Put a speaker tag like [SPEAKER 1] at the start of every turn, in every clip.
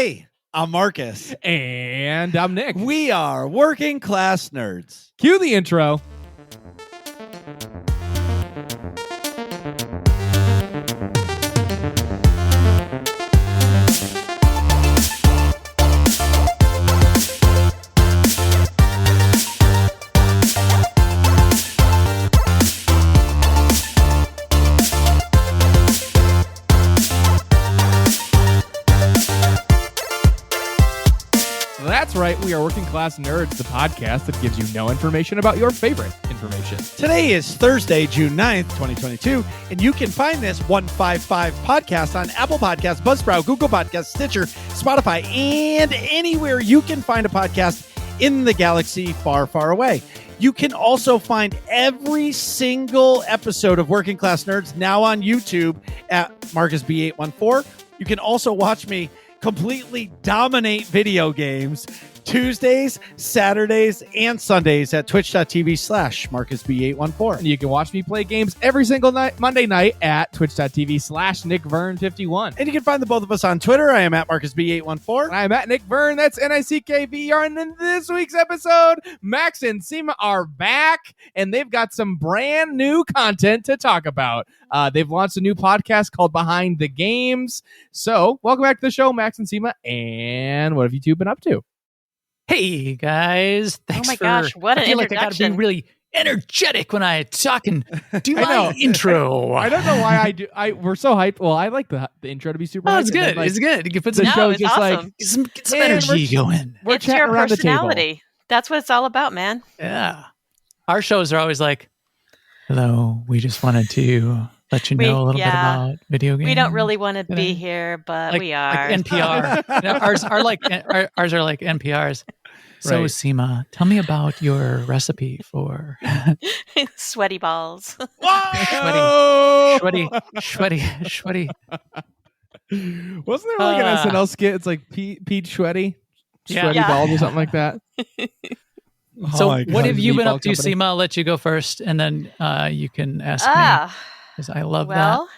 [SPEAKER 1] Hey, I'm Marcus.
[SPEAKER 2] And I'm Nick.
[SPEAKER 1] We are Working Class Nerds.
[SPEAKER 2] Cue the intro. That's right, we are Working Class Nerds, the podcast that gives you no information about your favorite information.
[SPEAKER 1] Today is Thursday, June 9th, 2022, and you can find this 155 podcast on Apple Podcasts, Buzzsprout, Google Podcasts, Stitcher, Spotify, and anywhere you can find a podcast in the galaxy far, far away. You can also find every single episode of Working Class Nerds now on YouTube at MarcusB814. You can also watch me completely dominate video games Tuesdays, Saturdays, and Sundays at twitch.tv/MarcusB814.
[SPEAKER 2] And you can watch me play games every single night, Monday night at twitch.tv/NickVern51.
[SPEAKER 1] And you can find the both of us on Twitter. I am at MarcusB814.
[SPEAKER 2] And I'm at Nick Vern, that's NickVR. And in this week's episode, Max and Sema are back, and they've got some brand new content to talk about. They've launched a new podcast called Behind the Games. So, welcome back to the show, Max and Sema. And what have you two been up to?
[SPEAKER 3] Hey guys! Thanks
[SPEAKER 4] oh my gosh! What an
[SPEAKER 3] I feel
[SPEAKER 4] introduction!
[SPEAKER 3] like I gotta be really energetic when I talk and do my intro.
[SPEAKER 2] I don't know why I do. We're so hyped. Well, I like the intro to be super.
[SPEAKER 3] Oh,
[SPEAKER 2] hyped,
[SPEAKER 3] it's good.
[SPEAKER 2] Then,
[SPEAKER 3] it's good. You can put
[SPEAKER 2] the
[SPEAKER 3] some,
[SPEAKER 2] show
[SPEAKER 4] it's
[SPEAKER 2] just
[SPEAKER 4] awesome.
[SPEAKER 3] get some
[SPEAKER 2] Man,
[SPEAKER 3] energy going.
[SPEAKER 2] we're
[SPEAKER 4] It's
[SPEAKER 2] chatting
[SPEAKER 4] your
[SPEAKER 2] around the table.
[SPEAKER 4] personality. That's what it's all about, man.
[SPEAKER 3] Yeah. Our shows are always like, hello, we just wanted to let you know a little bit about video games.
[SPEAKER 4] We don't really want to
[SPEAKER 3] Today.
[SPEAKER 4] be here, but
[SPEAKER 3] like,
[SPEAKER 4] we are.
[SPEAKER 3] like NPR. ours are like NPRs. So,
[SPEAKER 2] Right.
[SPEAKER 3] Sema, tell me about your recipe for
[SPEAKER 4] Sweaty balls.
[SPEAKER 3] sweaty.
[SPEAKER 2] Wasn't there like an SNL skit? It's like Pete Sweaty, Sweaty
[SPEAKER 4] Yeah.
[SPEAKER 2] Balls or something like that.
[SPEAKER 3] So,
[SPEAKER 1] my
[SPEAKER 3] what
[SPEAKER 1] God.
[SPEAKER 3] have you been up to,
[SPEAKER 2] Meatball Company.
[SPEAKER 3] Sema? I'll let you go first, and then you can ask me because I love
[SPEAKER 4] well,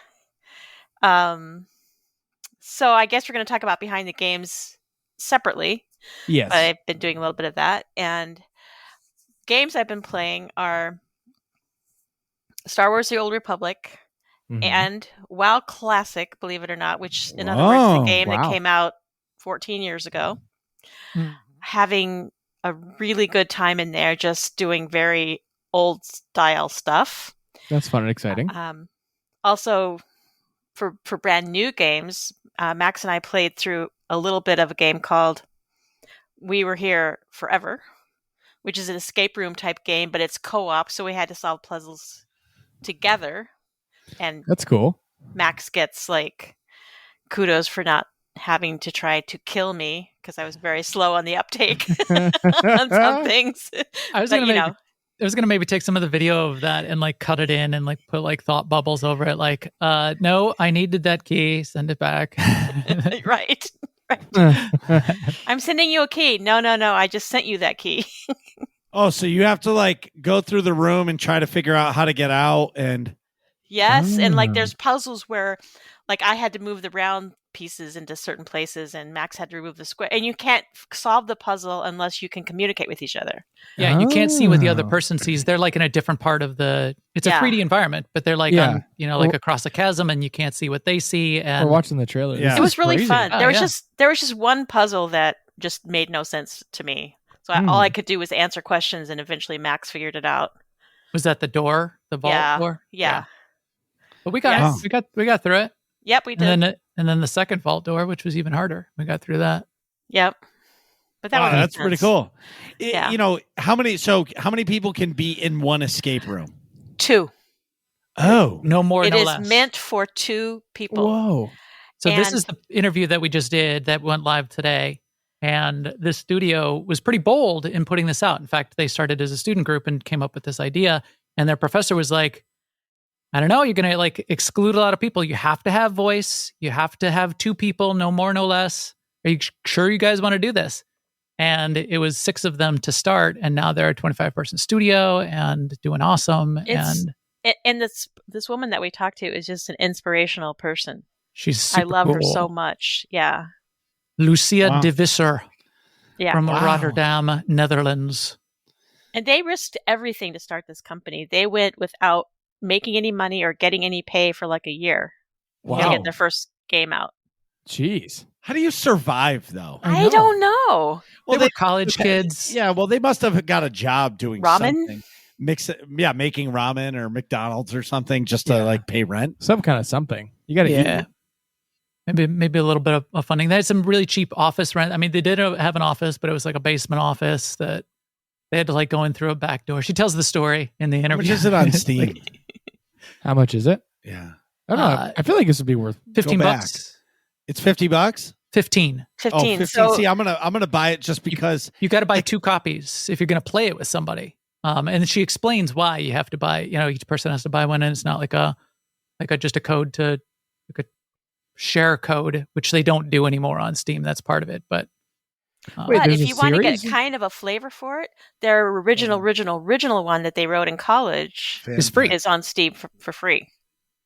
[SPEAKER 4] so I guess we're going to talk about Behind the Games separately.
[SPEAKER 2] Yes.
[SPEAKER 4] I've been doing a little bit of that, and games I've been playing are Star Wars: The Old Republic
[SPEAKER 2] Mhm.
[SPEAKER 4] and WoW Classic, believe it or not, which in other
[SPEAKER 1] Whoa,
[SPEAKER 4] words, the game
[SPEAKER 2] wow.
[SPEAKER 4] that came out 14 years ago.
[SPEAKER 3] that.
[SPEAKER 4] Having a really good time in there, just doing very old style stuff.
[SPEAKER 2] That's fun and exciting.
[SPEAKER 4] Also, for brand new games, Max and I played through a little bit of a game called We Were Here Forever, which is an escape room type game, but it's co-op, so we had to solve puzzles together. And
[SPEAKER 2] That's cool.
[SPEAKER 4] Max gets like kudos for not having to try to kill me because I was very slow on the uptake on some things.
[SPEAKER 3] I was
[SPEAKER 4] But,
[SPEAKER 3] gonna maybe take some of the video of that and like cut it in and like put like thought bubbles over it. Like, no, I needed that key. Send it back.
[SPEAKER 4] right. I'm sending you a key. No. I just sent you that key.
[SPEAKER 1] Oh, so you have to like go through the room and try to figure out how to get out and...
[SPEAKER 4] Yes, and like
[SPEAKER 2] Ah.
[SPEAKER 4] there's puzzles where like I had to move the round pieces into certain places and Max had to remove the square, and you can't solve the puzzle unless you can communicate with each other.
[SPEAKER 3] Yeah, you can't see what the other
[SPEAKER 2] Oh.
[SPEAKER 3] person sees. They're like in a different part of the. It's
[SPEAKER 4] Yeah.
[SPEAKER 3] a 3D environment, but they're like
[SPEAKER 2] Yeah.
[SPEAKER 3] on, like across a chasm, and you can't see what they see.
[SPEAKER 2] We're
[SPEAKER 3] And
[SPEAKER 2] watching the trailer.
[SPEAKER 1] Yeah.
[SPEAKER 4] It was really
[SPEAKER 2] crazy.
[SPEAKER 4] fun.
[SPEAKER 3] Oh,
[SPEAKER 4] there was
[SPEAKER 3] yeah.
[SPEAKER 4] just one puzzle that just made no sense to me. So
[SPEAKER 2] Hmm.
[SPEAKER 4] all I could do was answer questions, and eventually Max figured it out.
[SPEAKER 3] was that the door, the vault
[SPEAKER 4] Yeah.
[SPEAKER 3] door?
[SPEAKER 4] Yeah.
[SPEAKER 3] But we got
[SPEAKER 4] Yes.
[SPEAKER 3] we got through it,
[SPEAKER 4] Yep, we did.
[SPEAKER 3] and then the second vault door, which was even harder. We got through that.
[SPEAKER 4] Yep. But that
[SPEAKER 1] Wow,
[SPEAKER 4] was
[SPEAKER 1] that's pretty
[SPEAKER 4] intense.
[SPEAKER 1] cool.
[SPEAKER 4] Yeah.
[SPEAKER 1] How many people can be in one escape room?
[SPEAKER 4] 2.
[SPEAKER 1] Oh.
[SPEAKER 3] No more,
[SPEAKER 4] It
[SPEAKER 3] no
[SPEAKER 4] is
[SPEAKER 3] less.
[SPEAKER 4] meant for 2 people.
[SPEAKER 2] Whoa.
[SPEAKER 3] So this
[SPEAKER 4] And-
[SPEAKER 3] is the interview that we just did that went live today. And this studio was pretty bold in putting this out. In fact, they started as a student group and came up with this idea. And their professor was like, I don't know, you're going to like exclude a lot of people. You have to have voice. You have to have 2 people, no more, no less. Are you sure you guys want to do this? And it was 6 of them to start. And now they're a 25-person studio and doing awesome.
[SPEAKER 4] It's-
[SPEAKER 3] And
[SPEAKER 4] And this woman that we talked to is just an inspirational person.
[SPEAKER 3] she's super
[SPEAKER 4] I love her
[SPEAKER 3] cool.
[SPEAKER 4] so much. Yeah.
[SPEAKER 3] Lucia
[SPEAKER 1] Wow.
[SPEAKER 3] de Visser
[SPEAKER 4] Yeah.
[SPEAKER 3] from
[SPEAKER 1] Wow.
[SPEAKER 3] Rotterdam, Netherlands.
[SPEAKER 4] And they risked everything to start this company. They went without making any money or getting any pay for like a year to
[SPEAKER 2] Wow.
[SPEAKER 4] get their first game out.
[SPEAKER 2] Jeez.
[SPEAKER 1] How do you survive though?
[SPEAKER 2] I
[SPEAKER 4] I
[SPEAKER 2] know.
[SPEAKER 4] don't know.
[SPEAKER 3] They were college kids.
[SPEAKER 1] Yeah, well, they must have got a job doing
[SPEAKER 4] Ramen?
[SPEAKER 1] something. Making ramen or McDonald's or something just to like pay rent.
[SPEAKER 2] Some kind of something. You got to
[SPEAKER 3] Yeah.
[SPEAKER 2] eat.
[SPEAKER 3] Maybe a little bit of funding. They had some really cheap office rent. I mean, they did have an office, but it was like a basement office that they had to like go in through a back door. She tells the story in the
[SPEAKER 1] How
[SPEAKER 3] interview.
[SPEAKER 1] much is it on Steam?
[SPEAKER 2] How much is it?
[SPEAKER 1] Yeah.
[SPEAKER 2] I don't know. I feel like this would be worth.
[SPEAKER 3] 15
[SPEAKER 1] Go back.
[SPEAKER 3] bucks.
[SPEAKER 1] It's $50?
[SPEAKER 3] 15.
[SPEAKER 4] 15.
[SPEAKER 1] Oh, 15.
[SPEAKER 4] So
[SPEAKER 1] See, I'm gonna buy it just because
[SPEAKER 3] You got to buy 2 copies if you're going to play it with somebody. And she explains why you have to buy, each person has to buy one, and it's not like just a code to like a share code, which they don't do anymore on Steam. That's part of it. But
[SPEAKER 2] Wait,
[SPEAKER 4] but
[SPEAKER 2] there's
[SPEAKER 4] if
[SPEAKER 2] a
[SPEAKER 4] you want to get
[SPEAKER 2] series?
[SPEAKER 4] kind of a flavor for it, their original one that they wrote in college
[SPEAKER 3] it's free.
[SPEAKER 4] is on Steam for free.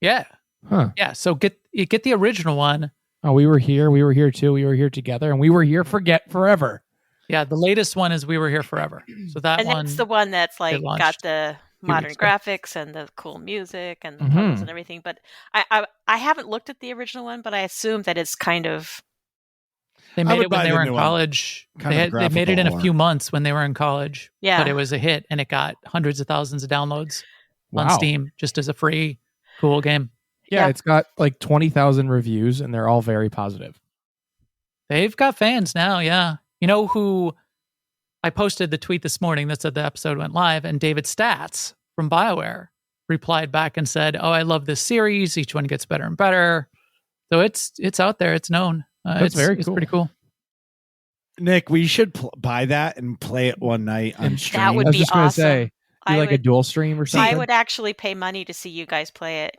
[SPEAKER 3] Yeah.
[SPEAKER 2] Huh.
[SPEAKER 3] Yeah. So get the original one.
[SPEAKER 2] Oh, we were here. We were here too. We were here together, and we were here forever.
[SPEAKER 3] Yeah. The latest one is We Were Here Forever. So that
[SPEAKER 4] And
[SPEAKER 3] one.
[SPEAKER 4] that's the one that's like
[SPEAKER 3] launched
[SPEAKER 4] got the modern
[SPEAKER 3] weeks ago.
[SPEAKER 4] graphics and the cool music and the
[SPEAKER 2] Mhm.
[SPEAKER 4] puzzles and everything. But I haven't looked at the original one, but I assume that it's kind of
[SPEAKER 3] They
[SPEAKER 1] I
[SPEAKER 3] made
[SPEAKER 1] would
[SPEAKER 3] it when
[SPEAKER 1] buy
[SPEAKER 3] they
[SPEAKER 1] the
[SPEAKER 3] were
[SPEAKER 1] new
[SPEAKER 3] in
[SPEAKER 1] one.
[SPEAKER 3] college.
[SPEAKER 1] Kind of
[SPEAKER 3] They made it in a
[SPEAKER 1] graphical
[SPEAKER 3] few
[SPEAKER 1] or-
[SPEAKER 3] months when they were in college.
[SPEAKER 4] Yeah.
[SPEAKER 3] But it was a hit, and it got hundreds of thousands of downloads on
[SPEAKER 2] Wow.
[SPEAKER 3] Steam just as a free, cool game.
[SPEAKER 2] Yeah,
[SPEAKER 4] Yeah.
[SPEAKER 2] it's got like 20,000 reviews, and they're all very positive.
[SPEAKER 3] They've got fans now, yeah. You know who I posted the tweet this morning that said the episode went live, and David Stats from BioWare replied back and said, "Oh, I love this series. Each one gets better and better." So it's out there. It's known.
[SPEAKER 2] That's very
[SPEAKER 3] It's
[SPEAKER 2] cool.
[SPEAKER 3] pretty cool.
[SPEAKER 1] Nick, we should buy that and play it one night on
[SPEAKER 2] And
[SPEAKER 1] stream.
[SPEAKER 4] That would
[SPEAKER 2] I was
[SPEAKER 4] be
[SPEAKER 2] just gonna
[SPEAKER 4] awesome.
[SPEAKER 2] say, do
[SPEAKER 4] I
[SPEAKER 2] like a
[SPEAKER 4] would-
[SPEAKER 2] dual stream or something.
[SPEAKER 4] I would actually pay money to see you guys play it.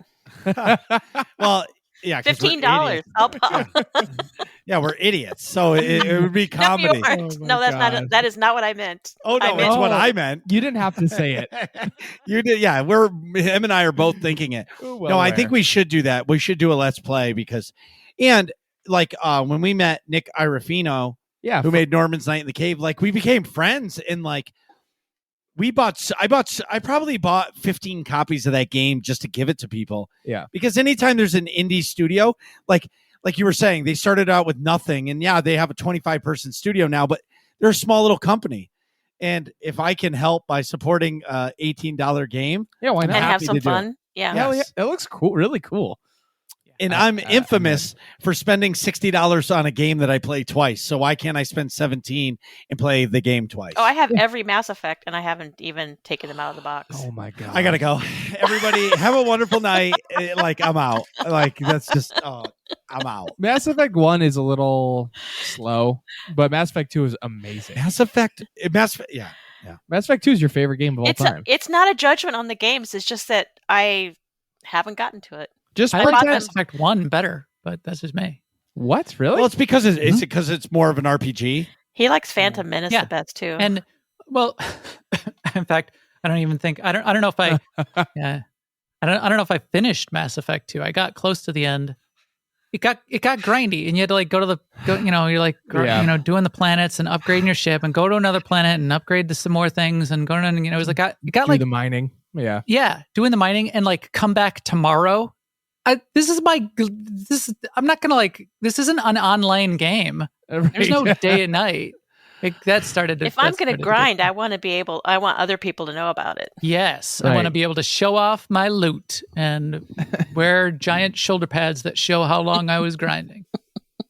[SPEAKER 1] Well, yeah, 'cause we're
[SPEAKER 4] $15.
[SPEAKER 1] idiots. Yeah, we're idiots. So it would be comedy.
[SPEAKER 4] No, you aren't.
[SPEAKER 2] Oh my
[SPEAKER 4] No,
[SPEAKER 2] God.
[SPEAKER 4] that is not what I meant.
[SPEAKER 1] Oh no,
[SPEAKER 4] I
[SPEAKER 1] that's
[SPEAKER 4] meant-
[SPEAKER 1] what I meant.
[SPEAKER 2] You didn't have to say it.
[SPEAKER 1] You did, yeah. Him and I are both thinking it. No, I think we should do that. We should do a let's play because, and like when we met Nick Irafino,
[SPEAKER 2] Yeah,
[SPEAKER 1] who made Norman's Night in the Cave, like we became friends and like I probably bought 15 copies of that game just to give it to people.
[SPEAKER 2] Yeah.
[SPEAKER 1] Because anytime there's an indie studio, like you were saying, they started out with nothing, and yeah, they have a 25-person studio now, but they're a small little company. And if I can help by supporting a $18 game,
[SPEAKER 2] yeah, why
[SPEAKER 4] And
[SPEAKER 2] not?
[SPEAKER 4] have
[SPEAKER 1] happy
[SPEAKER 4] some
[SPEAKER 1] to do it.
[SPEAKER 4] fun. Yeah.
[SPEAKER 2] Hell yeah,
[SPEAKER 1] Yes.
[SPEAKER 2] it looks cool, really cool.
[SPEAKER 1] and
[SPEAKER 2] I-
[SPEAKER 1] I'm infamous for spending $60 on a game that I play twice. So why can't I spend 17 and play the game twice?
[SPEAKER 4] Oh, I have every Mass Effect, and I haven't even taken them out of the box.
[SPEAKER 2] Oh my god,
[SPEAKER 1] I gotta go. Everybody, have a wonderful night. Like I'm out. Like that's just. I'm out.
[SPEAKER 2] Mass Effect 1 is a little slow, but Mass Effect 2 is amazing.
[SPEAKER 1] Mass Effect. Yeah.
[SPEAKER 2] Mass Effect 2 is your favorite game of all time.
[SPEAKER 4] It's not a judgment on the games. It's just that I haven't gotten to it.
[SPEAKER 2] Just
[SPEAKER 3] I
[SPEAKER 2] play
[SPEAKER 3] like
[SPEAKER 4] bought
[SPEAKER 3] Mass
[SPEAKER 4] them.
[SPEAKER 3] Effect 1 better, but that's just me.
[SPEAKER 2] What? Really?
[SPEAKER 1] Well, it's because it's more of an RPG.
[SPEAKER 4] He likes Phantom Menace
[SPEAKER 3] Yeah.
[SPEAKER 4] the best too.
[SPEAKER 3] And well, in fact, I don't know if I yeah. I don't know if I finished Mass Effect 2. I got close to the end. It got grindy, and you had to like you're like
[SPEAKER 2] Yeah.
[SPEAKER 3] doing the planets and upgrading your ship, and go to another planet and upgrade to some more things, and go to it was like it got
[SPEAKER 2] Do
[SPEAKER 3] like
[SPEAKER 2] the mining. Yeah.
[SPEAKER 3] doing the mining and like come back tomorrow. This isn't an online game. There's no day and night. That started.
[SPEAKER 4] if I'm
[SPEAKER 3] that's
[SPEAKER 4] going to
[SPEAKER 3] started
[SPEAKER 4] grind, I want other people to know about it.
[SPEAKER 3] Yes, I
[SPEAKER 2] Right.
[SPEAKER 3] want to be able to show off my loot and wear giant shoulder pads that show how long I was grinding.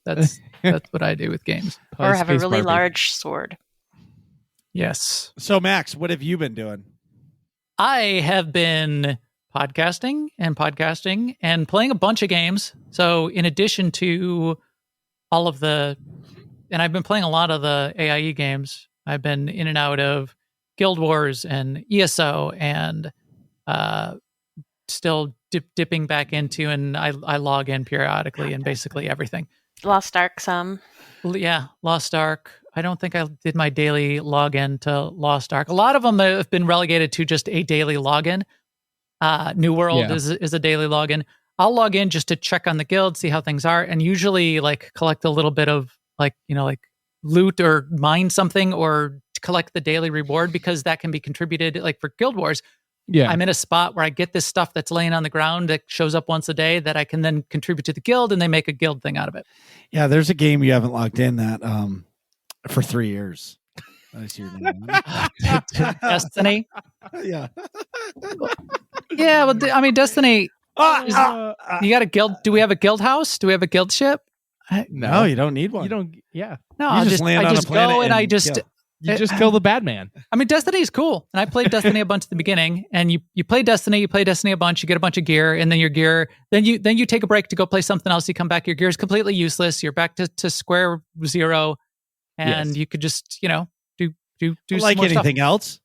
[SPEAKER 3] That's what I do with games.
[SPEAKER 4] Or have a
[SPEAKER 2] Space
[SPEAKER 4] really
[SPEAKER 2] Barbie.
[SPEAKER 4] large sword.
[SPEAKER 3] Yes,
[SPEAKER 1] So Max, what have you been doing?
[SPEAKER 3] I have been podcasting and playing a bunch of games. So in addition to all of and I've been playing a lot of the AIE games. I've been in and out of Guild Wars and ESO, and still dipping back into, and I log in periodically in basically everything.
[SPEAKER 4] Lost Ark some.
[SPEAKER 3] Yeah, Lost Ark. I don't think I did my daily login to Lost Ark. A lot of them have been relegated to just a daily login. New World
[SPEAKER 2] Yeah.
[SPEAKER 3] is a daily login. I'll log in just to check on the guild, see how things are, and usually like collect a little bit of like loot or mine something or collect the daily reward, because that can be contributed. Like for Guild Wars,
[SPEAKER 2] Yeah.
[SPEAKER 3] I'm in a spot where I get this stuff that's laying on the ground that shows up once a day that I can then contribute to the guild, and they make a guild thing out of it.
[SPEAKER 1] Yeah, there's a game you haven't logged in that for 3 years. I see your name.
[SPEAKER 3] Destiny.
[SPEAKER 1] Yeah.
[SPEAKER 3] Yeah, well, I mean, Destiny. You got a guild? Do we have a guild house? Do we have a guild ship?
[SPEAKER 1] No, you don't need one.
[SPEAKER 2] You don't. Yeah.
[SPEAKER 3] No,
[SPEAKER 1] You
[SPEAKER 3] I
[SPEAKER 1] just land
[SPEAKER 3] I
[SPEAKER 1] on a
[SPEAKER 3] just
[SPEAKER 1] planet
[SPEAKER 3] go and I
[SPEAKER 1] and
[SPEAKER 3] just.
[SPEAKER 1] kill.
[SPEAKER 2] You just kill the bad man.
[SPEAKER 3] I mean, Destiny's cool, and I played Destiny a bunch at the beginning. And you play Destiny a bunch, you get a bunch of gear, and then your gear, then you take a break to go play something else. You come back, your gear is completely useless. You're back to square zero, and you could just do
[SPEAKER 1] like
[SPEAKER 3] some more
[SPEAKER 1] anything
[SPEAKER 3] stuff.
[SPEAKER 1] else.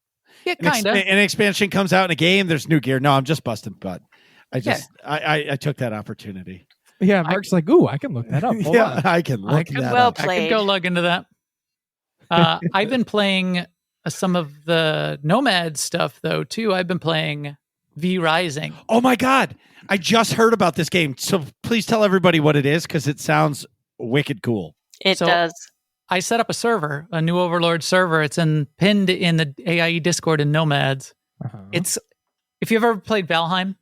[SPEAKER 3] Yeah, kind of.
[SPEAKER 1] An expansion comes out in a game. There's new gear. No, I'm just busting butt. I took that opportunity.
[SPEAKER 2] Yeah, Mark's like, ooh, I can look that up. Hold on.
[SPEAKER 1] I can look that
[SPEAKER 4] well
[SPEAKER 1] up.
[SPEAKER 3] I
[SPEAKER 4] played.
[SPEAKER 3] could go lug into that. I've been playing some of the Nomad stuff though too. I've been playing V Rising.
[SPEAKER 1] Oh my God. I just heard about this game. So please tell everybody what it is, because it sounds wicked cool.
[SPEAKER 4] It
[SPEAKER 3] So-
[SPEAKER 4] does.
[SPEAKER 3] I set up a server, a new Overlords server. It's pinned in the AIE Discord in Nomads.
[SPEAKER 2] Uh-huh.
[SPEAKER 3] It's if you've ever played Valheim,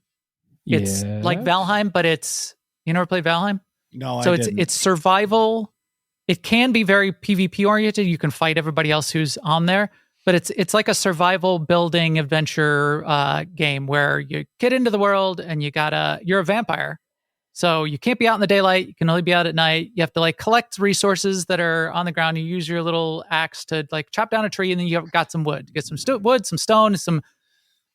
[SPEAKER 3] it's like Valheim, but it's you never played Valheim?
[SPEAKER 1] No,
[SPEAKER 3] So
[SPEAKER 1] I didn't.
[SPEAKER 3] it's survival. It can be very PvP oriented. You can fight everybody else who's on there, but it's like a survival building adventure game where you get into the world and you're a vampire. So you can't be out in the daylight. You can only be out at night. You have to like collect resources that are on the ground. You use your little axe to like chop down a tree, and then you got some wood. You get some wood, some stone,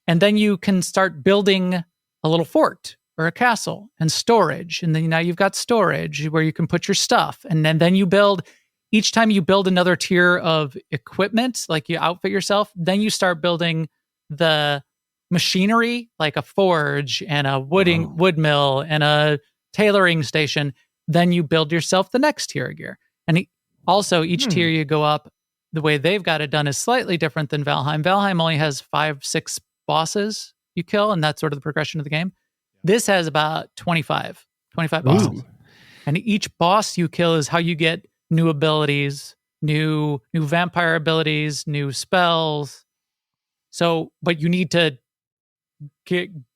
[SPEAKER 3] and then you can start building a little fort or a castle and storage. And then now you've got storage where you can put your stuff. And then you build, each time you build another tier of equipment, like you outfit yourself, then you start building the machinery, like a forge and a wood mill and a tailoring station. Then you build yourself the next tier of gear. And also each tier you go up, the way they've got it done is slightly different than Valheim. Valheim only has 5-6 bosses you kill, and that's sort of the progression of the game. This has about 25 bosses.
[SPEAKER 2] Ooh.
[SPEAKER 3] And each boss you kill is how you get new abilities, new vampire abilities, new spells. So, but you need to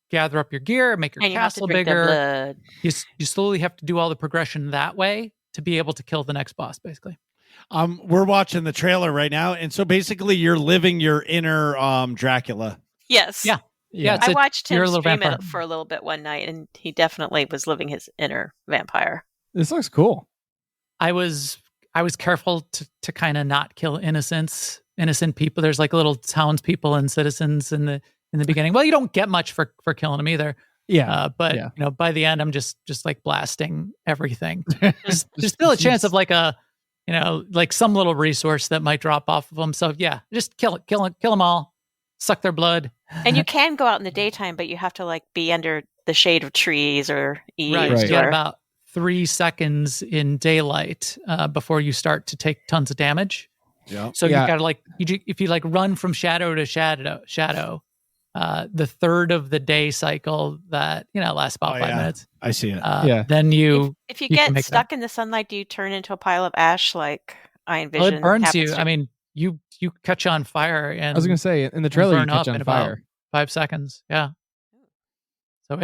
[SPEAKER 3] gather up your gear, make your
[SPEAKER 4] And you have to
[SPEAKER 3] castle
[SPEAKER 4] drink the
[SPEAKER 3] bigger.
[SPEAKER 4] blood.
[SPEAKER 3] You slowly have to do all the progression that way to be able to kill the next boss, basically.
[SPEAKER 1] We're watching the trailer right now, and so basically you're living your inner Dracula.
[SPEAKER 4] Yes.
[SPEAKER 3] Yeah. Yeah,
[SPEAKER 4] I watched him
[SPEAKER 3] you're a little
[SPEAKER 4] stream
[SPEAKER 3] vampire.
[SPEAKER 4] it for a little bit one night, and he definitely was living his inner vampire.
[SPEAKER 2] This looks cool.
[SPEAKER 3] I was careful to kind of not kill innocent people. There's like little townspeople and citizens in the beginning. Well, you don't get much for killing them either.
[SPEAKER 2] Yeah.
[SPEAKER 3] But by the end, I'm just like blasting everything. There's still a chance of like like some little resource that might drop off of them. So yeah, just kill them all, suck their blood.
[SPEAKER 4] And you can go out in the daytime, but you have to like be under the shade of trees or eaves.
[SPEAKER 3] Right.
[SPEAKER 2] Right.
[SPEAKER 3] You got about 3 seconds in daylight before you start to take tons of damage.
[SPEAKER 1] Yeah.
[SPEAKER 3] So you gotta like if you like run from shadow to shadow, the third of the day cycle that lasts about 5 minutes.
[SPEAKER 1] I see it.
[SPEAKER 3] Then
[SPEAKER 4] If you
[SPEAKER 3] can
[SPEAKER 4] get
[SPEAKER 3] make
[SPEAKER 4] stuck in the sunlight, do you turn into a pile of ash like I
[SPEAKER 3] well,
[SPEAKER 4] envision?
[SPEAKER 3] it burns
[SPEAKER 4] happens
[SPEAKER 3] you.
[SPEAKER 4] to-
[SPEAKER 3] I mean, you catch on fire, and
[SPEAKER 2] I was going to say, in the trailer, you
[SPEAKER 3] burn
[SPEAKER 2] catch
[SPEAKER 3] up
[SPEAKER 2] on
[SPEAKER 3] in about
[SPEAKER 2] fire.
[SPEAKER 3] 5 seconds. Yeah. So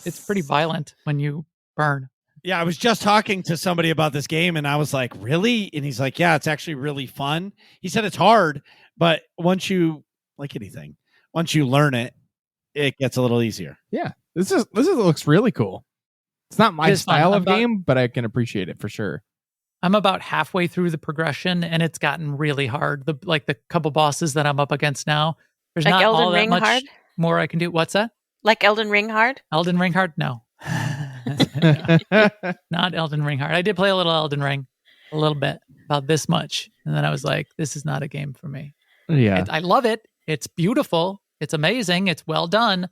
[SPEAKER 3] it's pretty violent when you burn.
[SPEAKER 1] Yeah, I was just talking to somebody about this game, and I was like, really? And he's like, yeah, it's actually really fun. He said it's hard, but once you, like anything, once you learn it, it gets a little easier.
[SPEAKER 2] Yeah. This looks really cool. It's not my
[SPEAKER 3] It is fun.
[SPEAKER 2] style of
[SPEAKER 3] I'm about-
[SPEAKER 2] game, but I can appreciate it for sure.
[SPEAKER 3] I'm about halfway through the progression, and it's gotten really hard. The couple bosses that I'm up against now, there's
[SPEAKER 4] Like
[SPEAKER 3] not
[SPEAKER 4] Elden
[SPEAKER 3] all that
[SPEAKER 4] Ring
[SPEAKER 3] much
[SPEAKER 4] hard?
[SPEAKER 3] more I can do. What's that?
[SPEAKER 4] Like Elden Ring hard?
[SPEAKER 3] Elden Ring hard? No. Not Elden Ring hard. I did play a little Elden Ring, a little bit, about this much. And then I was like, this is not a game for me.
[SPEAKER 2] Yeah.
[SPEAKER 3] I love it. It's beautiful. It's amazing. It's well done.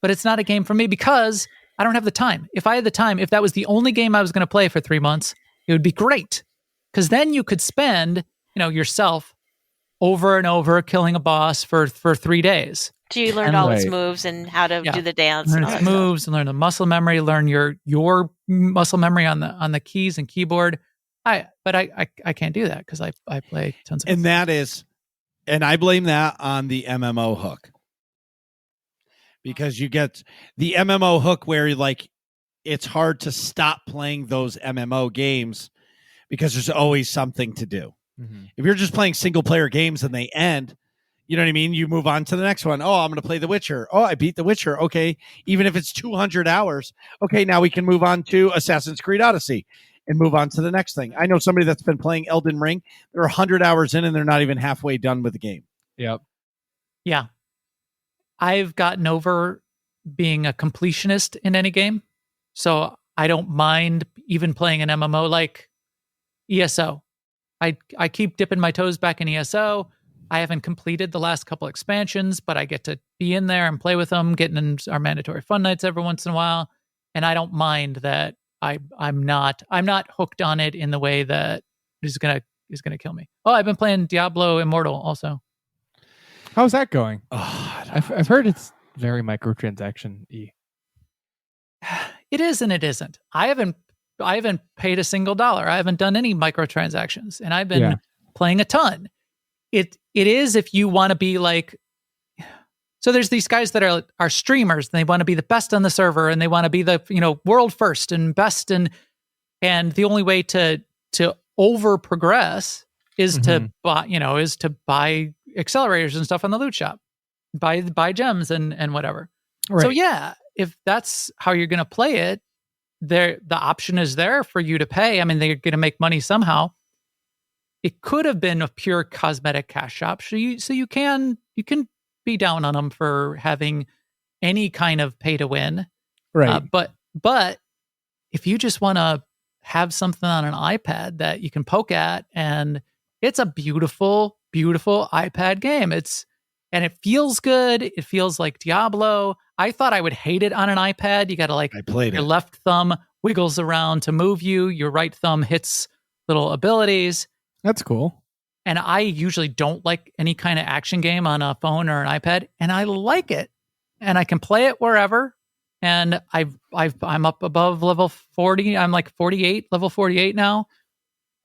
[SPEAKER 3] But it's not a game for me because I don't have the time. If I had the time, if that was the only game I was going to play for 3 months, it would be great. Because then you could spend, yourself over and over killing a boss for 3 days.
[SPEAKER 4] Do you learn
[SPEAKER 3] And
[SPEAKER 4] all its
[SPEAKER 2] right.
[SPEAKER 4] moves and how to
[SPEAKER 3] Yeah.
[SPEAKER 4] do the dance
[SPEAKER 3] Learn
[SPEAKER 4] and all
[SPEAKER 3] its
[SPEAKER 4] that stuff?
[SPEAKER 3] moves and learn the muscle memory, learn your muscle memory on the keys and keyboard. But I can't do that because I play tons of
[SPEAKER 1] And I blame that on the MMO hook. Because you get the MMO hook where like it's hard to stop playing those MMO games because there's always something to do.
[SPEAKER 2] Mm-hmm.
[SPEAKER 1] If you're just playing single player games and they end, you know what I mean? You move on to the next one. Oh, I'm going to play The Witcher. Oh, I beat The Witcher. Okay. Even if it's 200 hours. Okay. Now we can move on to Assassin's Creed Odyssey and move on to the next thing. I know somebody that's been playing Elden Ring. They're 100 hours in and they're not even halfway done with the game.
[SPEAKER 2] Yep.
[SPEAKER 3] Yeah. I've gotten over being a completionist in any game. So I don't mind even playing an MMO like ESO. I keep dipping my toes back in ESO. I haven't completed the last couple expansions, but I get to be in there and play with them, getting in our mandatory fun nights every once in a while. And I don't mind that I'm not hooked on it in the way that is gonna kill me. Oh, I've been playing Diablo Immortal also.
[SPEAKER 2] How's that going?
[SPEAKER 1] Oh,
[SPEAKER 2] I've heard it's very microtransaction-y.
[SPEAKER 3] It is and it isn't. I haven't paid a single dollar. I haven't done any microtransactions, and I've been playing a ton. It is if you want to be like. So there's these guys that are streamers, and they want to be the best on the server, and they want to be the world first and best, and the only way to over progress is to buy accelerators and stuff on the loot shop, buy gems and whatever.
[SPEAKER 2] Right.
[SPEAKER 3] So yeah, if that's how you're going to play it, the option is there for you to pay. I mean, they're going to make money somehow. It could have been a pure cosmetic cash shop, so you can be down on them for having any kind of pay to win,
[SPEAKER 2] right?
[SPEAKER 3] But if you just want to have something on an iPad that you can poke at, and it's a beautiful, beautiful iPad game. And it feels good. It feels like Diablo. I thought I would hate it on an iPad. You got to your left thumb wiggles around to move you. Your right thumb hits little abilities.
[SPEAKER 2] That's cool.
[SPEAKER 3] And I usually don't like any kind of action game on a phone or an iPad, and I like it. And I can play it wherever. And I'm up above level 40. I'm like 48, level 48 now.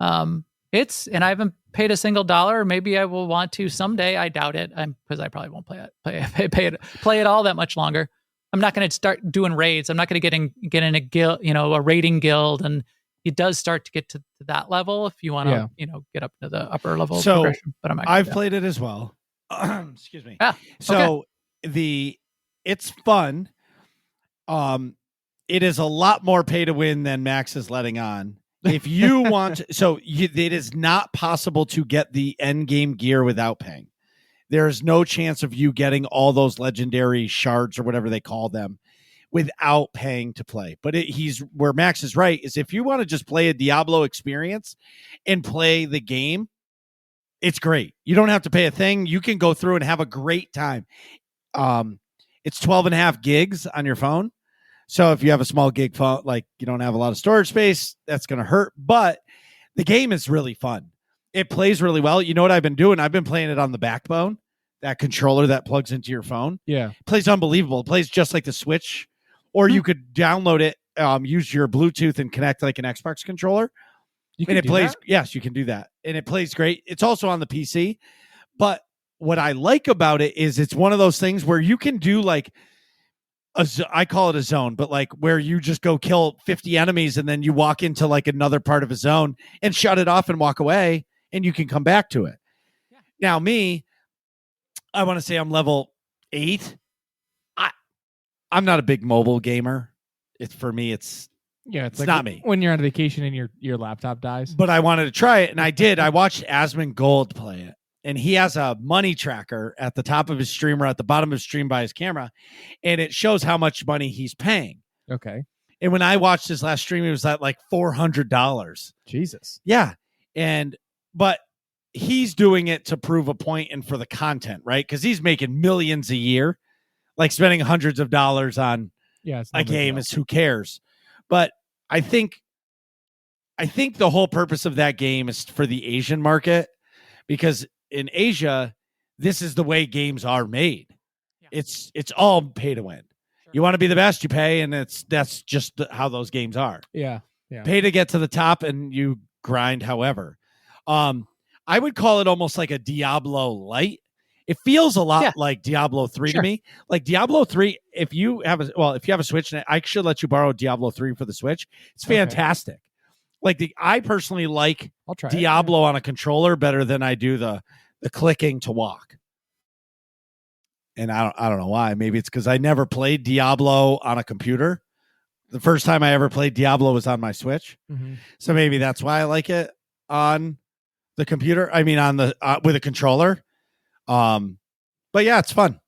[SPEAKER 3] And I haven't paid a single dollar. Maybe I will want to someday. I doubt it. Because I probably won't play it all that much longer. I'm not going to start doing raids. I'm not going to get in a guild, a raiding guild, and it does start to get to that level if you want to, get up to the upper level.
[SPEAKER 1] So
[SPEAKER 3] progression, but
[SPEAKER 1] I've played it as well. Excuse me.
[SPEAKER 3] Yeah.
[SPEAKER 1] So it's fun. It is a lot more pay to win than Max is letting on. If you want, it is not possible to get the end game gear without paying. There is no chance of you getting all those legendary shards or whatever they call them without paying to play. But where Max is right is if you want to just play a Diablo experience and play the game, it's great. You don't have to pay a thing. You can go through and have a great time. It's 12.5 gigs on your phone. So if you have a small gig phone, like you don't have a lot of storage space, that's going to hurt. But the game is really fun. It plays really well. You know what I've been doing? I've been playing it on the Backbone, that controller that plugs into your phone.
[SPEAKER 2] Yeah.
[SPEAKER 1] It plays unbelievable. It plays just like the Switch. Or you could download it, use your Bluetooth and connect like an Xbox controller. Yes, you can do that. And it plays great. It's also on the PC. But what I like about it is it's one of those things where you can do like, I call it a zone, but like where you just go kill 50 enemies and then you walk into like another part of a zone and shut it off and walk away and you can come back to it. Yeah. Now I want to say I'm level 8. I'm not a big mobile gamer. For me, it's
[SPEAKER 2] like
[SPEAKER 1] not me.
[SPEAKER 2] When you're on vacation and your laptop dies.
[SPEAKER 1] But I wanted to try it, and I did. I watched Asmongold play it, and he has a money tracker at the top of his stream or at the bottom of his stream by his camera, and it shows how much money he's paying.
[SPEAKER 2] Okay.
[SPEAKER 1] And when I watched his last stream, it was at like $400.
[SPEAKER 2] Jesus.
[SPEAKER 1] Yeah. But he's doing it to prove a point and for the content, right? Because he's making millions a year. Like spending hundreds of dollars on a game is who cares. But I think the whole purpose of that game is for the Asian market, because in Asia, this is the way games are made. Yeah. It's all pay to win. Sure. You want to be the best, you pay, and that's just how those games are.
[SPEAKER 2] Yeah.
[SPEAKER 1] Pay to get to the top, and you grind. However, I would call it almost like a Diablo light. It feels a lot like Diablo 3 to me. Like Diablo 3, if you have a Switch, and I should let you borrow Diablo 3 for the Switch. It's fantastic. Okay. Like I personally like Diablo on a controller better than I do the clicking to walk. And I don't know why. Maybe it's because I never played Diablo on a computer. The first time I ever played Diablo was on my Switch. Mm-hmm. So maybe that's why I like it on the computer. I mean, on the with a controller. But yeah, it's fun.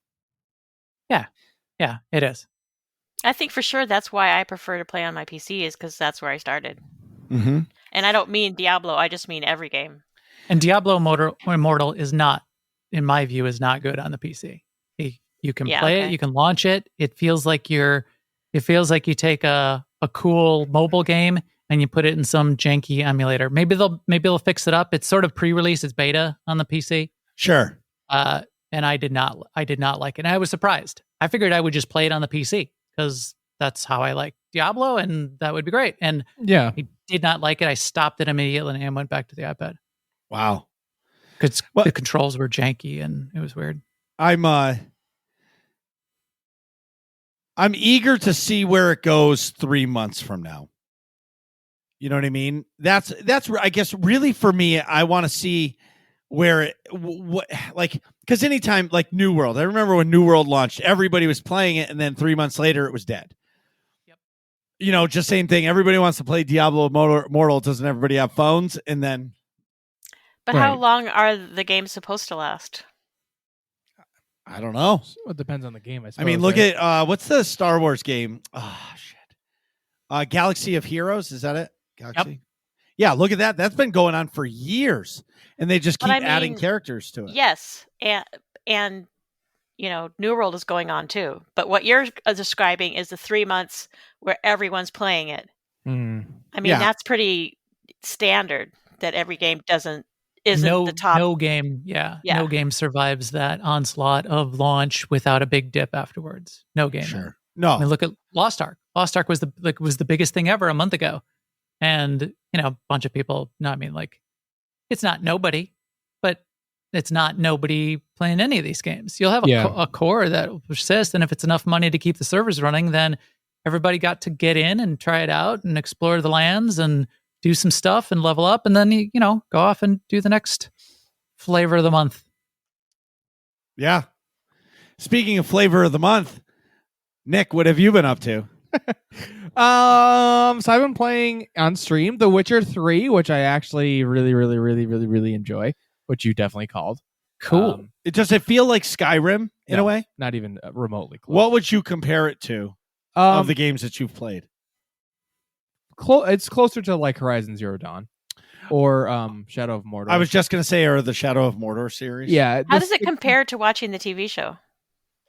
[SPEAKER 3] Yeah, it is.
[SPEAKER 4] I think for sure that's why I prefer to play on my PC is because that's where I started.
[SPEAKER 1] Mm-hmm.
[SPEAKER 4] And I don't mean Diablo. I just mean every game.
[SPEAKER 3] And Diablo Immortal is not, in my view, is not good on the PC. You can play it, you can launch it. It feels like you take a cool mobile game and you put it in some janky emulator. Maybe they'll fix it up. It's sort of pre-release, it's beta on the PC.
[SPEAKER 1] Sure.
[SPEAKER 3] And I did not like it. And I was surprised. I figured I would just play it on the PC because that's how I like Diablo, and that would be great. And I did not like it. I stopped it immediately and went back to the iPad.
[SPEAKER 1] Wow.
[SPEAKER 3] Because the controls were janky and it was weird.
[SPEAKER 1] I'm eager to see where it goes 3 months from now. You know what I mean? That's I guess really for me, I want to see where it because anytime like New World, I remember when New World launched, everybody was playing it, and then 3 months later it was dead. Yep. Just same thing. Everybody wants to play Diablo Immortal. Doesn't everybody have phones? And then,
[SPEAKER 4] but how long are the games supposed to last?
[SPEAKER 1] I don't know.
[SPEAKER 2] It depends on the game, I suppose.
[SPEAKER 1] I mean, look at what's the Star Wars game? Oh shit. Galaxy of Heroes, is that it? Galaxy? Yep. Yeah, look at that. That's been going on for years. And they just keep adding characters to it.
[SPEAKER 4] Yes. And New World is going on too. But what you're describing is the 3 months where everyone's playing it.
[SPEAKER 2] Mm.
[SPEAKER 4] I mean, that's pretty standard that every game isn't the top.
[SPEAKER 3] No game, no game survives that onslaught of launch without a big dip afterwards. No game.
[SPEAKER 1] Sure. No.
[SPEAKER 3] I mean, look at Lost Ark. Lost Ark was the biggest thing ever a month ago. And, a bunch of people, it's not nobody, but it's not nobody playing any of these games. You'll have a core that will persist. And if it's enough money to keep the servers running, then everybody got to get in and try it out and explore the lands and do some stuff and level up, and then go off and do the next flavor of the month.
[SPEAKER 1] Yeah. Speaking of flavor of the month, Nick, what have you been up to?
[SPEAKER 2] So I've been playing on stream The Witcher 3, which I actually really, really, really, really, really enjoy, which you definitely called.
[SPEAKER 3] Cool.
[SPEAKER 1] Does it feel like Skyrim in a way?
[SPEAKER 2] Not even remotely close.
[SPEAKER 1] What would you compare it to of the games that you've played?
[SPEAKER 2] It's closer to like Horizon Zero Dawn or Shadow of Mordor.
[SPEAKER 1] I was just going to say, or the Shadow of Mordor series.
[SPEAKER 2] Yeah.
[SPEAKER 4] How does it compare to watching the TV show?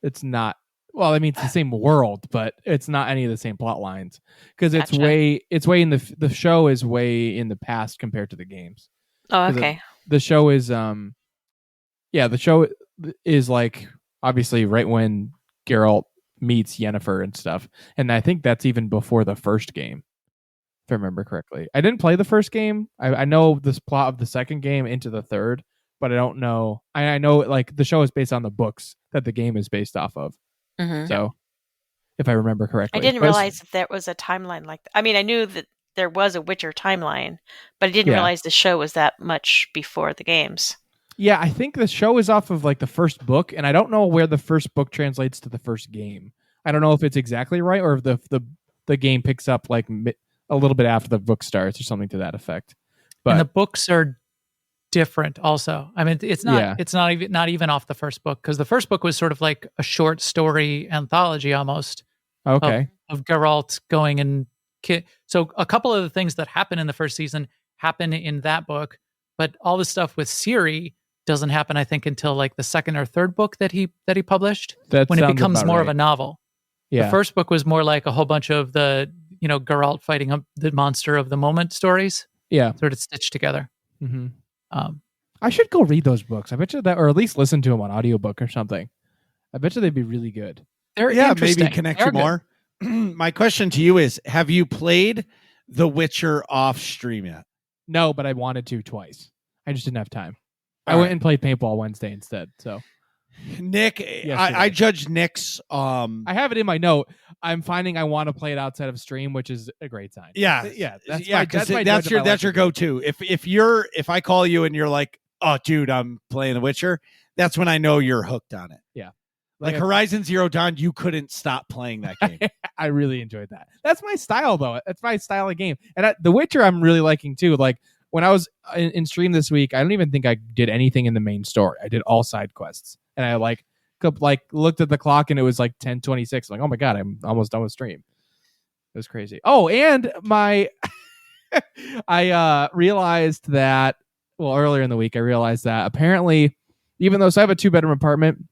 [SPEAKER 2] It's not. Well, I mean, it's the same world, but it's not any of the same plot lines because it's
[SPEAKER 4] Gotcha.
[SPEAKER 2] way in the show is way in the past compared to the games.
[SPEAKER 4] Oh, okay.
[SPEAKER 2] The show is the show is like obviously right when Geralt meets Yennefer and stuff, and I think that's even before the first game. If I remember correctly. I didn't play the first game. I know this plot of the second game into the third, but I don't know. I know like the show is based on the books that the game is based off of.
[SPEAKER 4] Mm-hmm.
[SPEAKER 2] So, if I remember correctly.
[SPEAKER 4] I didn't realize that there was a timeline like that. I mean, I knew that there was a Witcher timeline, but I didn't realize the show was that much before the games.
[SPEAKER 2] Yeah, I think the show is off of like the first book, and I don't know where the first book translates to the first game. I don't know if it's exactly right or if the game picks up like a little bit after the book starts or something to that effect. But
[SPEAKER 3] and the books are different also. I mean, it's not even off the first book, because the first book was sort of like a short story anthology almost.
[SPEAKER 2] Okay.
[SPEAKER 3] Of Geralt going and so a couple of the things that happen in the first season happen in that book, but all the stuff with Ciri doesn't happen, I think, until like the second or third book that he published, when it becomes more of a novel. Yeah. The first book was more like a whole bunch of the Geralt fighting the monster of the moment stories.
[SPEAKER 2] Yeah,
[SPEAKER 3] sort of stitched together.
[SPEAKER 2] Mm-hmm. I should go read those books. I bet you that, or at least listen to them on audiobook or something. I bet you they'd be really good.
[SPEAKER 3] They're interesting.
[SPEAKER 1] Maybe connect you more. My question to you is: have you played The Witcher off stream yet?
[SPEAKER 2] No, but I wanted to twice. I just didn't have time. I
[SPEAKER 1] All
[SPEAKER 2] went
[SPEAKER 1] right.
[SPEAKER 2] and played paintball Wednesday instead. So
[SPEAKER 1] Nick, I judge Nick's.
[SPEAKER 2] I have it in my note. I'm finding I want to play it outside of stream, which is a great sign.
[SPEAKER 1] Yeah,
[SPEAKER 2] yeah, that's
[SPEAKER 1] yeah.
[SPEAKER 2] my,
[SPEAKER 1] Because
[SPEAKER 2] my
[SPEAKER 1] that's
[SPEAKER 2] judge
[SPEAKER 1] your
[SPEAKER 2] of my
[SPEAKER 1] that's your
[SPEAKER 2] life.
[SPEAKER 1] go-to. If I call you and you're like, oh, dude, I'm playing The Witcher, that's when I know you're hooked on it.
[SPEAKER 2] Yeah.
[SPEAKER 1] Like Horizon Zero Dawn, you couldn't stop playing that game.
[SPEAKER 2] I really enjoyed that. That's my style, though. That's my style of game. And The Witcher, I'm really liking too. Like when I was in stream this week, I don't even think I did anything in the main story. I did all side quests, and I looked at the clock, and it was like 10:26. Like, oh my god, I'm almost done with stream. It was crazy. Oh, and I realized that earlier in the week, I realized that apparently, even though I have a 2-bedroom apartment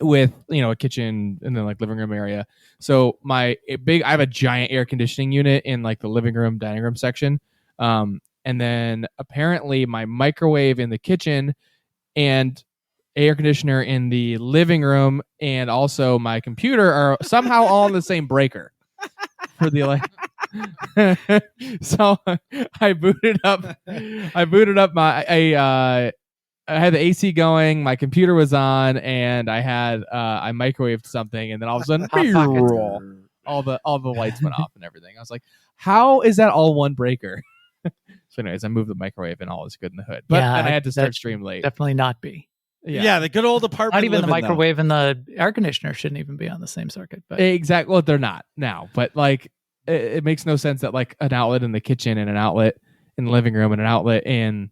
[SPEAKER 2] with a kitchen and then like living room area, so I have a giant air conditioning unit in like the living room dining room section, and then apparently my microwave in the kitchen and air conditioner in the living room and also my computer are somehow all in the same breaker for the so I booted up my I had the AC going, my computer was on, and I had I microwaved something, and then all of a sudden all the lights went off and everything. I was like, how is that all one breaker? So anyways, I moved the microwave and all is good in the hood. But then I had to start stream late.
[SPEAKER 3] Definitely not be.
[SPEAKER 1] Yeah, the good old apartment.
[SPEAKER 3] Not even the
[SPEAKER 1] living,
[SPEAKER 3] microwave and the air conditioner shouldn't even be on the same circuit. But
[SPEAKER 2] exactly. Well, they're not now, but like it makes no sense that like an outlet in the kitchen and an outlet in the living room and an outlet in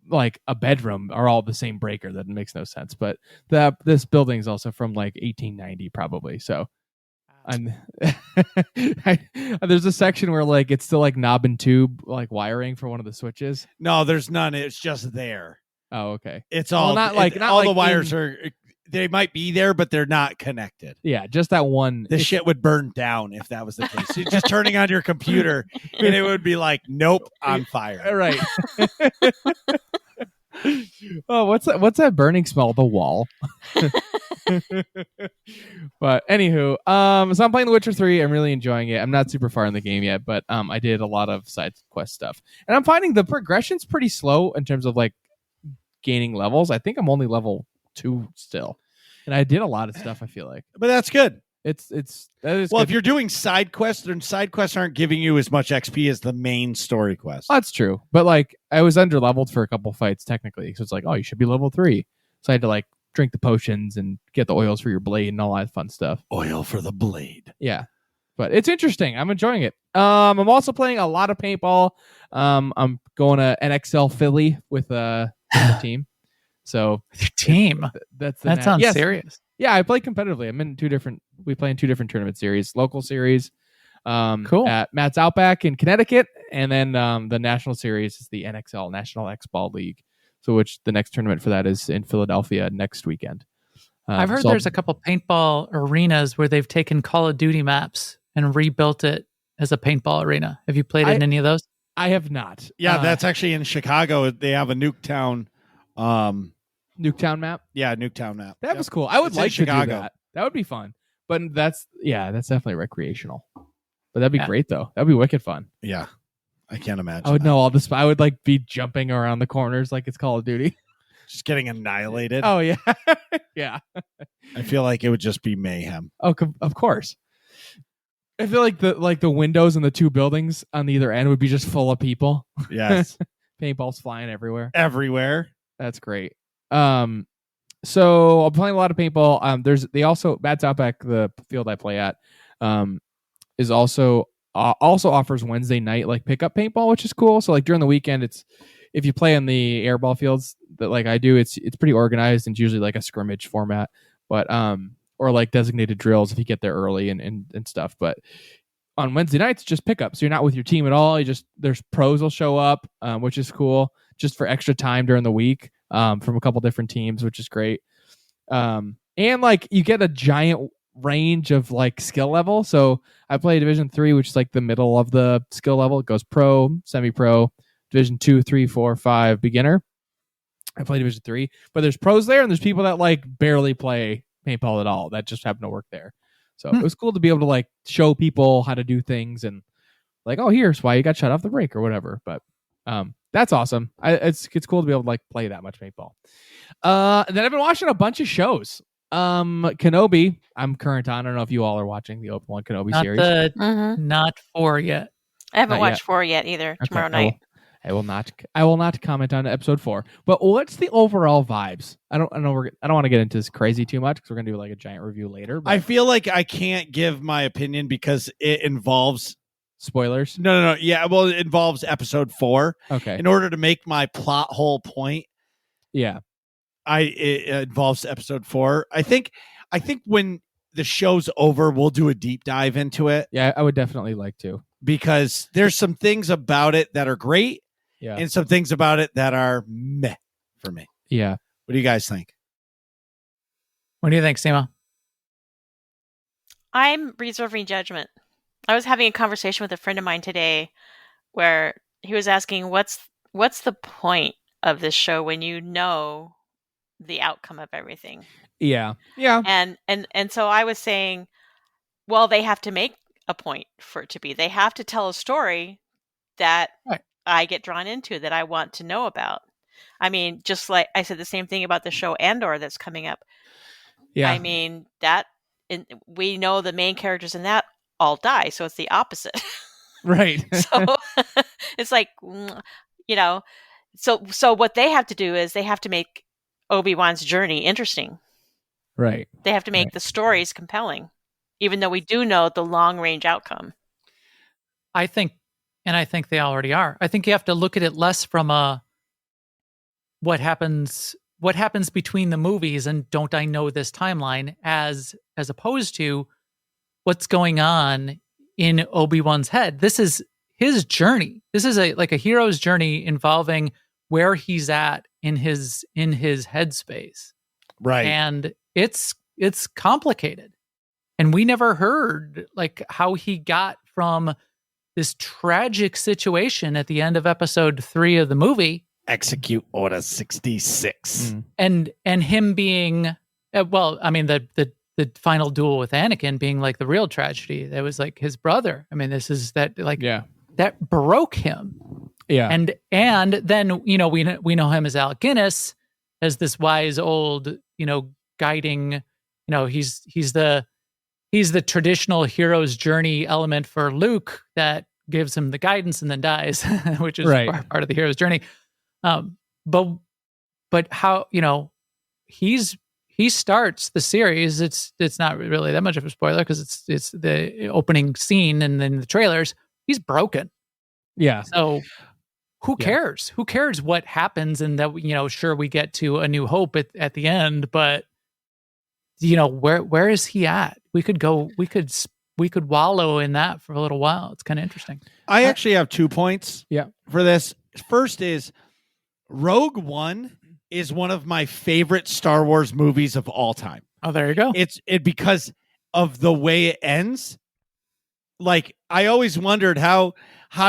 [SPEAKER 2] like a bedroom are all the same breaker. That makes no sense. But this building is also from like 1890 probably. So there's a section where like it's still like knob and tube like wiring for one of the switches.
[SPEAKER 1] No, there's none. It's just there.
[SPEAKER 2] Oh, okay.
[SPEAKER 1] It's all
[SPEAKER 2] not like
[SPEAKER 1] the wires are. They might be there, but they're not connected.
[SPEAKER 2] Yeah, just that one.
[SPEAKER 1] The shit would burn down if that was the case. You're just turning on your computer, and it would be like, nope, on fire.
[SPEAKER 2] Right. Oh, what's that burning smell? The wall. But anywho, so I'm playing The Witcher 3. I'm really enjoying it. I'm not super far in the game yet, but I did a lot of side quest stuff, and I'm finding the progression's pretty slow in terms of like gaining levels. I think I'm only level 2 still, and I did a lot of stuff. I feel like,
[SPEAKER 1] but that's good.
[SPEAKER 2] That is well,
[SPEAKER 1] good. If you're doing side quests, then side quests aren't giving you as much XP as the main story quest.
[SPEAKER 2] That's true, but like I was under leveled for a couple fights technically, so it's like, oh, you should be level 3. So I had to like drink the potions and get the oils for your blade and all that fun stuff.
[SPEAKER 1] Oil for the blade.
[SPEAKER 2] Yeah, but it's interesting. I'm enjoying it. I'm also playing a lot of paintball. I'm going to NXL Philly with the team. So
[SPEAKER 3] your team.
[SPEAKER 2] That
[SPEAKER 3] sounds serious.
[SPEAKER 2] Yeah, I play competitively. I'm in we play in 2 different tournament series. Local series,
[SPEAKER 3] cool,
[SPEAKER 2] at Matt's Outback in Connecticut, and then the national series is the NXL National X-Ball League. So which the next tournament for that is in Philadelphia next weekend.
[SPEAKER 3] I've heard there's a couple paintball arenas where they've taken Call of Duty maps and rebuilt it as a paintball arena. Have you played in any of those?
[SPEAKER 2] I have not.
[SPEAKER 1] Yeah, that's actually in Chicago. They have a Nuketown.
[SPEAKER 2] Nuketown map?
[SPEAKER 1] Yeah, Nuketown map.
[SPEAKER 2] That was cool. I would like to do that. That would be fun. But that's definitely recreational. But that'd be great though. That'd be wicked fun.
[SPEAKER 1] Yeah. I can't imagine.
[SPEAKER 2] I would know all this. I would like be jumping around the corners like it's Call of Duty.
[SPEAKER 1] Just getting annihilated.
[SPEAKER 2] Oh yeah. Yeah.
[SPEAKER 1] I feel like it would just be mayhem.
[SPEAKER 2] Oh, of course. I feel like the windows in the 2 buildings on either end would be just full of people.
[SPEAKER 1] Yes.
[SPEAKER 2] Paintballs flying everywhere.
[SPEAKER 1] That's
[SPEAKER 2] great. So I'm playing a lot of paintball. They also Matt's Outback, the field I play at, is also offers Wednesday night like pickup paintball, which is cool. So like during the weekend, it's if you play on the airball fields that like I do, it's pretty organized and it's usually like a scrimmage format, but or like designated drills if you get there early and stuff. But on Wednesday nights, just pickup. So you're not with your team at all. There's pros will show up, which is cool, just for extra time during the week, from a couple different teams, which is great. And like you get a giant range of like skill level. So I play Division 3, which is like the middle of the skill level. It goes pro, semi-pro, Division 2, 3, 4, 5, beginner. I play Division 3, but there's pros there and there's people that like barely play paintball at all that just happen to work there. So it was cool to be able to like show people how to do things and like, oh, here's why you got shut off the break or whatever. But That's awesome. It's cool to be able to like play that much paintball. And then I've been watching a bunch of shows. Kenobi, I'm current on. I don't know if you all are watching the Obi-Wan Kenobi
[SPEAKER 3] Not
[SPEAKER 2] series.
[SPEAKER 3] not 4 yet.
[SPEAKER 4] I haven't
[SPEAKER 2] Not
[SPEAKER 4] watched
[SPEAKER 2] yet.
[SPEAKER 4] 4 yet either.
[SPEAKER 2] Okay,
[SPEAKER 4] Tomorrow night.
[SPEAKER 2] I will not comment on episode 4. But what's the overall vibes? I don't want to get into this crazy too much because we're gonna do like a giant review later. But
[SPEAKER 1] I feel like I can't give my opinion because it involves
[SPEAKER 2] spoilers.
[SPEAKER 1] no. Yeah, well, it involves episode 4.
[SPEAKER 2] Okay.
[SPEAKER 1] In order to make my plot whole point,
[SPEAKER 2] Yeah.
[SPEAKER 1] it involves episode 4. I think when the show's over, we'll do a deep dive into it
[SPEAKER 2] Yeah, I would definitely like to.
[SPEAKER 1] because there's some things about it that are great
[SPEAKER 2] Yeah.
[SPEAKER 1] and some things about it that are meh for me.
[SPEAKER 2] Yeah.
[SPEAKER 1] What do you guys think?
[SPEAKER 3] What do you think, Sema?
[SPEAKER 4] I'm reserving judgment. I was having a conversation with a friend of mine today where he was asking what's the point of this show when you know the outcome of everything.
[SPEAKER 2] Yeah. Yeah.
[SPEAKER 4] And so I was saying, well, they have to make a point for it to be. They have to tell a story that
[SPEAKER 3] Right.
[SPEAKER 4] I get drawn into, that I want to know about. I mean, just like I said the same thing about the show Andor that's coming up.
[SPEAKER 2] Yeah.
[SPEAKER 4] I mean, we know the main characters in that all die, so it's the opposite.
[SPEAKER 2] Right.
[SPEAKER 4] So it's like, so what they have to do is they have to make Obi-Wan's journey interesting.
[SPEAKER 2] Right.
[SPEAKER 4] They have to make the stories compelling, even though we do know the long range outcome.
[SPEAKER 3] I think they already are. I think you have to look at it less from what happens between the movies and don't I know this timeline as opposed to what's going on in Obi-Wan's head. This is his journey. This is a hero's journey involving where he's at in his headspace.
[SPEAKER 1] Right.
[SPEAKER 3] And it's complicated. And we never heard like how he got from this tragic situation at the end of episode 3 of the movie.
[SPEAKER 1] Execute Order 66.
[SPEAKER 2] Mm.
[SPEAKER 3] And him being the final duel with Anakin being like the real tragedy. That was like his brother. I mean, this is that like that broke him.
[SPEAKER 2] Yeah.
[SPEAKER 3] And then, we know him as Alec Guinness, as this wise old, guiding, he's the traditional hero's journey element for Luke that gives him the guidance and then dies, which is part of the hero's journey. But how, he starts the series. It's not really that much of a spoiler because it's the opening scene and then the trailers. He's broken.
[SPEAKER 2] Yeah.
[SPEAKER 3] So who cares? Who cares what happens? And that, sure, we get to A New Hope at the end, but where is he at? We could wallow in that for a little while. It's kind of interesting.
[SPEAKER 1] I actually have 2 points
[SPEAKER 2] Yeah.
[SPEAKER 1] for this. First is Rogue One is one of my favorite Star Wars movies of all time.
[SPEAKER 3] Oh, there you go.
[SPEAKER 1] It's because of the way it ends. Like, I always wondered how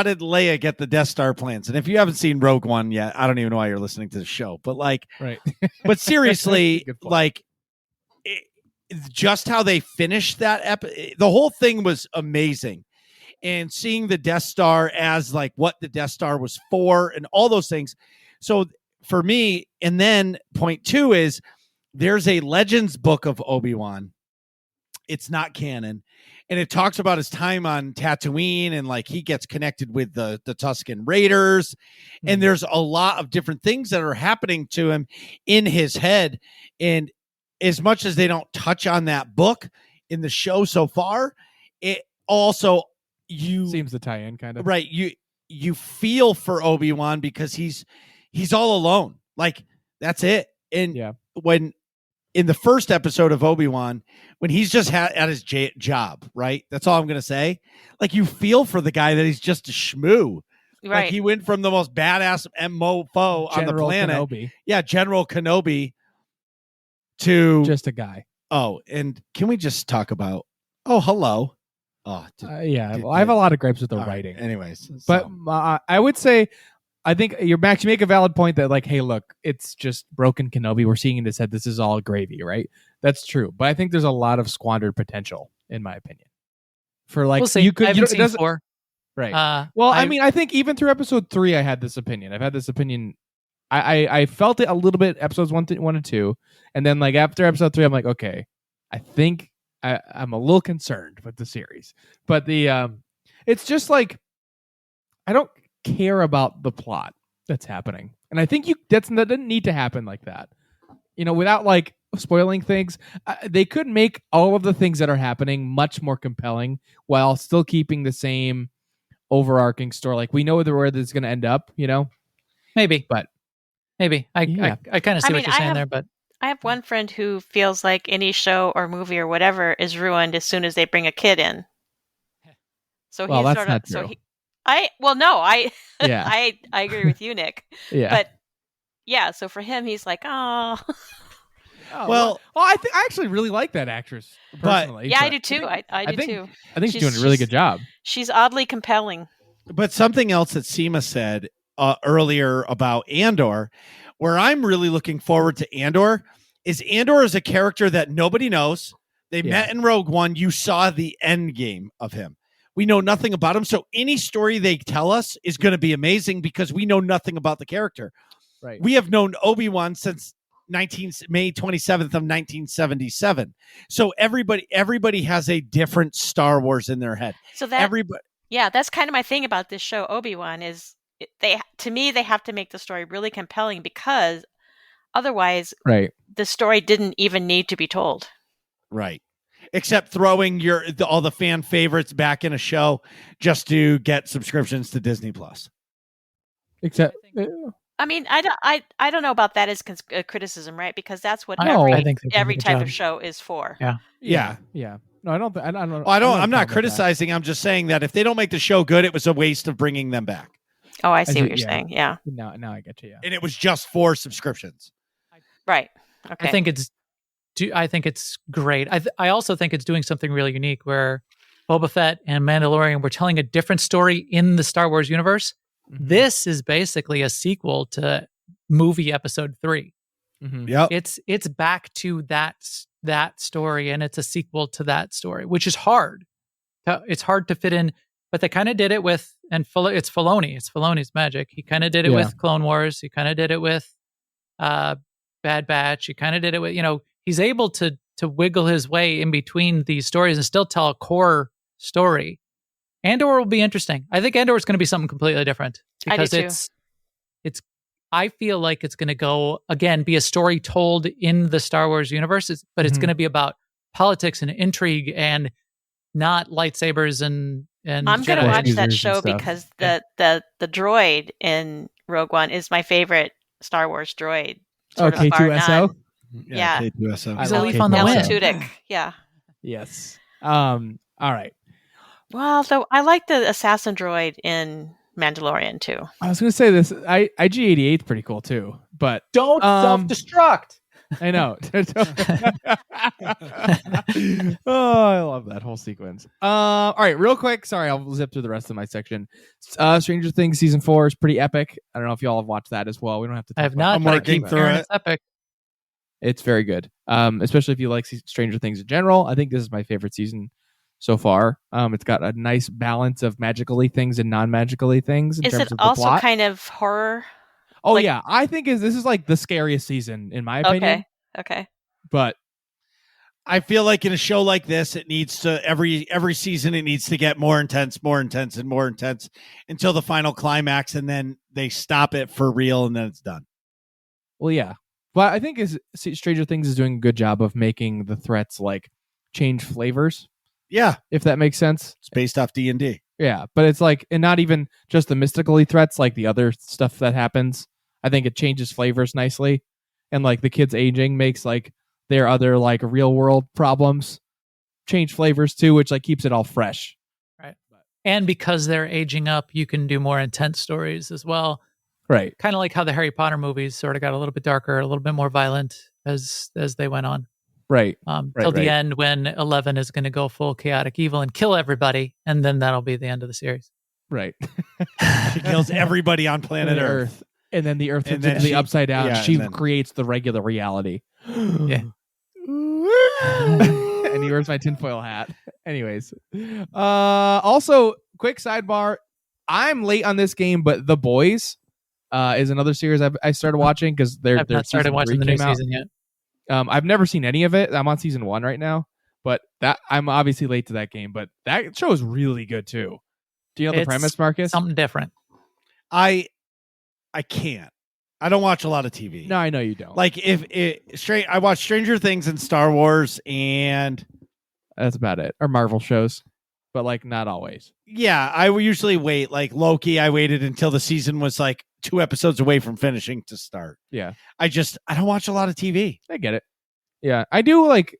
[SPEAKER 1] did Leia get the Death Star plans? And if you haven't seen Rogue One yet, I don't even know why you're listening to the show. But like,
[SPEAKER 2] right.
[SPEAKER 1] But seriously, like, just how they finished that the whole thing was amazing. And seeing the Death Star as like what the Death Star was for and all those things. So for me, and then point 2 is there's a Legends book of Obi-Wan. It's not canon. And it talks about his time on Tatooine and like he gets connected with the Tusken Raiders. Mm-hmm. And there's a lot of different things that are happening to him in his head. And as much as they don't touch on that book in the show so far, it also
[SPEAKER 2] seems to tie in kind of.
[SPEAKER 1] Right. You feel for Obi-Wan because he's all alone. Like that's it. And when in the first episode of Obi-Wan, when he's just at his job, right? That's all I'm going to say. Like you feel for the guy that he's just a shmoo.
[SPEAKER 4] Right.
[SPEAKER 1] Like he went from the most badass mofo on the planet.
[SPEAKER 2] Kenobi.
[SPEAKER 1] Yeah. General Kenobi to
[SPEAKER 2] just a guy.
[SPEAKER 1] Oh, and can we just talk about, hello. Oh,
[SPEAKER 2] I have a lot of gripes with the writing.
[SPEAKER 1] Right, anyways,
[SPEAKER 2] but I would say, I think you make a valid point that like, hey, look, it's just broken Kenobi. We're seeing in his head, this is all gravy, right? That's true. But I think there's a lot of squandered potential, in my opinion. For like,
[SPEAKER 3] we'll see. I haven't seen 4.
[SPEAKER 2] Right. Well, I mean, I think even through episode 3, I had this opinion. I've had this opinion. I felt it a little bit episodes 1 and 2, and then like after episode 3, I'm like, okay, I think I'm a little concerned with the series. But it's just like I don't care about the plot that's happening, and I think that doesn't need to happen like that. Without like spoiling things, they could make all of the things that are happening much more compelling while still keeping the same overarching story. Like we know where this is going to end up,
[SPEAKER 3] maybe. I kind of see
[SPEAKER 4] I mean,
[SPEAKER 3] what you're saying there, but
[SPEAKER 4] I have one friend who feels like any show or movie or whatever is ruined as soon as they bring a kid in. So
[SPEAKER 2] well,
[SPEAKER 4] he's
[SPEAKER 2] that's
[SPEAKER 4] sort
[SPEAKER 2] not
[SPEAKER 4] of
[SPEAKER 2] true.
[SPEAKER 4] Yeah. I agree with you, Nick.
[SPEAKER 2] Yeah.
[SPEAKER 4] But yeah, so for him, he's like, oh.
[SPEAKER 1] Well,
[SPEAKER 2] I actually really like that actress personally.
[SPEAKER 4] Yeah, I do too. I do too.
[SPEAKER 2] I think she's doing a really good job.
[SPEAKER 4] She's oddly compelling.
[SPEAKER 1] But something else that Sema said earlier about Andor, where I'm really looking forward to Andor, is a character that nobody knows. They met in Rogue One. You saw the end game of him. We know nothing about him. So any story they tell us is going to be amazing because we know nothing about the character.
[SPEAKER 2] Right.
[SPEAKER 1] We have known Obi-Wan since May 27th of 1977. So everybody has a different Star Wars in their head.
[SPEAKER 4] So that's kind of my thing about this show, Obi-Wan, is they have to make the story really compelling because otherwise the story didn't even need to be told.
[SPEAKER 1] Right. Except throwing all the fan favorites back in a show just to get subscriptions to Disney Plus.
[SPEAKER 2] Except
[SPEAKER 4] I mean, I don't know about that as criticism, right? Because that's what every type of show is for.
[SPEAKER 1] Yeah.
[SPEAKER 2] No, I don't. I don't know.
[SPEAKER 1] I'm not criticizing. That. I'm just saying that if they don't make the show good, it was a waste of bringing them back.
[SPEAKER 4] Oh, I see what you're saying. Yeah.
[SPEAKER 2] Now I get you. Yeah.
[SPEAKER 1] And it was just for subscriptions.
[SPEAKER 4] Right. Okay.
[SPEAKER 3] I think it's great. I also think it's doing something really unique where Boba Fett and Mandalorian were telling a different story in the Star Wars universe. Mm-hmm. This is basically a sequel to movie episode 3.
[SPEAKER 2] Mm-hmm.
[SPEAKER 1] Yep.
[SPEAKER 3] It's back to that story, and it's a sequel to that story, which is hard. It's hard to fit in, but they kind of did it with, and it's Filoni. It's Filoni's magic. He kind of did it with Clone Wars. He kind of did it with Bad Batch. He kind of did it with, he's able to wiggle his way in between these stories and still tell a core story. Andor will be interesting. I think Andor is going to be something completely different because I feel like it's going to go again, be a story told in the Star Wars universe, but it's going to be about politics and intrigue and not lightsabers and
[SPEAKER 4] I'm going to watch that show because the droid in Rogue One is my favorite Star Wars droid.
[SPEAKER 2] K2SO?
[SPEAKER 4] Yeah.
[SPEAKER 1] K2SO.
[SPEAKER 3] He's a leaf on the wind.
[SPEAKER 4] Tudyk. Yeah.
[SPEAKER 2] Yes. All right.
[SPEAKER 4] Well, though I like the assassin droid in Mandalorian too.
[SPEAKER 2] I was going to say this. IG-88 is pretty cool too, but
[SPEAKER 3] don't self-destruct.
[SPEAKER 2] I know. Oh, I love that whole sequence. All right, real quick. Sorry, I'll zip through the rest of my section. Stranger Things season 4 is pretty epic. I don't know if y'all have watched that as well. We don't have to.
[SPEAKER 3] I have not.
[SPEAKER 1] I'm working through it.
[SPEAKER 3] It's epic.
[SPEAKER 2] It's very good. Especially if you like Stranger Things in general. I think this is my favorite season so far. It's got a nice balance of magically things and non-magically things.
[SPEAKER 4] Is it also kind of horror?
[SPEAKER 2] Oh yeah, I think this is like the scariest season in my opinion.
[SPEAKER 4] Okay.
[SPEAKER 2] But
[SPEAKER 1] I feel like in a show like this, it needs to every season it needs to get more intense until the final climax, and then they stop it for real, and then it's done.
[SPEAKER 2] Well, yeah, but I think Stranger Things is doing a good job of making the threats like change flavors.
[SPEAKER 1] Yeah,
[SPEAKER 2] if that makes sense.
[SPEAKER 1] It's based off D&D.
[SPEAKER 2] Yeah, but it's like, and not even just the mystically threats, like the other stuff that happens. I think it changes flavors nicely, and like the kids aging makes like their other like real world problems change flavors too, which like keeps it all fresh.
[SPEAKER 3] Right. And because they're aging up, you can do more intense stories as well.
[SPEAKER 2] Right.
[SPEAKER 3] Kind of like how the Harry Potter movies sort of got a little bit darker, a little bit more violent as they went on.
[SPEAKER 2] Right.
[SPEAKER 3] Till the end when 11 is going to go full chaotic evil and kill everybody, and then that'll be the end of the series.
[SPEAKER 2] Right.
[SPEAKER 1] She kills everybody on planet Earth.
[SPEAKER 2] And then the Earth flips into the upside down.
[SPEAKER 1] Yeah,
[SPEAKER 2] she creates the regular reality.
[SPEAKER 3] Yeah.
[SPEAKER 2] And he wears my tinfoil hat. Anyways. Also, quick sidebar. I'm late on this game, but The Boys is another series I started watching because
[SPEAKER 3] I've not started watching the new season yet.
[SPEAKER 2] I've never seen any of it. I'm on season 1 right now, but that I'm obviously late to that game. But that show is really good too. Do you know the premise, Marcus?
[SPEAKER 3] Something different.
[SPEAKER 1] I can't. I don't watch a lot of TV.
[SPEAKER 2] No, I know you don't.
[SPEAKER 1] Like I watch Stranger Things and Star Wars, and
[SPEAKER 2] that's about it. Or Marvel shows, but like not always.
[SPEAKER 1] Yeah, I will usually wait. Like Loki, I waited until the season was like 2 episodes away from finishing to start.
[SPEAKER 2] Yeah,
[SPEAKER 1] I don't watch a lot of TV.
[SPEAKER 2] I get it. Yeah, I do like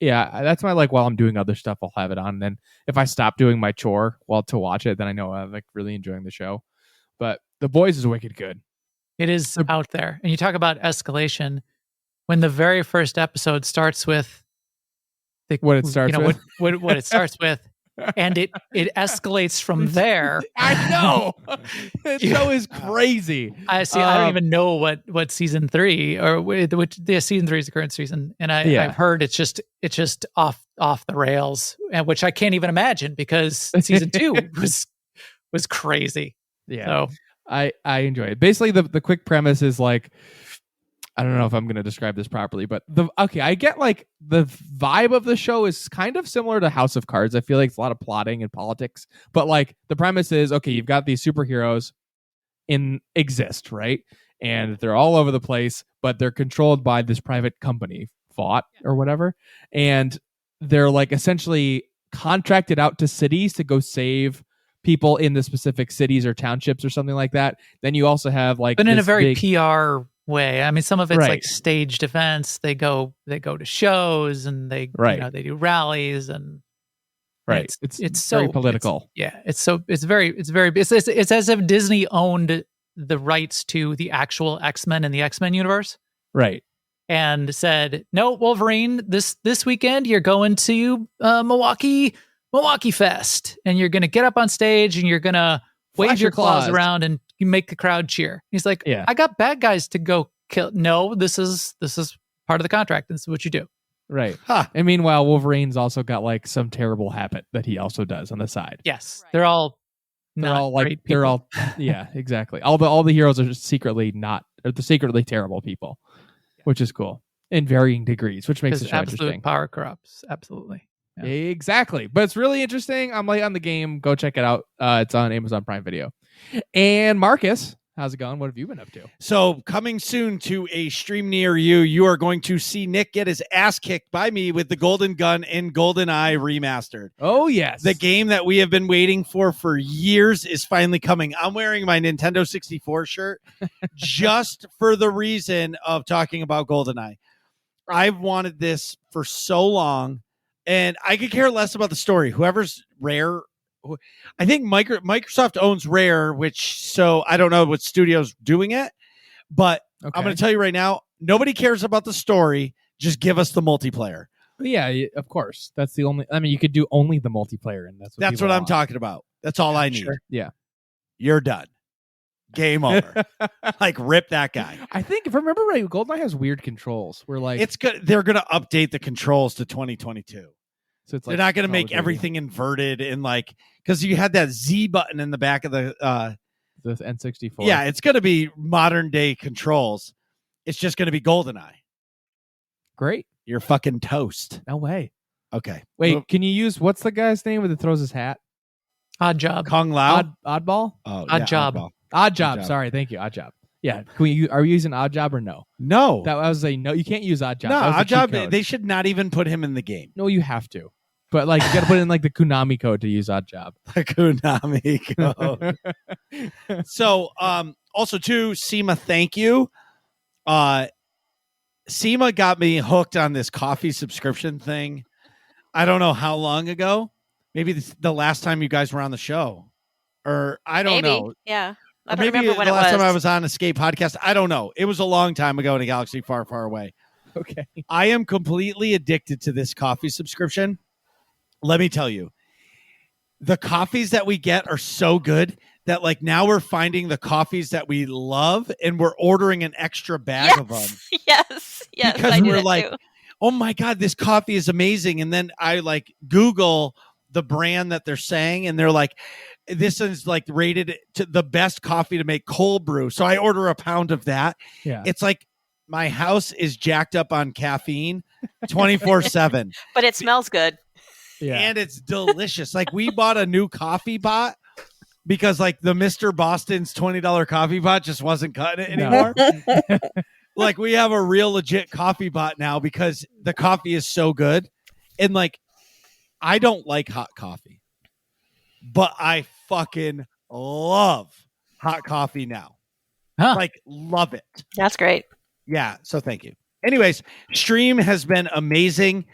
[SPEAKER 2] that's my like while I'm doing other stuff, I'll have it on. And then if I stop doing my chore to watch it, then I know I'm like really enjoying the show. But The Boys is wicked good.
[SPEAKER 3] It is out there. And you talk about escalation. When the very first episode starts with what it starts with, and it escalates from there.
[SPEAKER 2] I know. This show is crazy.
[SPEAKER 3] I don't even know what season 3 or which season 3 is the current season, and I've heard it's just off the rails, and which I can't even imagine because season 2 was crazy.
[SPEAKER 2] Yeah,
[SPEAKER 3] so
[SPEAKER 2] I enjoy it. Basically, the quick premise is like, I don't know if I'm going to describe this properly, but I get like the vibe of the show is kind of similar to House of Cards. I feel like it's a lot of plotting and politics, but like the premise is, okay, you've got these superheroes exist, right? And they're all over the place, but they're controlled by this private company, Vought or whatever. And they're like essentially contracted out to cities to go save people in the specific cities or townships or something like that. Then you also have like,
[SPEAKER 3] but in a very PR way. I mean, some of it's like staged events. They go to shows and they do rallies and it's so
[SPEAKER 2] very political.
[SPEAKER 3] It's as if Disney owned the rights to the actual X-Men in the X-Men universe,
[SPEAKER 2] right?
[SPEAKER 3] And said, no, Wolverine, this weekend you're going to Milwaukee Fest, and you're going to get up on stage and you're going to wave your claws around and you make the crowd cheer. He's like, I got bad guys to go kill. No, this is part of the contract. This is what you do.
[SPEAKER 2] Right. And meanwhile, Wolverine's also got like some terrible habit that he also does on the side.
[SPEAKER 3] Yes. They're all
[SPEAKER 2] yeah, exactly. All the heroes are secretly terrible people, which is cool in varying degrees, which makes the show
[SPEAKER 3] absolute
[SPEAKER 2] interesting.
[SPEAKER 3] Power corrupts. Absolutely.
[SPEAKER 2] Yeah. Exactly. But it's really interesting. I'm late on the game. Go check it out. It's on Amazon Prime Video. And Marcus, how's it going? What have you been up to?
[SPEAKER 1] So coming soon to a stream near you, you are going to see Nick get his ass kicked by me with the Golden Gun and GoldenEye remastered.
[SPEAKER 2] Oh, yes.
[SPEAKER 1] The game that we have been waiting for years is finally coming. I'm wearing my Nintendo 64 shirt just for the reason of talking about GoldenEye. I've wanted this for so long, and I could care less about the story. Whoever's Rare, I think Microsoft owns Rare, so I don't know what studio's doing it, but I'm going to tell you right now, nobody cares about the story. Just give us the multiplayer.
[SPEAKER 2] Yeah, of course. That's the only. I mean, you could do only the multiplayer, and that's what
[SPEAKER 1] I'm talking about. That's all I need.
[SPEAKER 2] Sure. Yeah,
[SPEAKER 1] you're done. Game over. Like rip that guy.
[SPEAKER 2] I think if I remember right, GoldenEye has weird controls. Where like
[SPEAKER 1] it's good. They're going to update the controls to 2022. So it's like they're not going to make everything inverted and like because you had that Z button in the back of the
[SPEAKER 2] N64.
[SPEAKER 1] Yeah, it's going to be modern day controls. It's just going to be GoldenEye.
[SPEAKER 2] Great.
[SPEAKER 1] You're fucking toast.
[SPEAKER 2] No way.
[SPEAKER 1] Okay.
[SPEAKER 2] Wait, can you use what's the guy's name that throws his hat?
[SPEAKER 3] Odd Job.
[SPEAKER 1] Kung Lao.
[SPEAKER 2] Oddball.
[SPEAKER 3] Oh, Odd Job.
[SPEAKER 2] Odd Job. Sorry, thank you. Odd Job. Yeah. Are we using Odd Job or no?
[SPEAKER 1] No.
[SPEAKER 2] That was a no. You can't use Odd Job.
[SPEAKER 1] No, Odd Job. They should not even put him in the game.
[SPEAKER 2] No, you have to. But like you got to put in like the Konami code to use Odd Job.
[SPEAKER 1] The Konami code. So, also too, Sema, thank you. Sema got me hooked on this coffee subscription thing. I don't know how long ago. Maybe the last time you guys were on the show, or I don't know.
[SPEAKER 4] Yeah,
[SPEAKER 1] I don't remember when the last time I was on Escape Podcast. I don't know. It was a long time ago in a galaxy far, far away.
[SPEAKER 2] Okay,
[SPEAKER 1] I am completely addicted to this coffee subscription. Let me tell you, the coffees that we get are so good that like now we're finding the coffees that we love and we're ordering an extra bag of them.
[SPEAKER 4] Yes.
[SPEAKER 1] Because we're like, oh my God, this coffee is amazing. And then I like Google the brand that they're saying, and they're like, this is like rated to the best coffee to make cold brew. So I order a pound of that.
[SPEAKER 2] Yeah.
[SPEAKER 1] It's like my house is jacked up on caffeine 24/7.
[SPEAKER 4] But it smells good.
[SPEAKER 2] Yeah.
[SPEAKER 1] And it's delicious. Like we bought a new coffee pot because like the Mr. Boston's $20 coffee pot just wasn't cutting it anymore. Like we have a real legit coffee pot now because the coffee is so good. And like, I don't like hot coffee, but I fucking love hot coffee now.
[SPEAKER 3] Huh.
[SPEAKER 1] Like love it.
[SPEAKER 4] That's great.
[SPEAKER 1] Yeah. So thank you. Anyways, stream has been amazing.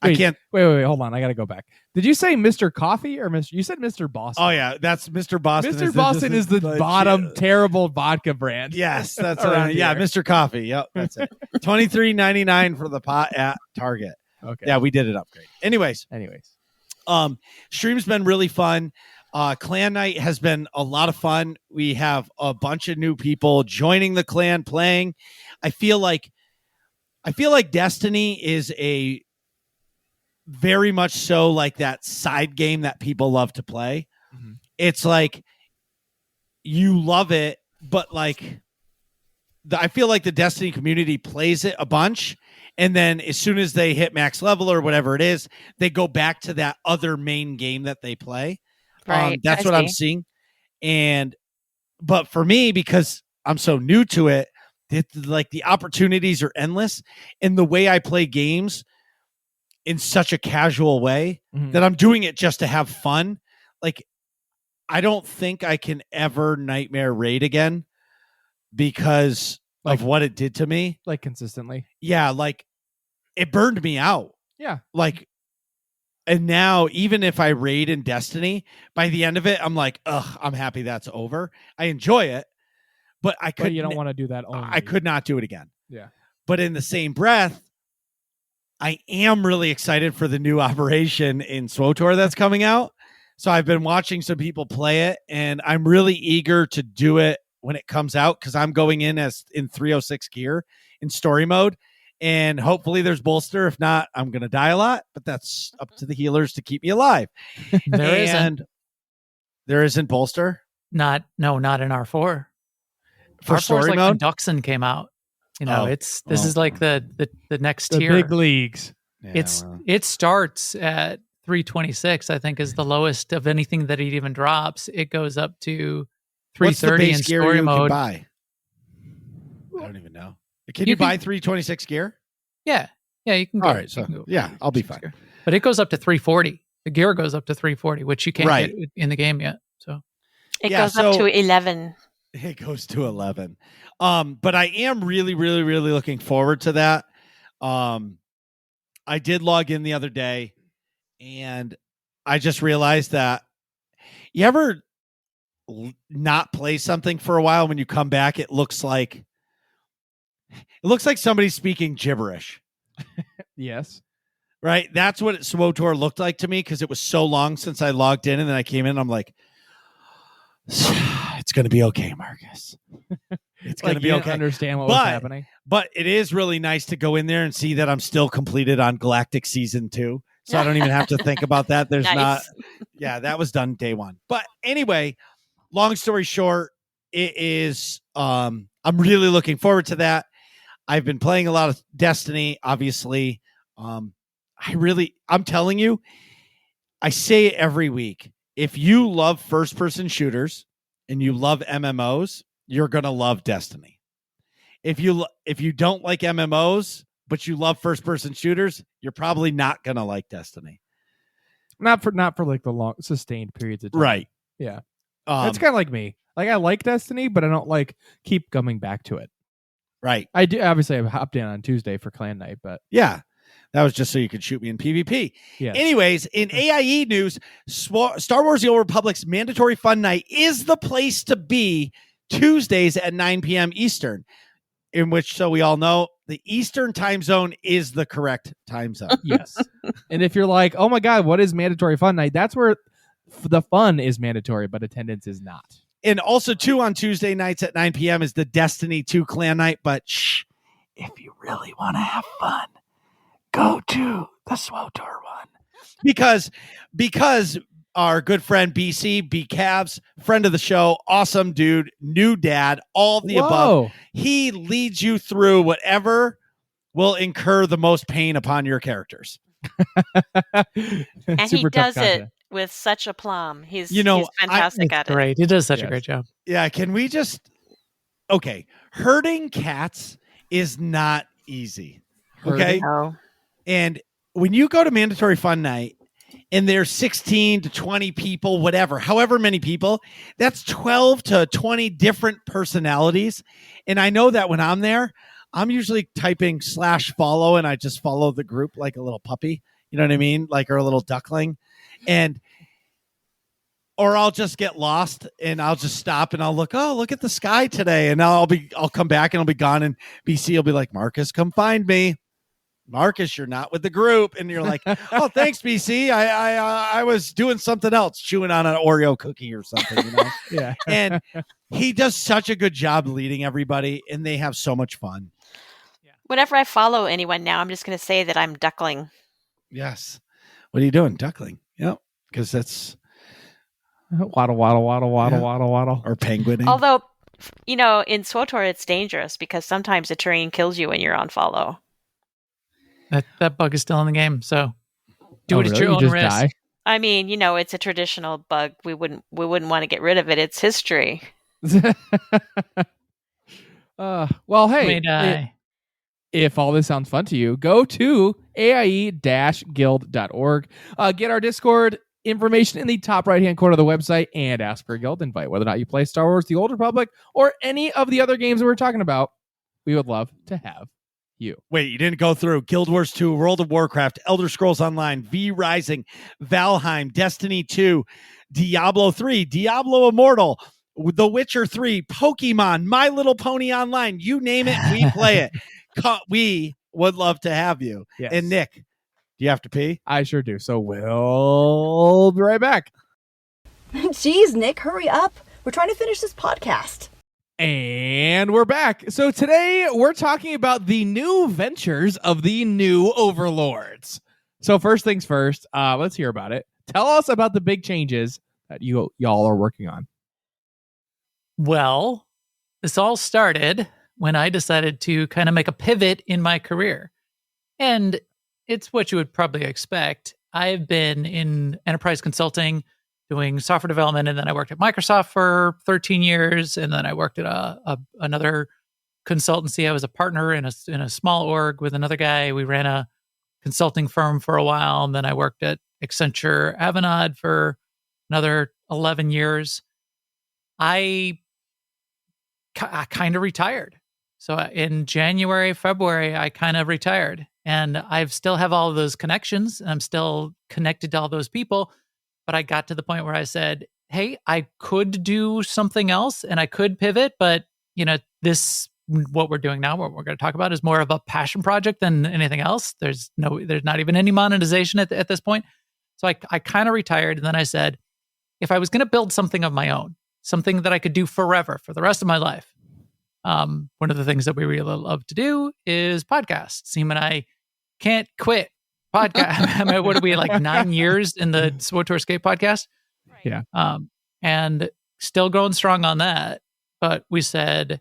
[SPEAKER 1] I can't.
[SPEAKER 2] Wait. Hold on. I got to go back. Did you say Mr. Coffee or Mr. You said Mr. Boston.
[SPEAKER 1] Oh yeah, that's Mr. Boston.
[SPEAKER 2] Mr. Boston is the bottom terrible vodka brand.
[SPEAKER 1] Yes, that's
[SPEAKER 2] around
[SPEAKER 1] yeah,
[SPEAKER 2] here.
[SPEAKER 1] Mr. Coffee. Yep, that's it. $23.99 for the pot at Target.
[SPEAKER 2] Okay.
[SPEAKER 1] Yeah, we did it upgrade. Anyways, stream's been really fun. Clan night has been a lot of fun. We have a bunch of new people joining the clan playing. I feel like Destiny is a very much so like that side game that people love to play.
[SPEAKER 2] Mm-hmm.
[SPEAKER 1] It's like you love it, but like I feel like the Destiny community plays it a bunch, and then as soon as they hit max level or whatever it is, they go back to that other main game that they play.
[SPEAKER 4] Right.
[SPEAKER 1] That's what I'm seeing. But for me, because I'm so new to it, like the opportunities are endless, and the way I play games in such a casual way that I'm doing it just to have fun. Like, I don't think I can ever nightmare raid again because of what it did to me.
[SPEAKER 2] Like consistently.
[SPEAKER 1] Yeah. Like it burned me out.
[SPEAKER 2] Yeah.
[SPEAKER 1] Like, and now even if I raid in Destiny, by the end of it, I'm like, ugh, I'm happy that's over. I enjoy it, but
[SPEAKER 2] you don't want to do that only.
[SPEAKER 1] I could not do it again.
[SPEAKER 2] Yeah.
[SPEAKER 1] But in the same breath, I am really excited for the new operation in SWTOR that's coming out. So I've been watching some people play it, and I'm really eager to do it when it comes out because I'm going in 306 gear in story mode, and hopefully there's bolster. If not, I'm going to die a lot, but that's up to the healers to keep me alive.
[SPEAKER 3] There
[SPEAKER 1] isn't bolster?
[SPEAKER 3] not in R4.
[SPEAKER 1] For
[SPEAKER 3] R4
[SPEAKER 1] story
[SPEAKER 3] is like
[SPEAKER 1] mode?
[SPEAKER 3] when Duxon came out. You know, this is like the next
[SPEAKER 2] The
[SPEAKER 3] tier.
[SPEAKER 2] big leagues.
[SPEAKER 1] Yeah,
[SPEAKER 3] It starts at 326, I think, is the lowest of anything that it even drops. It goes up to 330 in
[SPEAKER 1] gear
[SPEAKER 3] story
[SPEAKER 1] you
[SPEAKER 3] mode.
[SPEAKER 1] can buy? I don't even know. Can you buy 326 gear?
[SPEAKER 3] Yeah, you can go.
[SPEAKER 1] All right, so yeah, I'll be fine.
[SPEAKER 3] But it goes up to 340. The gear goes up to 340, which you can't
[SPEAKER 1] Right.
[SPEAKER 3] get in the game yet. So
[SPEAKER 4] It goes up to 11.
[SPEAKER 1] It goes to 11. But I am really, really, really looking forward to that. I did log in the other day, and I just realized that you ever not play something for a while, when you come back, it looks like somebody's speaking gibberish.
[SPEAKER 2] Yes.
[SPEAKER 1] Right? That's what SWTOR looked like to me because it was so long since I logged in, and then I came in and I'm like, it's going to be okay, Marcus. It's going to be okay.
[SPEAKER 2] Understand what was happening.
[SPEAKER 1] But it is really nice to go in there and see that I'm still completed on Galactic Season 2. So I don't even have to think about that. There's
[SPEAKER 4] Nice.
[SPEAKER 1] that was done day one. But anyway, long story short, it is, I'm really looking forward to that. I've been playing a lot of Destiny, obviously. I'm telling you, I say it every week. If you love first-person shooters and you love MMOs, you're going to love Destiny. If you don't like MMOs, but you love first-person shooters, you're probably not going to like Destiny.
[SPEAKER 2] Not for like the long sustained periods of time.
[SPEAKER 1] Right.
[SPEAKER 2] Yeah. That's kind of like me. Like I like Destiny, but I don't like keep coming back to it.
[SPEAKER 1] Right.
[SPEAKER 2] I do. Obviously, I hopped in on Tuesday for clan night, but
[SPEAKER 1] yeah, that was just so you could shoot me in PvP.
[SPEAKER 2] yeah.
[SPEAKER 1] Anyways, in AIE news, Star Wars: The Old Republic's mandatory fun night is the place to be Tuesdays at 9 p.m. Eastern, in which, so we all know, the Eastern time zone is the correct time zone.
[SPEAKER 2] Yes. And if you're like, oh my God, what is mandatory fun night? That's where the fun is mandatory, but attendance is not.
[SPEAKER 1] And also, too, on Tuesday nights at 9 p.m. is the Destiny 2 clan night. But if you really want to have fun, go to the SWTOR one. because our good friend BC, B Cavs, friend of the show, awesome dude, new dad, all of the above. He leads you through whatever will incur the most pain upon your characters.
[SPEAKER 4] And he does it with such aplomb. He's fantastic at it.
[SPEAKER 3] Great. He does such a great job.
[SPEAKER 1] Yeah. Can we just, okay. Herding cats is not easy. Okay.
[SPEAKER 4] No.
[SPEAKER 1] And when you go to mandatory fun night and there's 16 to 20 people, whatever, however many people, that's 12 to 20 different personalities. And I know that when I'm there, I'm usually typing /follow and I just follow the group like a little puppy. You know what I mean? Like, or a little duckling. Or I'll just get lost and I'll just stop and I'll look at the sky today. And I'll come back and I'll be gone. And BC will be like, Marcus, come find me. Marcus, you're not with the group. And you're like, oh, thanks, BC. I was doing something else, chewing on an Oreo cookie or something, you know?
[SPEAKER 2] Yeah.
[SPEAKER 1] And he does such a good job leading everybody and they have so much fun.
[SPEAKER 4] Yeah. Whenever I follow anyone now, I'm just going to say that I'm duckling.
[SPEAKER 1] Yes. What are you doing? Duckling. Yep. Because that's
[SPEAKER 2] waddle, waddle.
[SPEAKER 1] Or penguining.
[SPEAKER 4] Although, in SWTOR, it's dangerous because sometimes the terrain kills you when you're on follow.
[SPEAKER 3] That bug is still in the game, so do it at your own risk. Die?
[SPEAKER 4] I mean, it's a traditional bug. We wouldn't want to get rid of it. It's history.
[SPEAKER 2] Well, hey, if all this sounds fun to you, go to aie-guild.org. Get our Discord information in the top right-hand corner of the website and ask for a guild invite. Whether or not you play Star Wars, The Old Republic, or any of the other games that we're talking about, we would love to have you.
[SPEAKER 1] Wait, you didn't go through Guild Wars 2, World of Warcraft, Elder Scrolls Online, V Rising, Valheim, Destiny 2, Diablo 3, Diablo Immortal, The Witcher 3, Pokemon, My Little Pony Online. You name it, we play it. We would love to have you.
[SPEAKER 2] Yes.
[SPEAKER 1] And Nick, do you have to pee?
[SPEAKER 2] I sure do. So we'll be right back.
[SPEAKER 5] Jeez, Nick, hurry up. We're trying to finish this podcast.
[SPEAKER 2] And we're back. So today we're talking about the new ventures of the new Overlords. So first things first, let's hear about it. Tell us about the big changes that y'all are working on.
[SPEAKER 3] Well, this all started when I decided to kind of make a pivot in my career. And it's what you would probably expect. I've been in enterprise consulting, doing software development, and then I worked at Microsoft for 13 years, and then I worked at another consultancy. I was a partner in a small org with another guy. We ran a consulting firm for a while, and then I worked at Accenture Avanade for another 11 years. I kind of retired. So in January, February, I kind of retired, and I still have all of those connections, and I'm still connected to all those people. But I got to the point where I said, hey, I could do something else and I could pivot, but what we're doing now, what we're going to talk about is more of a passion project than anything else. There's not even any monetization at this point. So I kind of retired. And then I said, if I was going to build something of my own, something that I could do forever for the rest of my life. One of the things that we really love to do is podcasts. Sema and I can't quit podcast. I mean, what are we, like 9 years in the SWTOR Escape podcast?
[SPEAKER 2] Yeah.
[SPEAKER 3] And still going strong on that. But we said,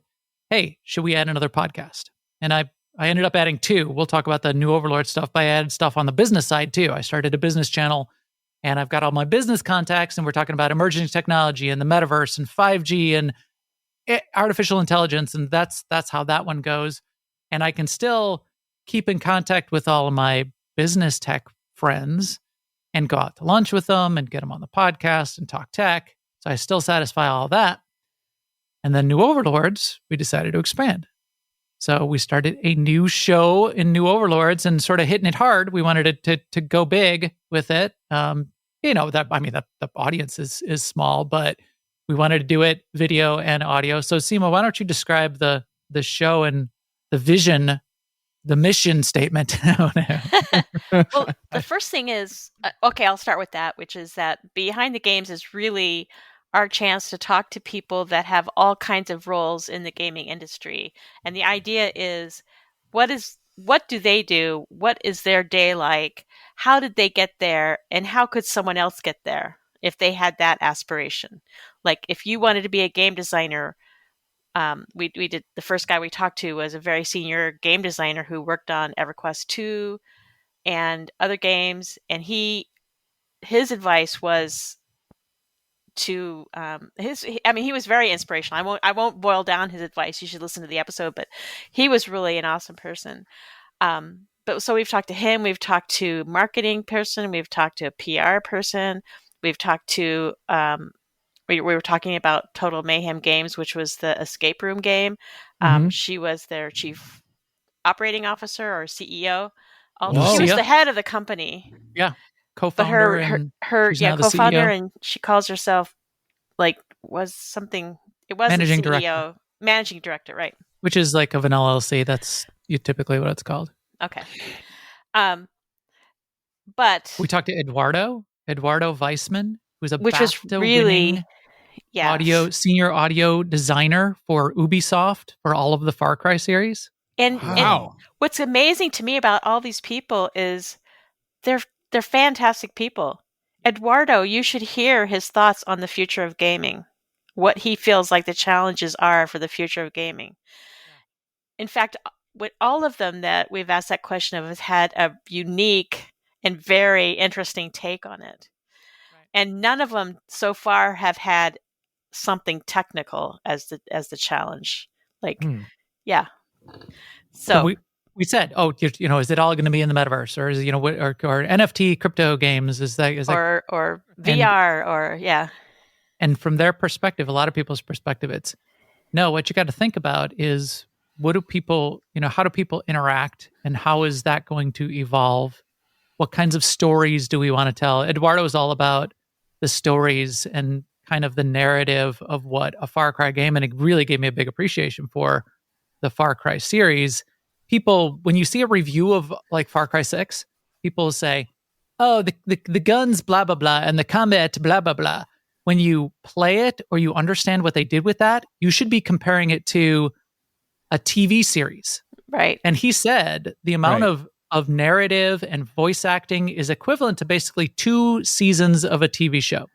[SPEAKER 3] hey, should we add another podcast? And I ended up adding 2. We'll talk about the new Overlord stuff, but I added stuff on the business side too. I started a business channel and I've got all my business contacts and we're talking about emerging technology and the metaverse and 5G and artificial intelligence. And that's how that one goes. And I can still keep in contact with all of my business tech friends and go out to lunch with them and get them on the podcast and talk tech. So I still satisfy all that. And then New Overlords, we decided to expand. So we started a new show in New Overlords and sort of hitting it hard. We wanted to go big with it. The audience is small, but we wanted to do it video and audio. So Sema, why don't you describe the show and the vision, the mission statement?
[SPEAKER 4] Well, the first thing is, I'll start with that, which is that Behind the Games is really our chance to talk to people that have all kinds of roles in the gaming industry. And the idea is, what do they do? What is their day like? how did they get there, and how could someone else get there if they had that aspiration? Like if you wanted to be a game designer, we did, the first guy we talked to was a very senior game designer who worked on EverQuest 2 and other games, and his advice was to he was very inspirational. I won't boil down his advice. You should listen to the episode, but he was really an awesome person. But so we've talked to him, we've talked to marketing person, we've talked to a PR person, we've talked to we were talking about Total Mayhem Games, which was the escape room game. She was their chief operating officer or CEO. She was the head of the company.
[SPEAKER 3] Yeah.
[SPEAKER 4] But
[SPEAKER 3] Co-founder.
[SPEAKER 4] her co-founder,
[SPEAKER 3] CEO.
[SPEAKER 4] and she calls herself it wasn't
[SPEAKER 3] Managing
[SPEAKER 4] CEO,
[SPEAKER 3] director.
[SPEAKER 4] Managing director, right?
[SPEAKER 3] Which is like of an LLC. That's typically what it's called.
[SPEAKER 4] Okay. But
[SPEAKER 3] We talked to Eduardo Weissman, who's a
[SPEAKER 4] which was
[SPEAKER 3] BAFTA-winning senior audio designer for Ubisoft for all of the Far Cry series.
[SPEAKER 4] And what's amazing to me about all these people is they're fantastic people. Eduardo, you should hear his thoughts on the future of gaming, what he feels like the challenges are for the future of gaming. In fact, with all of them that we've asked that question of has had a unique and very interesting take on it. Right. And none of them so far have had something technical as the challenge. So
[SPEAKER 3] we said, is it all going to be in the metaverse, or is it, or NFT crypto games? Is that
[SPEAKER 4] or VR or yeah?
[SPEAKER 3] And from their perspective, a lot of people's perspective, it's no. What you got to think about is what do people, how do people interact, and how is that going to evolve? What kinds of stories do we want to tell? Eduardo is all about the stories and kind of the narrative of what a Far Cry game, and it really gave me a big appreciation for the Far Cry series. People, when you see a review of like Far Cry 6, people say, oh, the guns, blah, blah, blah, and the combat, blah, blah, blah. When you play it or you understand what they did with that, you should be comparing it to a TV series.
[SPEAKER 4] Right.
[SPEAKER 3] And he said the amount of narrative and voice acting is equivalent to basically 2 seasons of a TV show.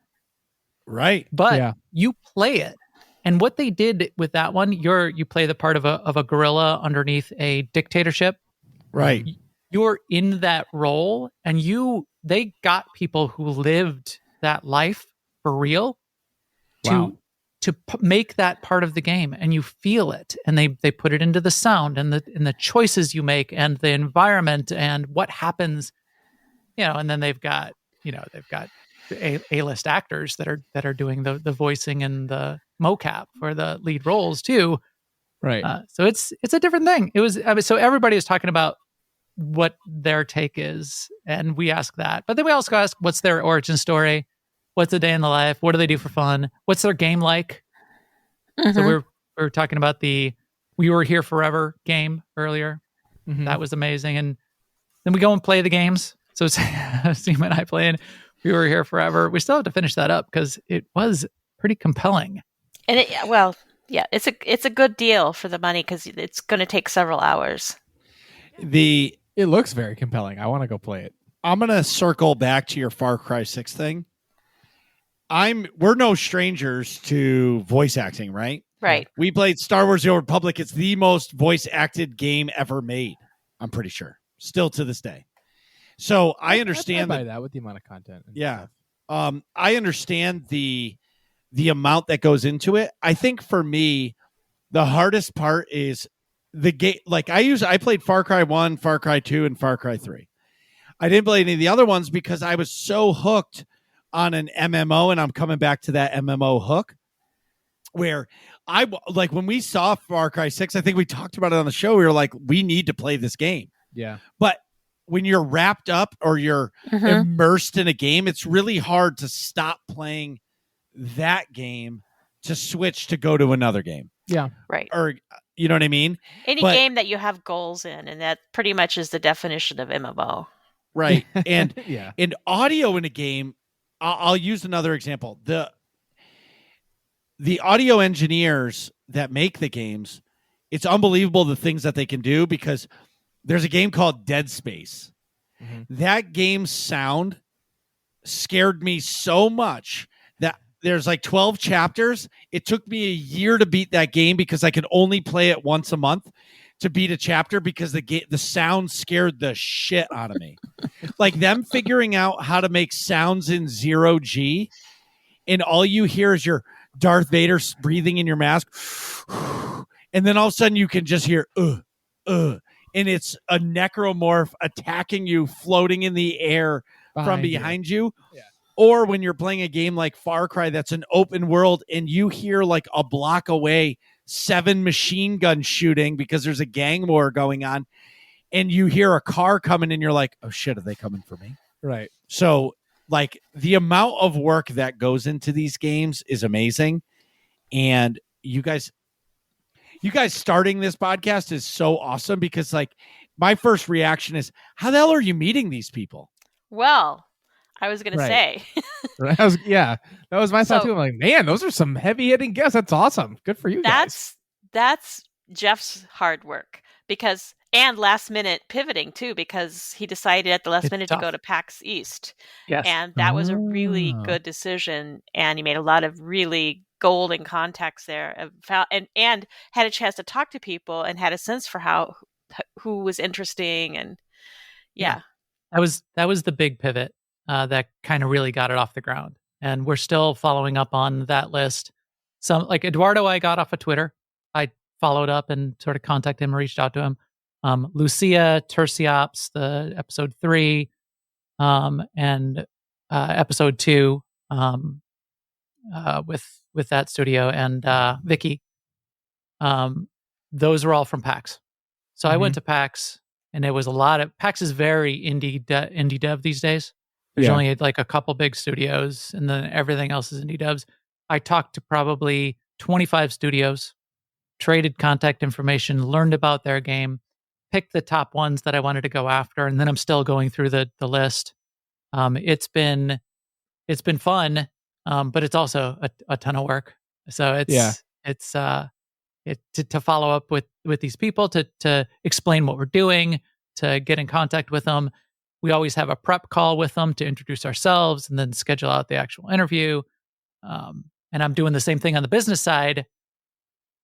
[SPEAKER 1] Right.
[SPEAKER 3] But you play it. And what they did with that one, you play the part of a guerrilla underneath a dictatorship.
[SPEAKER 1] Right.
[SPEAKER 3] You're in that role, and they got people who lived that life for real to make that part of the game, and you feel it, and they put it into the sound and the choices you make and the environment and what happens, and then they've got A-list actors that are doing the voicing and the mocap for the lead roles too.
[SPEAKER 2] Right.
[SPEAKER 3] So it's a different thing. So everybody is talking about what their take is, and we ask that, but then we also ask what's their origin story, what's a day in the life, what do they do for fun, what's their game like. So we were talking about the We Were Here Forever game earlier. That was amazing, and then we go and play the games. So Sema and I playing We Were Here Forever. We still have to finish that up because it was pretty compelling.
[SPEAKER 4] And it's a good deal for the money because it's going to take several hours.
[SPEAKER 2] It looks very compelling. I want to go play it.
[SPEAKER 1] I'm going to circle back to your Far Cry 6 thing. We're no strangers to voice acting, right?
[SPEAKER 4] Right.
[SPEAKER 1] We played Star Wars: The Old Republic. It's the most voice acted game ever made. I'm pretty sure, still to this day. So I understand
[SPEAKER 2] that with the amount of content.
[SPEAKER 1] Yeah. I understand the amount that goes into it. I think for me, the hardest part is the game. Like I played Far Cry 1, Far Cry 2, and Far Cry 3. I didn't play any of the other ones because I was so hooked on an MMO, and I'm coming back to that MMO hook where when we saw Far Cry 6, I think we talked about it on the show. We were like, we need to play this game.
[SPEAKER 2] Yeah.
[SPEAKER 1] But when you're wrapped up or you're immersed in a game, it's really hard to stop playing that game to switch to go to another game.
[SPEAKER 2] Yeah.
[SPEAKER 4] Right.
[SPEAKER 1] Or, you know what I mean?
[SPEAKER 4] Any game that you have goals in, and that pretty much is the definition of MMO.
[SPEAKER 1] Right. And
[SPEAKER 2] yeah.
[SPEAKER 1] in audio in a game, I'll use another example. The audio engineers that make the games, it's unbelievable the things that they can do, because there's a game called Dead Space That game's sound scared me so much that there's like 12 chapters. It took me a year to beat that game because I could only play it once a month to beat a chapter because the sound scared the shit out of me. Like them figuring out how to make sounds in 0G, and all you hear is your Darth Vader breathing in your mask. And then all of a sudden you can just hear, and it's a necromorph attacking you, floating in the air from behind you.
[SPEAKER 2] Yeah.
[SPEAKER 1] Or when you're playing a game like Far Cry that's an open world and you hear like a block away 7 machine guns shooting because there's a gang war going on, and you hear a car coming and you're like, oh shit, are they coming for me?
[SPEAKER 2] Right.
[SPEAKER 1] So like the amount of work that goes into these games is amazing. And you guys starting this podcast is so awesome because like my first reaction is, how the hell are you meeting these people?
[SPEAKER 4] Well, I was going to say.
[SPEAKER 2] That was my thought too. I'm like, man, those are some heavy hitting guests. That's awesome. Good for you guys.
[SPEAKER 4] That's Jeff's hard work and last minute pivoting too, because he decided at the last minute to go to PAX East.
[SPEAKER 3] Yes.
[SPEAKER 4] And that was a really good decision. And he made a lot of really golden contacts there, and had a chance to talk to people and had a sense for who was interesting. And yeah.
[SPEAKER 3] That was the big pivot that kind of really got it off the ground. And we're still following up on that list. Some like Eduardo, I got off of Twitter. I followed up and sort of contacted him, reached out to him. Lucia Terciops, the episode 3, and episode 2, with that studio, and Vicky. Those were all from PAX. So I went to PAX, and it was a lot of PAX is very indie dev these days. There's only like a couple big studios, and then everything else is indie devs. I talked to probably 25 studios, traded contact information, learned about their game, picked the top ones that I wanted to go after, and then I'm still going through the list. It's been fun, but it's also a ton of work. So it's to follow up with these people, to explain what we're doing, to get in contact with them. We always have a prep call with them to introduce ourselves and then schedule out the actual interview. And I'm doing the same thing on the business side.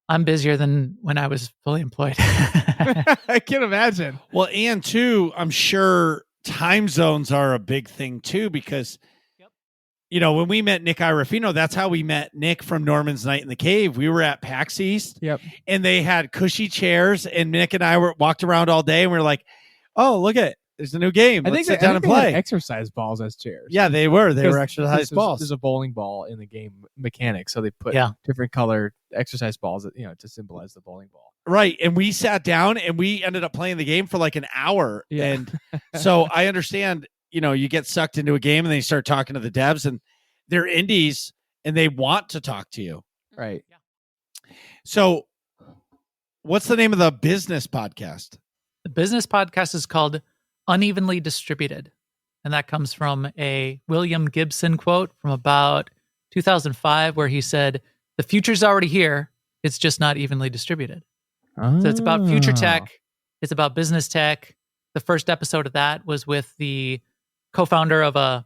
[SPEAKER 3] I'm busier than when I was fully employed.
[SPEAKER 2] I can imagine.
[SPEAKER 1] Well, and too, I'm sure time zones are a big thing too, because when we met Nick Irafino, that's how we met Nick from Norman's Night in the Cave. We were at PAX East, and they had cushy chairs, and Nick and I walked around all day, and we were like, "Oh, look at there's a new game. Let's sit down and play."
[SPEAKER 2] Exercise balls as chairs.
[SPEAKER 1] Yeah, they were. They were exercise balls.
[SPEAKER 2] There's a bowling ball in the game mechanic, so they put different colored exercise balls, to symbolize the bowling ball.
[SPEAKER 1] Right, and we sat down and we ended up playing the game for like an hour, and so I understand. You get sucked into a game and then you start talking to the devs, and they're indies and they want to talk to you.
[SPEAKER 2] Right.
[SPEAKER 3] Yeah.
[SPEAKER 1] So what's the name of the business podcast?
[SPEAKER 3] The business podcast is called Unevenly Distributed. And that comes from a William Gibson quote from about 2005, where he said, "The future's already here. It's just not evenly distributed." So it's about future tech. It's about business tech. The first episode of that was with the co-founder of the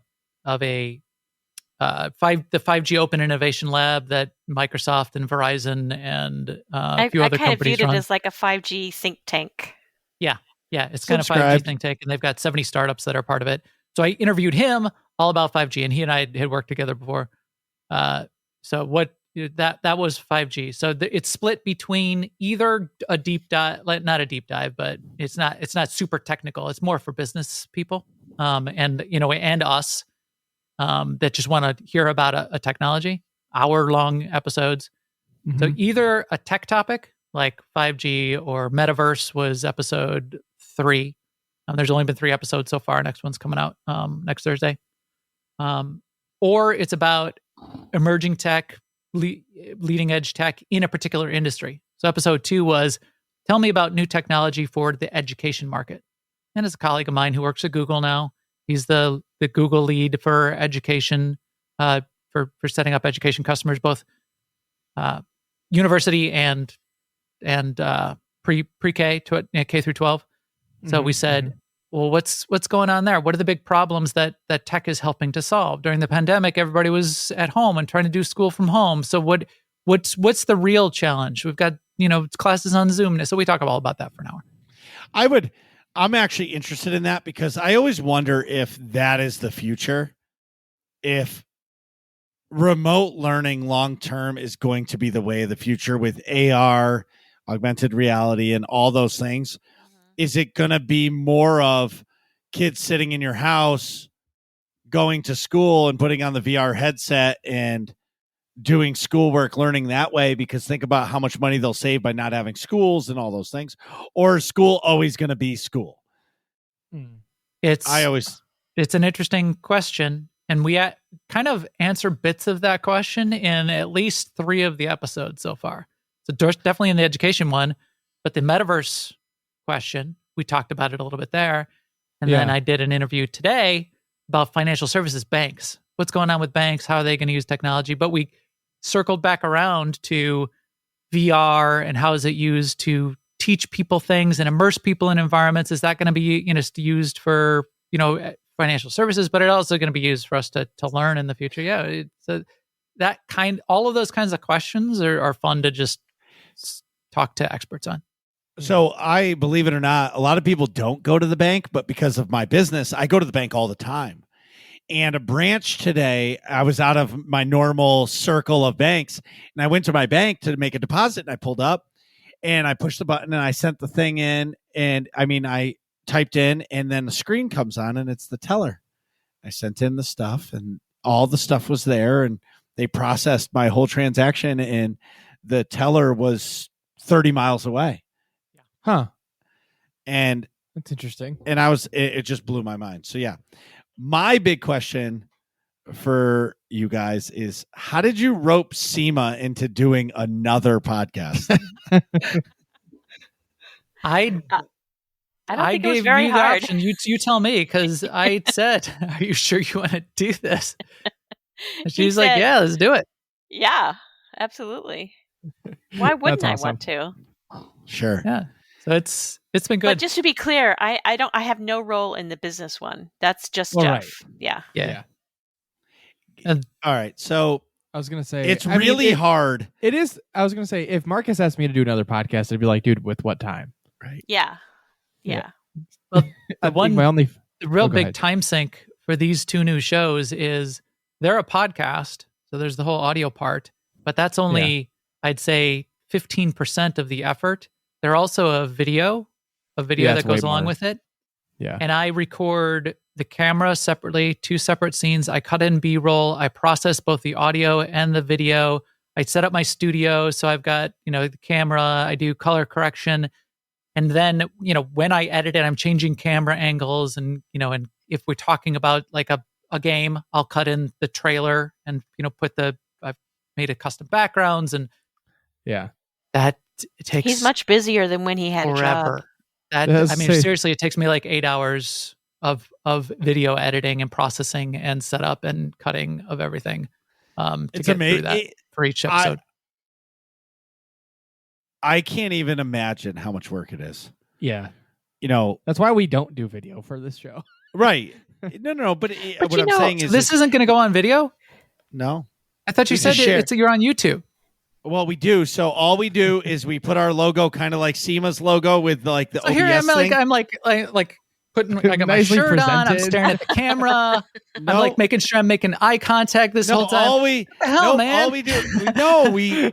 [SPEAKER 3] 5G Open Innovation Lab that Microsoft and Verizon and a few other companies run. I kind of viewed
[SPEAKER 4] it as like a 5G think tank.
[SPEAKER 3] Yeah, it's kind of 5G think tank, and they've got 70 startups that are part of it. So I interviewed him all about 5G, and he and I had worked together before. So that was 5G. So it's split between either a deep dive, not a deep dive, but it's not super technical. It's more for business people, and us, that just want to hear about a technology. Hour-long episodes. Mm-hmm. So either a tech topic like 5G or metaverse was episode 3. There's only been 3 episodes so far. Next one's coming out next Thursday. Or it's about emerging tech, leading edge tech in a particular industry. So episode 2 was, tell me about new technology for the education market. And it's a colleague of mine who works at Google now. He's the Google lead for education, for setting up education customers, both university and pre-K to K through 12. So we said, well, what's going on there? What are the big problems that tech is helping to solve? During the pandemic, everybody was at home and trying to do school from home. So what's the real challenge? We've got, classes on Zoom. So we talk all about that for an hour.
[SPEAKER 1] I'm actually interested in that because I always wonder if that is the future. If remote learning long term is going to be the way of the future with AR, augmented reality, and all those things. Is it going to be more of kids sitting in your house, going to school and putting on the VR headset and doing schoolwork, learning that way? Because think about how much money they'll save by not having schools and all those things. Or is school always going to be school?
[SPEAKER 3] It's an interesting question. And we kind of answer bits of that question in at least 3 of the episodes so far. So definitely in the education one, but the metaverse question, we talked about it a little bit there. And then I did an interview today about financial services banks. What's going on with banks? How are they going to use technology? But we circled back around to VR and how is it used to teach people things and immerse people in environments? Is that going to be used for, financial services, but it's also going to be used for us to learn in the future. Yeah, all of those kinds of questions are fun to just talk to experts on.
[SPEAKER 1] So I, believe it or not, a lot of people don't go to the bank, but because of my business, I go to the bank all the time. And a branch today, I was out of my normal circle of banks, and I went to my bank to make a deposit, and I pulled up, and I pushed the button, and I sent the thing in, and I typed in, and then the screen comes on, and it's the teller. I sent in the stuff, and all the stuff was there, and they processed my whole transaction, and the teller was 30 miles away.
[SPEAKER 2] Huh.
[SPEAKER 1] And
[SPEAKER 2] that's interesting.
[SPEAKER 1] And it just blew my mind. So yeah, my big question for you guys is, how did you rope Sema into doing another podcast?
[SPEAKER 4] I don't think it was
[SPEAKER 3] gave
[SPEAKER 4] very
[SPEAKER 3] you the
[SPEAKER 4] hard.
[SPEAKER 3] option. You tell me, because I said, "Are you sure you want to do this?" And she's like, "Yeah, let's do it."
[SPEAKER 4] Yeah, absolutely. Why wouldn't I want to?
[SPEAKER 1] Sure.
[SPEAKER 3] Yeah. So it's been good.
[SPEAKER 4] But just to be clear, I have no role in the business one. That's just Jeff.
[SPEAKER 2] Right.
[SPEAKER 4] Yeah.
[SPEAKER 1] All right. So
[SPEAKER 2] I was gonna say
[SPEAKER 1] it's really hard.
[SPEAKER 2] It is. I was gonna say, if Marcus asked me to do another podcast, I'd be like, dude, with what time?
[SPEAKER 1] Right.
[SPEAKER 4] Yeah.
[SPEAKER 3] Well, the real big
[SPEAKER 2] ahead.
[SPEAKER 3] time sink for these 2 new shows is they're a podcast, so there's the whole audio part, but that's only I'd say 15% of the effort. They're also a video that goes along with it.
[SPEAKER 2] Yeah.
[SPEAKER 3] And I record the camera separately, 2 separate scenes. I cut in B-roll. I process both the audio and the video. I set up my studio, so I've got, the camera. I do color correction. And then, when I edit it, I'm changing camera angles. And, and if we're talking about like a game, I'll cut in the trailer and, I've made a custom backgrounds. And that it takes
[SPEAKER 4] He's much busier than when he had
[SPEAKER 3] forever.
[SPEAKER 4] a job.
[SPEAKER 3] Seriously, it takes me like 8 hours of video editing and processing and setup and cutting of everything to get through that for each episode.
[SPEAKER 1] I can't even imagine how much work it is.
[SPEAKER 2] Yeah.
[SPEAKER 1] That's
[SPEAKER 2] why we don't do video for this show.
[SPEAKER 1] Right. No. But what I'm saying is,
[SPEAKER 3] this isn't going to go on video.
[SPEAKER 1] No.
[SPEAKER 3] I thought you said you're on YouTube.
[SPEAKER 1] Well, we do. So all we do is we put our logo kind of like Sema's logo with like the OBS
[SPEAKER 3] here
[SPEAKER 1] thing.
[SPEAKER 3] I'm like putting, I got my shirt on. I'm staring at the camera. I'm like making sure I'm making eye contact this whole time.
[SPEAKER 1] All we
[SPEAKER 3] man.
[SPEAKER 1] All we do.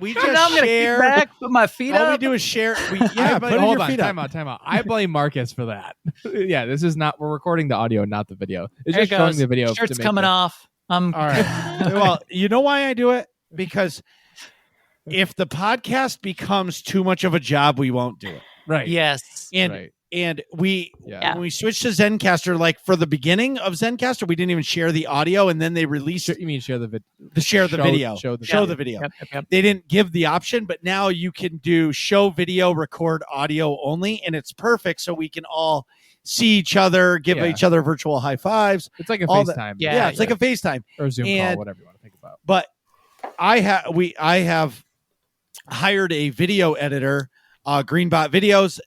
[SPEAKER 1] We just
[SPEAKER 3] I'm gonna
[SPEAKER 1] share.
[SPEAKER 3] Kick back, put my feet up.
[SPEAKER 1] All we do is share.
[SPEAKER 2] But hold on. Time out. I blame Marcus for that. Yeah, this is not. We're recording the audio, not the video. It's just showing the video.
[SPEAKER 3] Shirt's coming off.
[SPEAKER 1] All right. Well, you know why I do it? Because if the podcast becomes too much of a job, we won't do it.
[SPEAKER 2] Right.
[SPEAKER 3] Yes.
[SPEAKER 1] And when we switched to Zencaster, like for the beginning of Zencaster, we didn't even share the audio, and then they released.
[SPEAKER 2] You mean share the video?
[SPEAKER 1] Show the video.
[SPEAKER 3] Yep.
[SPEAKER 1] They didn't give the option, but now you can do show video, record audio only, and it's perfect. So we can all see each other, give each other virtual high fives.
[SPEAKER 2] It's like a FaceTime.
[SPEAKER 1] It's like a FaceTime
[SPEAKER 2] or Zoom call, whatever you want to think about.
[SPEAKER 1] But I have hired a video editor Greenbot Videos.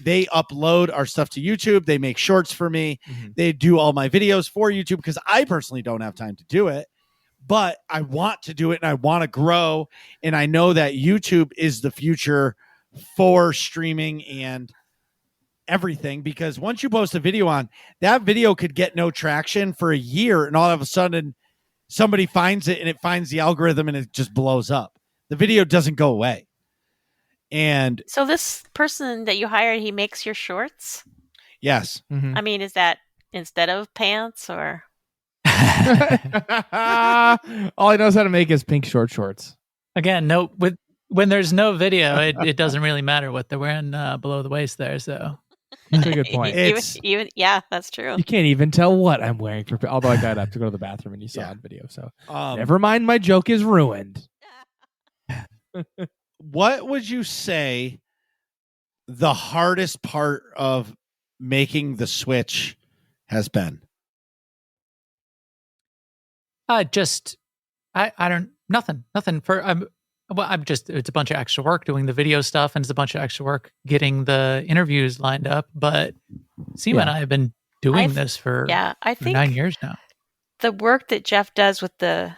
[SPEAKER 1] They upload our stuff to YouTube. They make shorts for me.
[SPEAKER 2] Mhm.
[SPEAKER 1] They do all my videos for YouTube because I personally don't have time to do it. But I want to do it and I want to grow. And I know that YouTube is the future for streaming and everything, because once you post a video on, that video could get no traction for a year, and all of a sudden somebody finds it and it finds the algorithm and it just blows up. The video doesn't go away. And
[SPEAKER 4] So this person that you hired, he makes your shorts?
[SPEAKER 1] yes.
[SPEAKER 2] Mhm.
[SPEAKER 4] I mean, is that instead of pants or?
[SPEAKER 2] All he knows how to make is pink shorts.
[SPEAKER 3] Again, when there's no video, it doesn't really matter what they're wearing below the waist there. So
[SPEAKER 2] That's a good point.
[SPEAKER 4] Yeah, that's true.
[SPEAKER 2] You can't even tell what I'm wearing. Although I got up to go to the bathroom and you saw it on video. So never mind, my joke is ruined.
[SPEAKER 1] What would you say the hardest part of making the switch has been?
[SPEAKER 3] I don't, nothing for, it's a bunch of extra work doing the video stuff, and it's a bunch of extra work getting the interviews lined up. But Sema and I have been doing this for
[SPEAKER 4] I think
[SPEAKER 3] 9 years now.
[SPEAKER 4] The work that Jeff does with the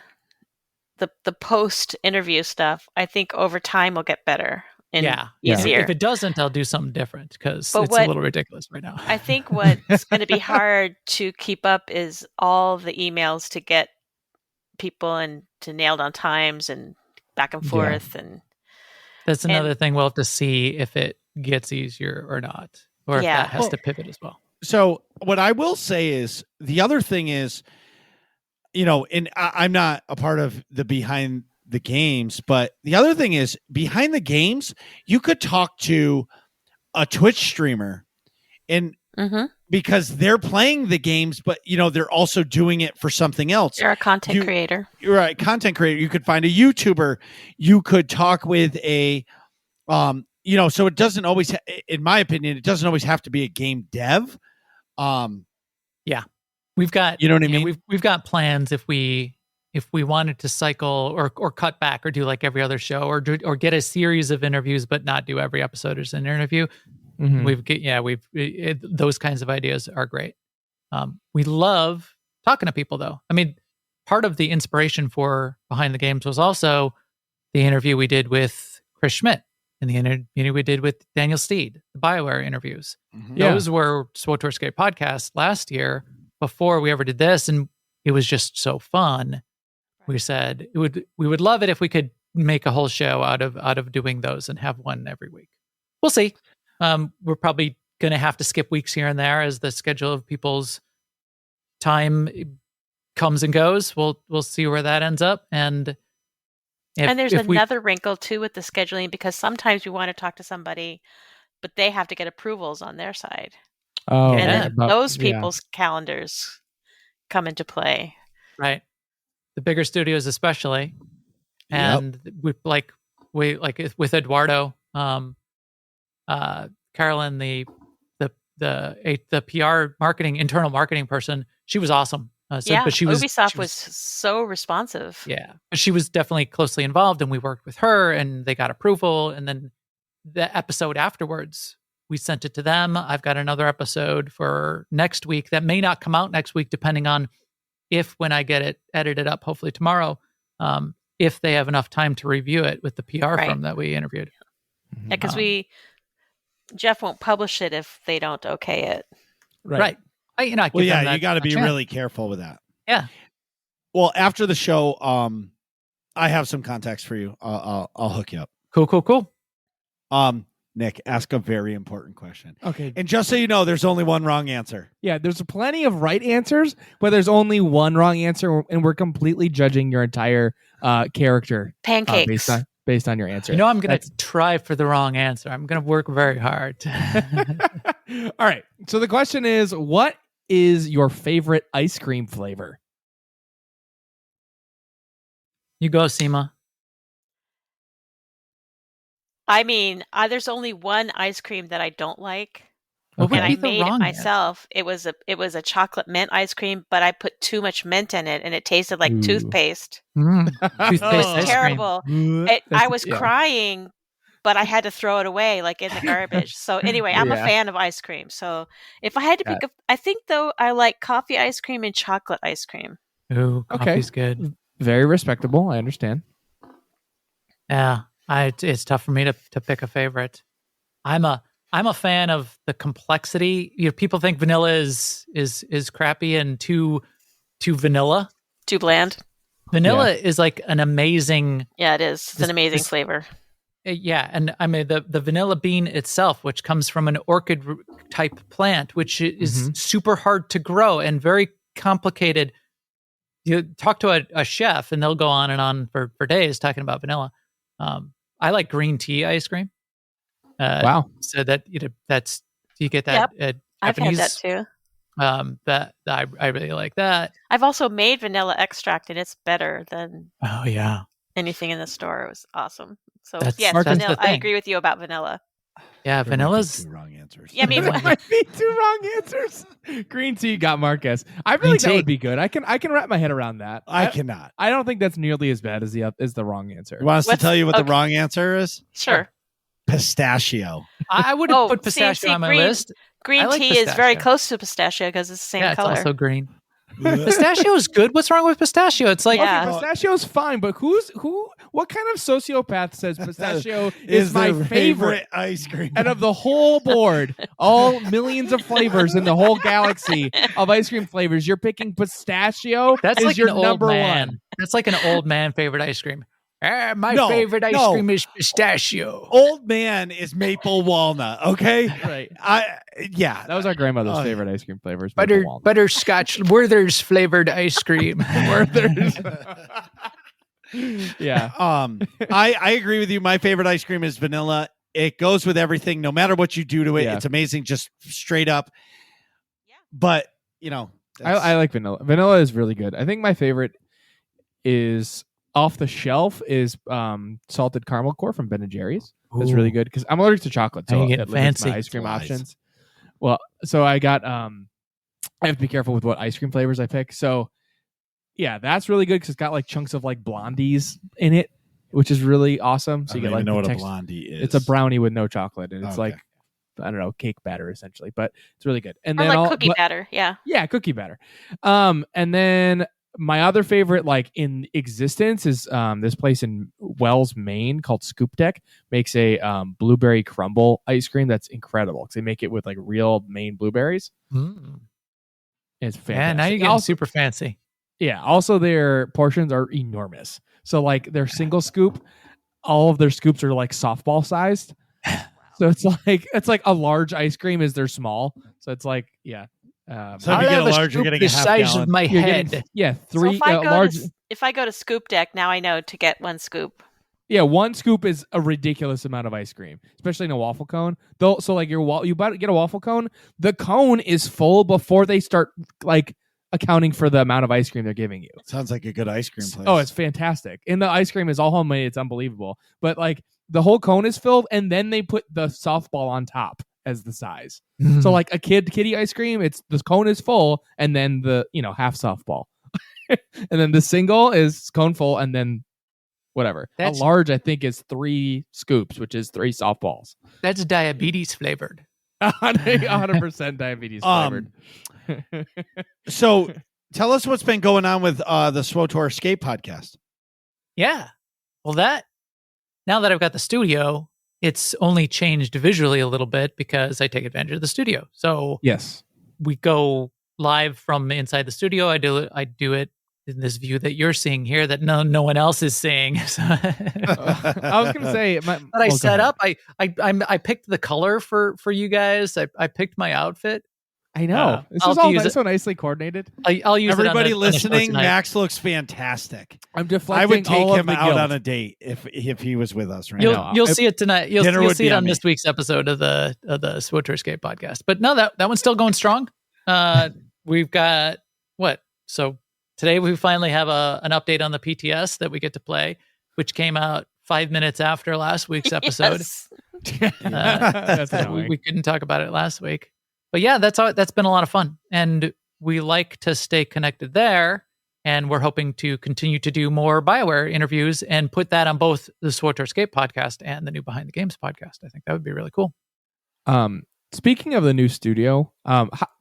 [SPEAKER 4] post interview stuff, I think over time will get better and easier.
[SPEAKER 3] If it doesn't, I'll do something different because
[SPEAKER 4] But
[SPEAKER 3] it's a little ridiculous right now.
[SPEAKER 4] I think what's going to be hard to keep up is all the emails to get people and to nailed on times and back and forth. And
[SPEAKER 3] that's another thing we'll have to see if it gets easier or not, or if that has to pivot as well.
[SPEAKER 1] So what I will say is, the other thing is, and I'm not a part of the behind the games, but the other thing is, behind the games, you could talk to a Twitch streamer and because they're playing the games, but they're also doing it for something else.
[SPEAKER 4] You're a content creator.
[SPEAKER 1] You're right. Content creator. You could find a YouTuber. You could talk with a, so it doesn't always, in my opinion, it doesn't always have to be a game dev.
[SPEAKER 3] We've got,
[SPEAKER 1] you know what I mean?
[SPEAKER 3] We've got plans if we wanted to cycle or cut back or do like every other show or get a series of interviews, but not do every episode as an interview. Those kinds of ideas are great. We love talking to people though. I mean, part of the inspiration for Behind the Games was also the interview we did with Chris Schmidt and the interview we did with Daniel Steed, the BioWare interviews. Those were SWTOR Escape podcasts last year before we ever did this. And it was just so fun. We said we would love it if we could make a whole show out of doing those and have one every week. We'll see. We're probably going to have to skip weeks here and there as the schedule of people's time comes and goes. We'll see where that ends up. And
[SPEAKER 4] there's another wrinkle too with the scheduling, because sometimes we want to talk to somebody, but they have to get approvals on their side.
[SPEAKER 2] Oh,
[SPEAKER 4] and then those people's calendars come into play.
[SPEAKER 3] Right. The bigger studios, especially. And with Eduardo, Carolyn, the PR internal marketing person, she was awesome. But
[SPEAKER 4] Ubisoft was so responsive.
[SPEAKER 3] Yeah, but she was definitely closely involved, and we worked with her, and they got approval. And then the episode afterwards, we sent it to them. I've got another episode for next week that may not come out next week, depending on when I get it edited up, hopefully tomorrow, if they have enough time to review it with the PR firm that we interviewed.
[SPEAKER 4] Yeah, because Jeff won't publish it if they don't okay it.
[SPEAKER 3] Right. You got
[SPEAKER 1] to be really careful with that.
[SPEAKER 3] Yeah.
[SPEAKER 1] Well, after the show, I have some contacts for you. I'll hook you up.
[SPEAKER 3] Cool.
[SPEAKER 1] Nick, ask a very important question.
[SPEAKER 2] Okay.
[SPEAKER 1] And just so you know, there's only one wrong answer.
[SPEAKER 2] Yeah, there's plenty of right answers, but there's only one wrong answer, and we're completely judging your entire character.
[SPEAKER 4] Pancakes.
[SPEAKER 2] Based on your answer.
[SPEAKER 3] I'm going to try for the wrong answer. I'm going to work very hard.
[SPEAKER 2] All right. So the question is, what is your favorite ice cream flavor?
[SPEAKER 3] You go, Sema.
[SPEAKER 4] I mean, there's only one ice cream that I don't like.
[SPEAKER 3] And
[SPEAKER 4] I made it myself. It was a chocolate mint ice cream, but I put too much mint in it, and it tasted like toothpaste.
[SPEAKER 3] Toothpaste
[SPEAKER 4] It was terrible. I was crying but I had to throw it away like in the garbage. So anyway, I'm a
[SPEAKER 2] Yeah.
[SPEAKER 4] fan of ice cream. So if I had to pick I think though I like coffee ice cream and chocolate ice cream.
[SPEAKER 3] Ooh,
[SPEAKER 2] Okay.
[SPEAKER 3] coffee's good.
[SPEAKER 2] Very respectable. I understand.
[SPEAKER 3] Yeah, it's tough for me to pick a favorite. I'm a fan of the complexity. People think vanilla is crappy and too vanilla.
[SPEAKER 4] Too bland.
[SPEAKER 3] Vanilla is like an amazing.
[SPEAKER 4] Yeah, it is. It's an amazing flavor.
[SPEAKER 3] Yeah, and I mean the vanilla bean itself, which comes from an orchid type plant, which is super hard to grow and very complicated. You talk to a chef, and they'll go on and on for days talking about vanilla. I like green tea ice cream.
[SPEAKER 2] Wow!
[SPEAKER 3] So that that's you get that.
[SPEAKER 4] Yep. I've had that too.
[SPEAKER 3] That I really like that.
[SPEAKER 4] I've also made vanilla extract, and it's better than anything in the store. It was awesome. So yes, vanilla. I agree with you about vanilla.
[SPEAKER 3] Yeah, vanilla's
[SPEAKER 1] two wrong answers.
[SPEAKER 4] Yeah,
[SPEAKER 2] there might be two wrong answers. Green tea got Marcus. I feel like that would be good. I can wrap my head around that.
[SPEAKER 1] I cannot.
[SPEAKER 2] I don't think that's nearly as bad as the wrong answer.
[SPEAKER 1] You want us to tell you what the wrong answer is?
[SPEAKER 4] Sure.
[SPEAKER 1] Pistachio.
[SPEAKER 3] I would have put pistachio on my list.
[SPEAKER 4] Green tea is very close to pistachio because it's the same color.
[SPEAKER 3] It's also green. Pistachio is good. What's wrong with pistachio? It's like
[SPEAKER 2] pistachio is fine, but what kind of sociopath says pistachio is my favorite
[SPEAKER 1] ice cream?
[SPEAKER 2] And of the whole board, all millions of flavors in the whole galaxy of ice cream flavors, you're picking pistachio.
[SPEAKER 3] That's
[SPEAKER 2] is
[SPEAKER 3] like
[SPEAKER 2] your
[SPEAKER 3] an old
[SPEAKER 2] number
[SPEAKER 3] man.
[SPEAKER 2] one.
[SPEAKER 3] That's like an old man favorite ice cream. My favorite ice cream is pistachio.
[SPEAKER 1] Old man is maple walnut. Okay,
[SPEAKER 2] right.
[SPEAKER 1] Yeah,
[SPEAKER 2] that was our grandmother's favorite ice cream flavors.
[SPEAKER 3] Butterscotch Werther's flavored ice cream.
[SPEAKER 2] Werther's. Yeah.
[SPEAKER 1] I agree with you. My favorite ice cream is vanilla. It goes with everything, no matter what you do to it. Yeah. It's amazing, just straight up. Yeah. But
[SPEAKER 2] I like vanilla. Vanilla is really good. I think my favorite is off the shelf is salted caramel core from Ben & Jerry's. That's really good because I'm allergic to chocolate, so it limits my ice cream options. Well, so I got I have to be careful with what ice cream flavors I pick. So yeah, that's really good because it's got like chunks of like blondies in it, which is really awesome. So you get like
[SPEAKER 1] know what a blondie is.
[SPEAKER 2] It's a brownie with no chocolate, and it's like I don't know, cake batter essentially, but it's really good. And then
[SPEAKER 4] like cookie batter, yeah,
[SPEAKER 2] cookie batter. And then my other favorite, like in existence, is this place in Wells, Maine called Scoop Deck. Makes a blueberry crumble ice cream that's incredible because they make it with like real Maine blueberries. It's fantastic.
[SPEAKER 3] Yeah, now you're getting super fancy.
[SPEAKER 2] Yeah. Also, their portions are enormous. So like their single scoop, all of their scoops are like softball sized. So it's like a large ice cream is their small. So it's like
[SPEAKER 1] so if you get a large, you're getting a half
[SPEAKER 3] size
[SPEAKER 1] gallon.
[SPEAKER 3] of my head.
[SPEAKER 2] Three
[SPEAKER 4] so
[SPEAKER 2] large.
[SPEAKER 4] If I go to Scoop Deck, now I know to get one scoop.
[SPEAKER 2] Yeah, one scoop is a ridiculous amount of ice cream, especially in a waffle cone. Though, so like you get a waffle cone, the cone is full before they start like accounting for the amount of ice cream they're giving you.
[SPEAKER 1] Sounds like a good ice cream place.
[SPEAKER 2] Oh, it's fantastic. And the ice cream is all homemade. It's unbelievable. But like the whole cone is filled, and then they put the softball on top as the size. So like a kitty ice cream, it's the cone is full, and then the half softball, and then the single is cone full, and then whatever. A large, I think, is 3 scoops, which is 3 softballs.
[SPEAKER 3] That's diabetes flavored.
[SPEAKER 2] 100% diabetes flavored.
[SPEAKER 1] So tell us what's been going on with the SWTOR Escape podcast.
[SPEAKER 3] Yeah. Well, now that I've got the studio, it's only changed visually a little bit because I take advantage of the studio. So
[SPEAKER 2] yes,
[SPEAKER 3] we go live from inside the studio. I do it in this view that you're seeing here that no one else is seeing. So
[SPEAKER 2] I was going to say,
[SPEAKER 3] but I set up. I picked the color for you guys. I picked my outfit.
[SPEAKER 2] I know. This is all so nicely coordinated.
[SPEAKER 3] I'll use
[SPEAKER 1] everybody listening. Max looks fantastic.
[SPEAKER 2] I'm deflecting.
[SPEAKER 1] I would take
[SPEAKER 2] all
[SPEAKER 1] him
[SPEAKER 2] of the
[SPEAKER 1] out
[SPEAKER 2] guilt.
[SPEAKER 1] on a date if he was with us right now.
[SPEAKER 3] You'll see it tonight. You'll see it on
[SPEAKER 1] me.
[SPEAKER 3] this week's episode of the SWTOR Escape podcast. But no, that one's still going strong. We've got what? So today we finally have an update on the PTS that we get to play, which came out 5 minutes after last week's episode.
[SPEAKER 2] That's annoying.
[SPEAKER 3] We couldn't talk about it last week. But yeah, that's been a lot of fun. And we like to stay connected there. And we're hoping to continue to do more BioWare interviews and put that on both the SWTOR Escape podcast and the new Behind the Games podcast. I think that would be really cool.
[SPEAKER 2] Speaking of the new studio,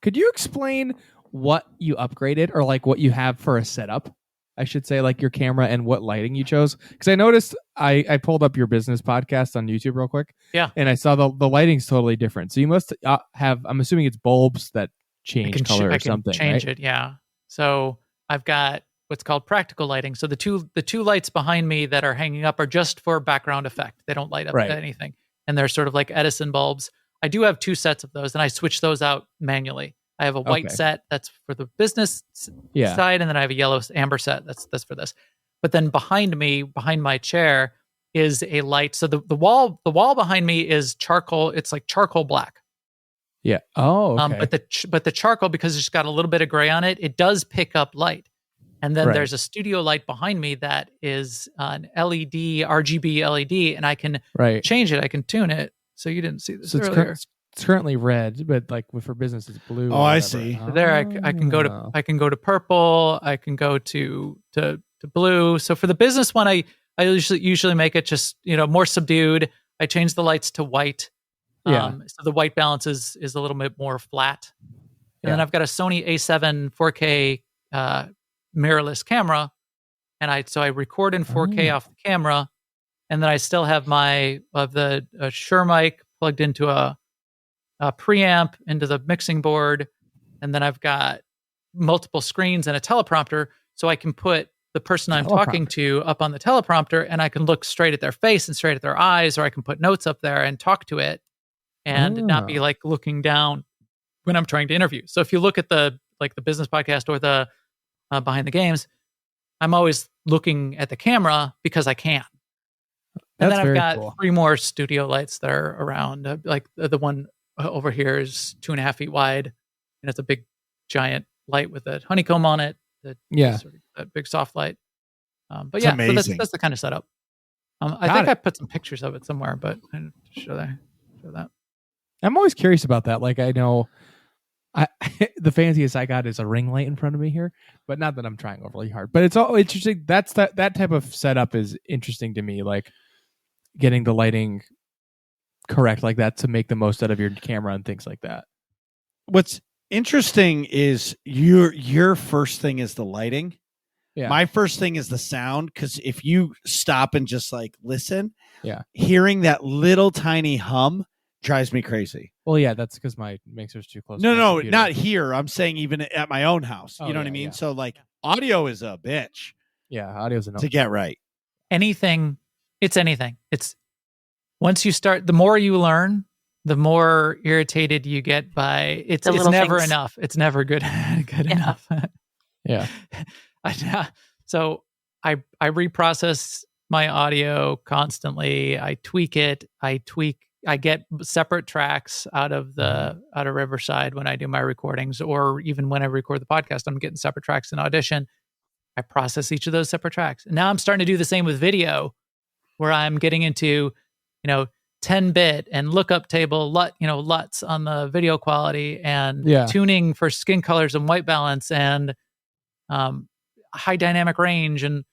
[SPEAKER 2] could you explain what you upgraded or like what you have for a setup? I should say, like your camera and what lighting you chose. Because I noticed I pulled up your business podcast on YouTube real quick.
[SPEAKER 3] Yeah.
[SPEAKER 2] And I saw the lighting's totally different. So you must have, I'm assuming it's bulbs that change color or something.
[SPEAKER 3] Change
[SPEAKER 2] right?
[SPEAKER 3] it, yeah. So I've got what's called practical lighting. So the two lights behind me that are hanging up are just for background effect. They don't light up anything. And they're sort of like Edison bulbs. I do have 2 sets of those, and I switch those out manually. I have a white set that's for the business side, and then I have a yellow amber set that's for this. But then behind me, behind my chair, is a light. So the wall behind me is charcoal. It's like charcoal black.
[SPEAKER 2] Yeah. Oh. Okay.
[SPEAKER 3] But the charcoal, because it's got a little bit of gray on it, it does pick up light. And then there's a studio light behind me that is an LED, RGB LED, and I can change it. I can tune it. So you didn't see this earlier.
[SPEAKER 2] It's currently red, but like for business, it's blue.
[SPEAKER 1] Oh, I see.
[SPEAKER 3] So there, I can go to purple. I can go to blue. So for the business one, I usually make it just more subdued. I change the lights to white. So the white balance is a little bit more flat. And then I've got a Sony A7 4K mirrorless camera, and I record in 4K off the camera, and then I still have the Shure mic plugged into a preamp into the mixing board, and then I've got multiple screens and a teleprompter, so I can put the person I'm talking to up on the teleprompter, and I can look straight at their face and straight at their eyes, or I can put notes up there and talk to it, and not be like looking down when I'm trying to interview. So if you look at the business podcast or the Behind the Games, I'm always looking at the camera because I can. And then I've got 3 more studio lights that are around. Like the one over here is 2.5 feet wide, and it's a big, giant light with a honeycomb on it. That big soft light. But yeah, so that's the kind of setup. I think I put some pictures of it somewhere, but I didn't show that.
[SPEAKER 2] I'm always curious about that. Like I know, the fanciest I got is a ring light in front of me here, but not that I'm trying overly hard. But it's all interesting. That type of setup is interesting to me. Like getting the lighting correct like that to make the most out of your camera and things like that.
[SPEAKER 1] What's interesting is your first thing is the lighting. Yeah. My first thing is the sound, because if you stop and just like listen, hearing that little tiny hum drives me crazy.
[SPEAKER 2] Well, yeah, that's because my mixer's too close.
[SPEAKER 1] No, not here. I'm saying even at my own house. You know what I mean? Yeah. So like audio is a bitch.
[SPEAKER 2] Yeah, audio's a
[SPEAKER 1] to get right.
[SPEAKER 3] Anything. It's once you start, the more you learn, the more irritated you get by it's never enough. It's never good enough.
[SPEAKER 2] Yeah.
[SPEAKER 3] So I reprocess my audio constantly. I tweak it. I get separate tracks out of Riverside when I do my recordings, or even when I record the podcast, I'm getting separate tracks in Audition. I process each of those separate tracks. And now I'm starting to do the same with video, where I'm getting into, 10-bit and lookup table, LUTs on the video quality, and tuning for skin colors and white balance and high dynamic range, and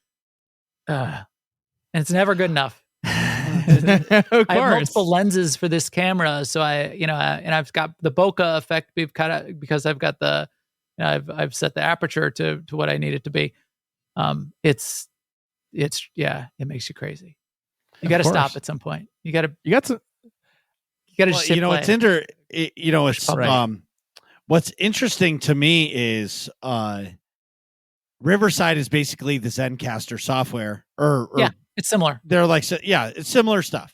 [SPEAKER 3] it's never good enough. I have multiple lenses for this camera, so and I've got the bokeh effect because I've got I've set the aperture to what I need it to be. It makes you crazy. You got to stop at some point. You got to
[SPEAKER 1] what's interesting to me is Riverside is basically the Zencastr software, or
[SPEAKER 3] it's similar.
[SPEAKER 1] They're like, it's similar stuff.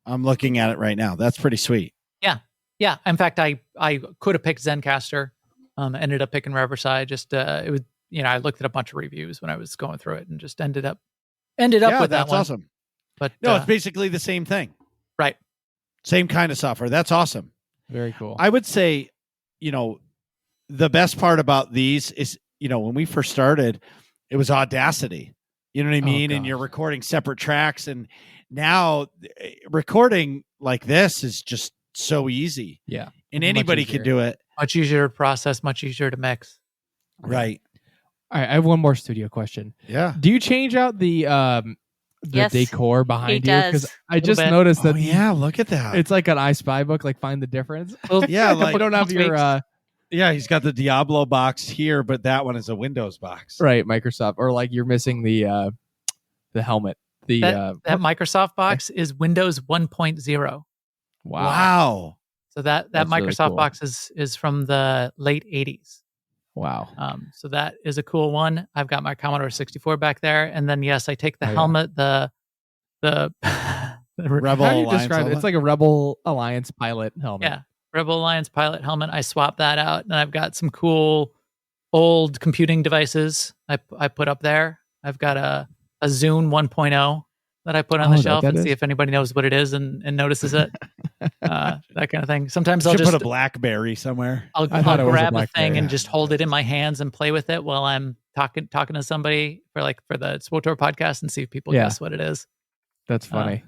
[SPEAKER 1] I'm looking at it right now. That's pretty sweet.
[SPEAKER 3] Yeah. In fact, I could have picked Zencastr, ended up picking Riverside. Just it was, I looked at a bunch of reviews when I was going through it, and just ended up with that one.
[SPEAKER 1] That's awesome. But no, it's basically the same thing,
[SPEAKER 3] right?
[SPEAKER 1] Same kind of software. That's awesome.
[SPEAKER 2] Very cool.
[SPEAKER 1] I would say, the best part about these is, when we first started, it was Audacity. You know what I mean? And you're recording separate tracks. And now recording like this is just so easy.
[SPEAKER 2] Yeah.
[SPEAKER 1] And anybody can do it.
[SPEAKER 3] Much easier to process, much easier to mix.
[SPEAKER 1] Right.
[SPEAKER 2] All right, I have one more studio question.
[SPEAKER 1] Yeah.
[SPEAKER 2] Do you change out the
[SPEAKER 4] Yes,
[SPEAKER 2] decor behind you?
[SPEAKER 4] does.
[SPEAKER 2] I just
[SPEAKER 3] bit.
[SPEAKER 2] noticed
[SPEAKER 1] Oh
[SPEAKER 2] that
[SPEAKER 1] yeah, look at that.
[SPEAKER 2] it's like an I Spy book, like find the difference.
[SPEAKER 3] Well,
[SPEAKER 1] Yeah, like
[SPEAKER 2] you don't have your
[SPEAKER 1] yeah, he's got the Diablo box here, but that one is a Windows box.
[SPEAKER 2] right Microsoft, or like you're missing the helmet. The
[SPEAKER 3] that Microsoft box is Windows 1.0.
[SPEAKER 1] Wow.
[SPEAKER 3] So that
[SPEAKER 2] That's really
[SPEAKER 3] Microsoft
[SPEAKER 2] cool.
[SPEAKER 3] box is from the late 80s.
[SPEAKER 2] Wow.
[SPEAKER 3] So that is a cool one. I've got my Commodore 64 back there, and then yes, I take the
[SPEAKER 2] Oh, yeah.
[SPEAKER 3] helmet, the
[SPEAKER 1] Rebel
[SPEAKER 2] How do you
[SPEAKER 1] Alliance
[SPEAKER 2] describe it?
[SPEAKER 1] helmet?
[SPEAKER 2] It's like a Rebel Alliance pilot helmet.
[SPEAKER 3] yeah, Rebel Alliance pilot helmet. I swapped that out, and I've got some cool old computing devices I put up there. I've got a Zune 1.0 that I put on
[SPEAKER 2] Oh,
[SPEAKER 3] the
[SPEAKER 2] that
[SPEAKER 3] shelf and
[SPEAKER 2] is?
[SPEAKER 3] see if anybody knows what it is and notices it. That kind of thing. Sometimes I'll
[SPEAKER 1] Should
[SPEAKER 3] just
[SPEAKER 1] put a BlackBerry somewhere.
[SPEAKER 3] I'll
[SPEAKER 2] I thought it was a
[SPEAKER 3] grab a
[SPEAKER 2] BlackBerry.
[SPEAKER 3] thing and just hold it in my hands and play with it while I'm talking to somebody for the SWTOR podcast and see if people
[SPEAKER 2] Yeah.
[SPEAKER 3] guess what it is.
[SPEAKER 2] That's funny.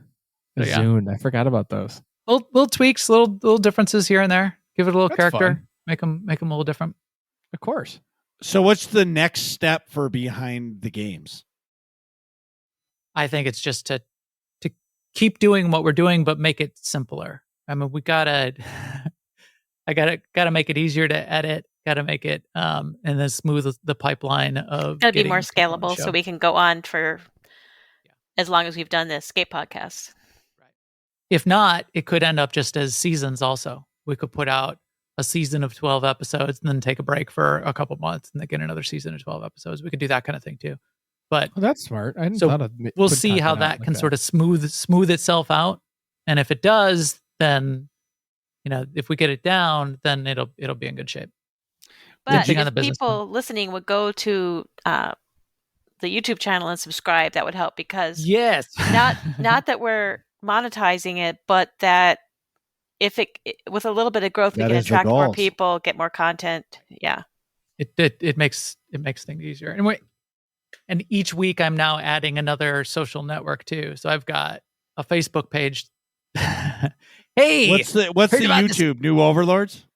[SPEAKER 2] The
[SPEAKER 3] so yeah.
[SPEAKER 2] Zune. I forgot about those.
[SPEAKER 3] Little tweaks, little differences here and there. Give it a little
[SPEAKER 2] That's
[SPEAKER 3] character.
[SPEAKER 2] fun.
[SPEAKER 3] Make them a little different.
[SPEAKER 2] Of course.
[SPEAKER 1] So what's the next step for behind the games?
[SPEAKER 3] I think it's just to keep doing what we're doing, but make it simpler. I mean, I gotta make it easier to edit. Got to make it and then smooth the pipeline of.
[SPEAKER 4] Gotta be
[SPEAKER 3] getting
[SPEAKER 4] more
[SPEAKER 3] people on the
[SPEAKER 4] scalable
[SPEAKER 3] show.
[SPEAKER 4] so we can go on for as long as we've done this skate podcast.
[SPEAKER 3] If not, it could end up just as seasons. Also, we could put out a season of 12 episodes and then take a break for a couple months and then get another season of 12 episodes. We could do that kind of thing too. But
[SPEAKER 2] Well, that's smart. I hadn't
[SPEAKER 3] So
[SPEAKER 2] thought of
[SPEAKER 3] we'll see how that can sort of smooth itself out. And if it does, then if we get it down, then it'll be in good shape.
[SPEAKER 4] But
[SPEAKER 3] Depending on
[SPEAKER 4] if
[SPEAKER 3] the business
[SPEAKER 4] people listening would go to the YouTube channel and subscribe, that would help because
[SPEAKER 3] Yes.
[SPEAKER 4] not that we're monetizing it, but that if it with a little bit of growth, we
[SPEAKER 1] That
[SPEAKER 4] can
[SPEAKER 1] is the
[SPEAKER 4] attract more
[SPEAKER 1] goals.
[SPEAKER 4] people, get more content. Yeah.
[SPEAKER 3] It makes things easier. And each week I'm now adding another social network too. So I've got a Facebook page. Hey,
[SPEAKER 1] What's the
[SPEAKER 3] heard about this?
[SPEAKER 1] YouTube New Overlords?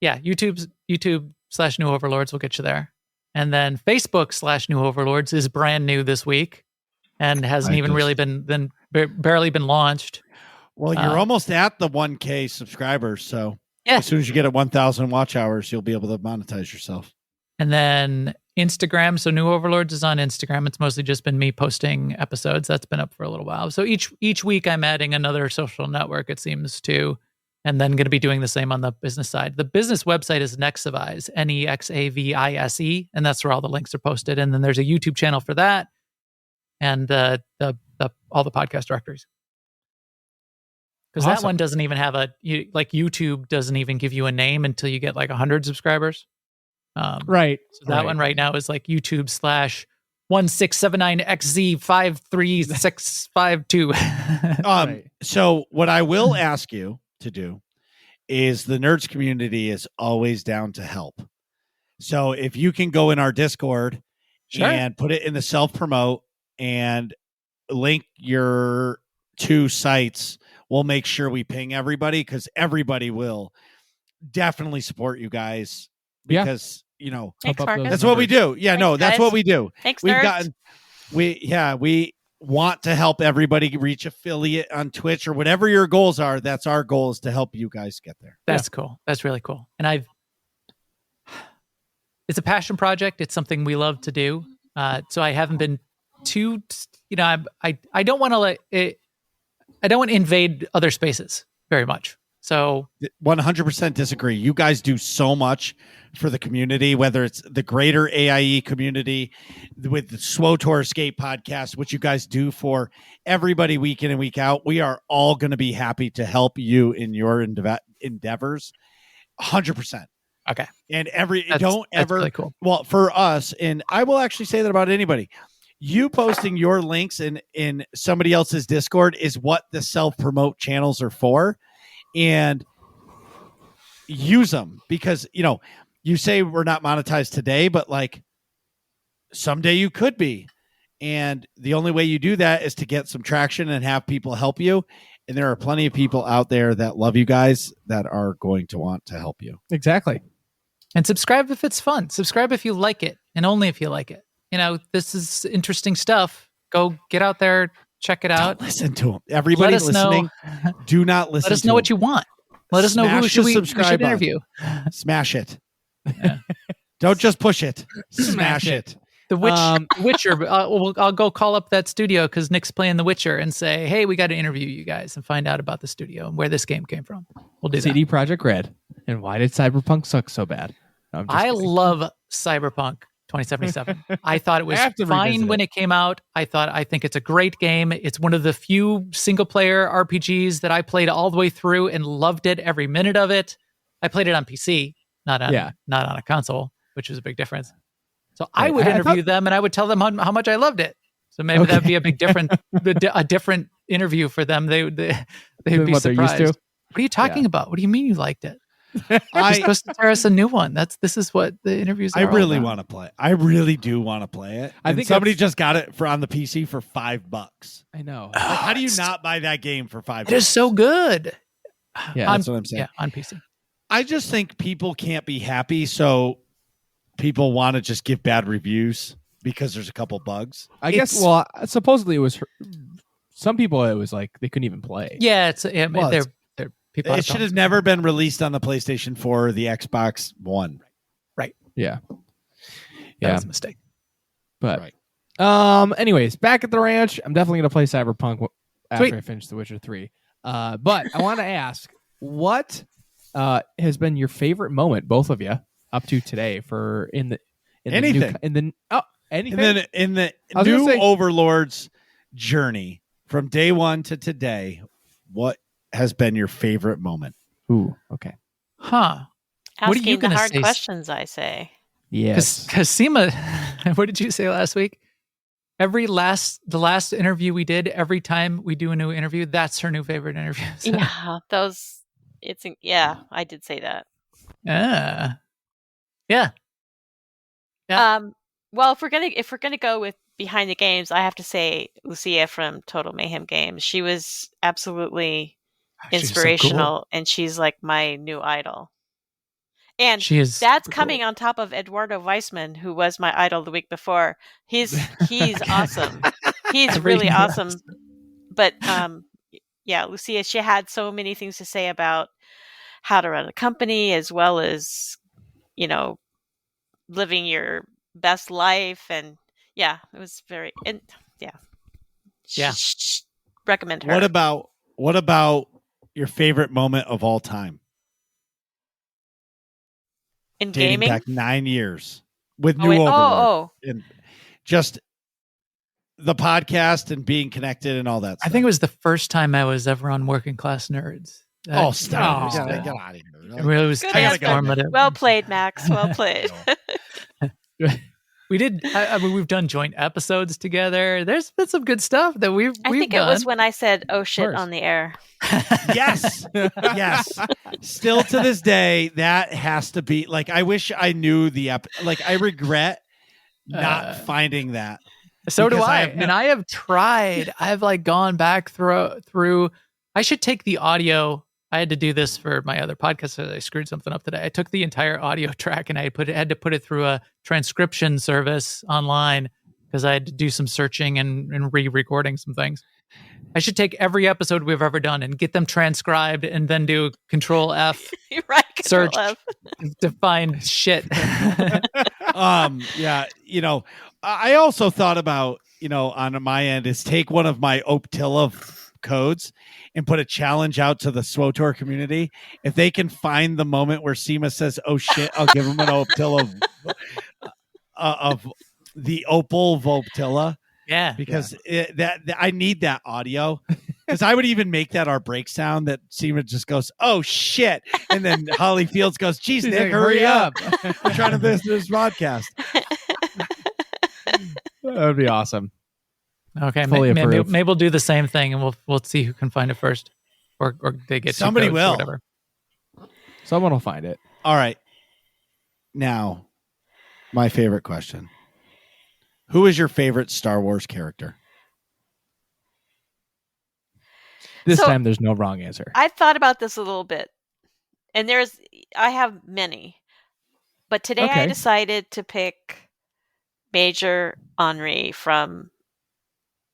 [SPEAKER 3] Yeah, YouTube/New Overlords will get you there. And then Facebook/New Overlords is brand new this week and hasn't even really been barely been launched.
[SPEAKER 1] Well, you're almost at the 1K subscribers, so
[SPEAKER 3] Yeah.
[SPEAKER 1] as soon as you get at 1,000 watch hours, you'll be able to monetize yourself.
[SPEAKER 3] And then Instagram. So New Overlords is on Instagram. It's mostly just been me posting episodes. That's been up for a little while. So each week I'm adding another social network, it seems to, and then going to be doing the same on the business side. The business website is Nexavise, Nexavise, and that's where all the links are posted. And then there's a YouTube channel for that, and the all the podcast directories. Because that
[SPEAKER 2] Awesome.
[SPEAKER 3] one doesn't even have YouTube doesn't even give you a name until you get like 100 subscribers.
[SPEAKER 2] Right.
[SPEAKER 3] So that one right now is like YouTube /1679XZ53652.
[SPEAKER 2] Right.
[SPEAKER 1] So what I will ask you to do is the nerds community is always down to help. So if you can go in our Discord
[SPEAKER 3] Sure.
[SPEAKER 1] and put it in the self-promote and link your two sites, we'll make sure we ping everybody because everybody will definitely support you guys
[SPEAKER 2] Yeah.
[SPEAKER 1] because,
[SPEAKER 4] Thanks,
[SPEAKER 2] up those
[SPEAKER 4] Marcus.
[SPEAKER 1] that's what we do. Yeah, no,
[SPEAKER 4] Thanks,
[SPEAKER 1] that's
[SPEAKER 4] guys.
[SPEAKER 1] what we do.
[SPEAKER 4] Thanks,
[SPEAKER 1] We've
[SPEAKER 4] nerds.
[SPEAKER 1] gotten we want to help everybody reach affiliate on Twitch or whatever your goals are. That's our goal, is to help you guys get there.
[SPEAKER 3] That's cool. That's really cool. And it's a passion project. It's something we love to do. So I haven't been too, I don't want to I don't want to invade other spaces very much. So
[SPEAKER 1] 100% disagree. You guys do so much for the community, whether it's the greater AIE community with the SWTOR Skate podcast, which you guys do for everybody week in and week out. We are all going to be happy to help you in your endeavors. 100%.
[SPEAKER 3] okay,
[SPEAKER 1] And
[SPEAKER 3] that's really cool.
[SPEAKER 1] Well, for us, and I will actually say that about anybody, you posting your links in somebody else's Discord is what the self-promote channels are for. And use them because, you say we're not monetized today, but like someday you could be. And the only way you do that is to get some traction and have people help you. And there are plenty of people out there that love you guys that are going to want to help you.
[SPEAKER 2] Exactly.
[SPEAKER 3] And subscribe if it's fun. Subscribe if you like it, and only if you like it. This is interesting stuff. Go get out there, check it out.
[SPEAKER 1] Don't listen to him. Everybody
[SPEAKER 3] Let us
[SPEAKER 1] listening, do not listen.
[SPEAKER 3] Let us know what you want. Let us know who should we should interview.
[SPEAKER 1] Smash it.
[SPEAKER 3] Yeah.
[SPEAKER 1] Don't just push it. Smash it.
[SPEAKER 3] The Witcher. I'll go call up that studio because Nick's playing The Witcher and say, "Hey, we got to interview you guys and find out about the studio and where this game came from." We'll do
[SPEAKER 2] CD
[SPEAKER 3] that.
[SPEAKER 2] Projekt Red. And why did Cyberpunk suck so bad? No,
[SPEAKER 3] I love Cyberpunk 2077. I thought it was fine when it came out. I think it's a great game. It's one of the few single player RPGs that I played all the way through and loved it every minute of it. I played it on PC, not on a console, which is a big difference. So I would interview them and I would tell them how much I loved it. So maybe that'd be a different interview for them. They'd be surprised. What are you talking about? What do you mean you liked it? You're supposed to tell us a new one. This is what the interviews are.
[SPEAKER 1] I really want to play. I really do want to play it. I think somebody just got it on the PC for $5.
[SPEAKER 2] I know.
[SPEAKER 1] How do you not buy that game for $5?
[SPEAKER 3] It is so good.
[SPEAKER 1] Yeah, that's what I'm saying.
[SPEAKER 3] Yeah, on PC.
[SPEAKER 1] I just think people can't be happy, so people want to just give bad reviews because there's a couple bugs.
[SPEAKER 2] I guess. Well, supposedly it was. Some people it was like they couldn't even play.
[SPEAKER 3] Yeah, they're people.
[SPEAKER 1] It should have never been released on the PlayStation 4 or the Xbox One.
[SPEAKER 3] Right.
[SPEAKER 2] Yeah.
[SPEAKER 3] That was a mistake.
[SPEAKER 2] But anyways, back at the ranch, I'm definitely gonna play Cyberpunk after I finish The Witcher 3. But I want to ask, what has been your favorite moment, both of you, up to today
[SPEAKER 1] anything
[SPEAKER 2] in the
[SPEAKER 1] new Overlords journey from day one to today? What has been your favorite moment?
[SPEAKER 2] Ooh, okay.
[SPEAKER 3] Huh.
[SPEAKER 4] Asking
[SPEAKER 3] what are you
[SPEAKER 4] the hard
[SPEAKER 3] say?
[SPEAKER 4] questions, I say.
[SPEAKER 2] Yes.
[SPEAKER 3] Because Sema, what did you say last week? The last interview we did, every time we do a new interview, that's her new favorite interview. So.
[SPEAKER 4] Yeah, I did say that.
[SPEAKER 3] Yeah.
[SPEAKER 4] Well, if we're gonna go with behind the games, I have to say Lucia from Total Mayhem Games. She was absolutely inspirational,
[SPEAKER 3] so cool.
[SPEAKER 4] and she's like my new idol. And that's coming on top of Eduardo Weissman, who was my idol the week before. He's awesome. He's really awesome. But Lucia, she had so many things to say about how to run a company, as well as, living your best life. And it was very, recommend her.
[SPEAKER 1] What about your favorite moment of all time?
[SPEAKER 4] In
[SPEAKER 1] dating
[SPEAKER 4] gaming?
[SPEAKER 1] back 9 years with New Overlord. And just the podcast and being connected and all that stuff.
[SPEAKER 3] I think it was the first time I was ever on Working Class Nerds.
[SPEAKER 1] Stop. Get out of here.
[SPEAKER 3] It really was
[SPEAKER 4] transformative. Well played, Max. Well played.
[SPEAKER 3] We did. We've done joint episodes together. There's been some good stuff that we've done.
[SPEAKER 4] I think it was when I said, "Oh shit," on the air.
[SPEAKER 1] Yes. Still to this day, that has to be like. I wish I knew I regret not finding that.
[SPEAKER 3] So do I. And I have tried. I've gone back through. I should take the audio. I had to do this for my other podcast. So I screwed something up today. I took the entire audio track and I had to put it through a transcription service online because I had to do some searching and re-recording some things. I should take every episode we've ever done and get them transcribed and then do Control F search to find shit.
[SPEAKER 1] I also thought about, on my end is take one of my Optilla codes and put a challenge out to the SWTOR community. If they can find the moment where Sema says, "Oh shit," I'll give them an Optilla of the Opal Voptilla.
[SPEAKER 3] Yeah,
[SPEAKER 1] because I need that audio. Because I would even make that our break sound that Sema just goes, "Oh shit," and then Holly Fields goes, "Geez, Nick, hurry up! I'm trying to finish this podcast."
[SPEAKER 2] That would be awesome.
[SPEAKER 3] Okay, maybe we'll do the same thing, and we'll see who can find it first, or they get
[SPEAKER 1] somebody will.
[SPEAKER 3] Whatever.
[SPEAKER 2] Someone will find it.
[SPEAKER 1] All right. Now, my favorite question: who is your favorite Star Wars character?
[SPEAKER 2] This time, there's no wrong answer.
[SPEAKER 4] I thought about this a little bit, and I have many, But today I
[SPEAKER 2] Okay.
[SPEAKER 4] decided to pick Major Henri from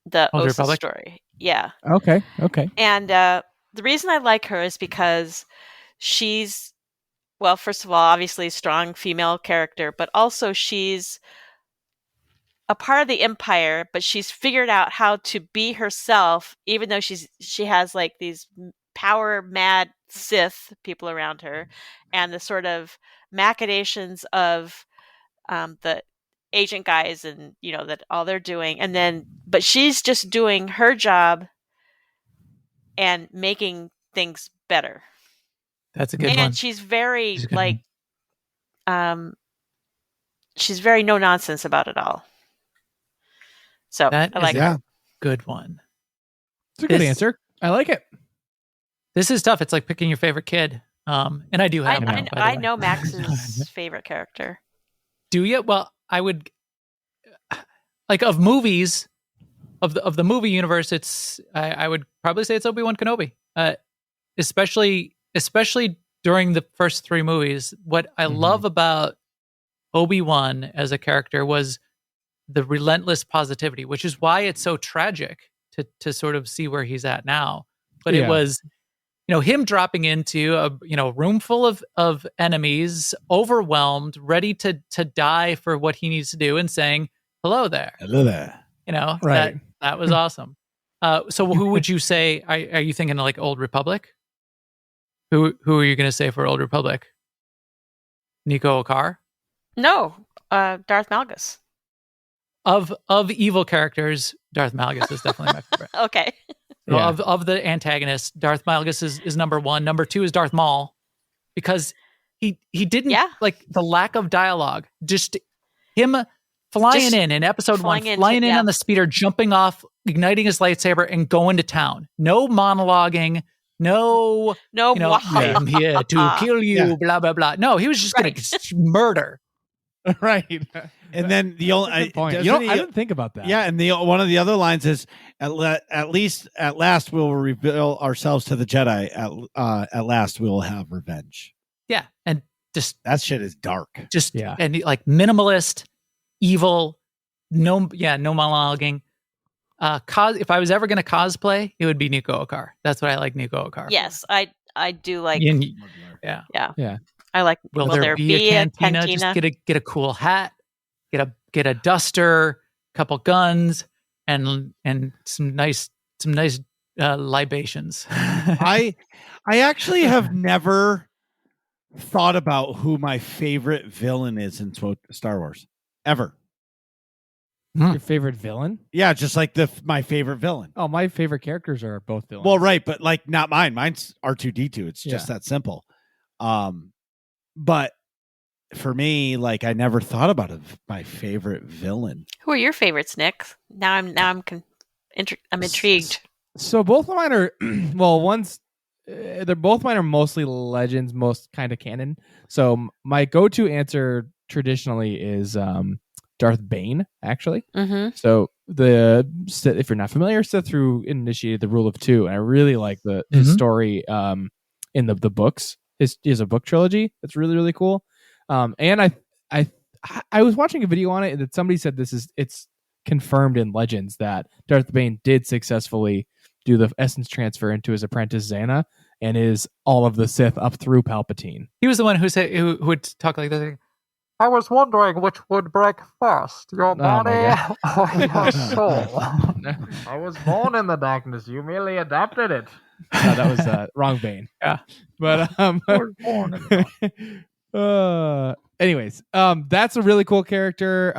[SPEAKER 4] the
[SPEAKER 3] Old
[SPEAKER 4] Osa
[SPEAKER 3] Republic?
[SPEAKER 4] story. Yeah.
[SPEAKER 2] Okay.
[SPEAKER 4] And the reason I like her is because she's, well, first of all, obviously a strong female character, but also she's a part of the Empire, but she's figured out how to be herself, even though she has like these power mad Sith people around her, and the sort of machinations of the agent guys, and that all they're doing, and then but she's just doing her job and making things better.
[SPEAKER 3] That's a good
[SPEAKER 4] And
[SPEAKER 3] one.
[SPEAKER 4] she's very
[SPEAKER 3] She's a good one.
[SPEAKER 4] she's very no nonsense about it all. So
[SPEAKER 3] That
[SPEAKER 4] I
[SPEAKER 3] is
[SPEAKER 4] like
[SPEAKER 3] a
[SPEAKER 4] her.
[SPEAKER 3] good one.
[SPEAKER 2] It's a good
[SPEAKER 3] This-
[SPEAKER 2] answer. I like it.
[SPEAKER 3] This is tough. It's like picking your favorite kid. And I do have one, by the
[SPEAKER 4] I
[SPEAKER 3] way.
[SPEAKER 4] know Max's favorite character.
[SPEAKER 3] Do you? Well, I would like of movies of the movie universe. I would probably say it's Obi-Wan Kenobi. Especially during the first 3 movies. What I love about Obi-Wan as a character was the relentless positivity, which is why it's so tragic to sort of see where he's at now. But it was, him dropping into a room full of enemies, overwhelmed, ready to die for what he needs to do, and saying hello there.
[SPEAKER 1] Hello there.
[SPEAKER 2] Right.
[SPEAKER 3] That was awesome. So who would you say? Are you thinking of like Old Republic? Who are you going to say for Old Republic? Nico Okar?
[SPEAKER 4] No, Darth Malgus.
[SPEAKER 3] Of evil characters, Darth Malgus is definitely my favorite.
[SPEAKER 4] Okay.
[SPEAKER 3] Yeah. Of the antagonists, Darth Malgus is number 1. Number 2 is Darth Maul, because he didn't like the lack of dialogue. Just him flying in episode 1, flying in on the speeder, jumping off, igniting his lightsaber, and going to town. No monologuing. No, I'm here to kill you. Blah blah blah. No, he was just going to murder.
[SPEAKER 2] Right.
[SPEAKER 1] And then the only
[SPEAKER 2] point. I didn't think about that.
[SPEAKER 1] Yeah, and one of the other lines is at last we'll reveal ourselves to the Jedi. At last we will have revenge.
[SPEAKER 3] Yeah, and just
[SPEAKER 1] that shit is dark.
[SPEAKER 3] And like minimalist, evil. No monologuing. If I was ever going to cosplay, it would be Nico Okar. That's what I like Nico Okar.
[SPEAKER 4] Yes, I do like.
[SPEAKER 3] Yeah.
[SPEAKER 4] I like.
[SPEAKER 3] Will there be a cantina? Just get a cool hat, get a duster, couple guns, and some nice libations.
[SPEAKER 1] I actually have never thought about who my favorite villain is in Star Wars ever.
[SPEAKER 2] Your favorite villain?
[SPEAKER 1] Yeah, just like my favorite villain.
[SPEAKER 2] Oh, my favorite characters are both villains.
[SPEAKER 1] Well, right, but like not mine. Mine's R2-D2. It's just that simple. But for me, like I never thought about my favorite villain.
[SPEAKER 4] Who are your favorites, Nick? Now I'm intrigued.
[SPEAKER 2] So both of mine are they're both mine are mostly legends, most kind of canon. So my go-to answer traditionally is Darth Bane, actually.
[SPEAKER 4] Mm-hmm.
[SPEAKER 2] So if you're not familiar, Sith through initiated the Rule of Two, and I really like his story in the books. Is a book trilogy that's really, really cool. And I was watching a video on it, and that somebody said it's confirmed in Legends that Darth Bane did successfully do the essence transfer into his apprentice Xana, and is all of the Sith up through Palpatine.
[SPEAKER 3] He was the one who said who would talk like this. I was wondering which would break first, your body or your soul.
[SPEAKER 2] I was born in the darkness. You merely adapted it. No, that was wrong Bane.
[SPEAKER 3] Yeah,
[SPEAKER 2] but
[SPEAKER 3] I was born in the
[SPEAKER 2] anyways, that's a really cool character.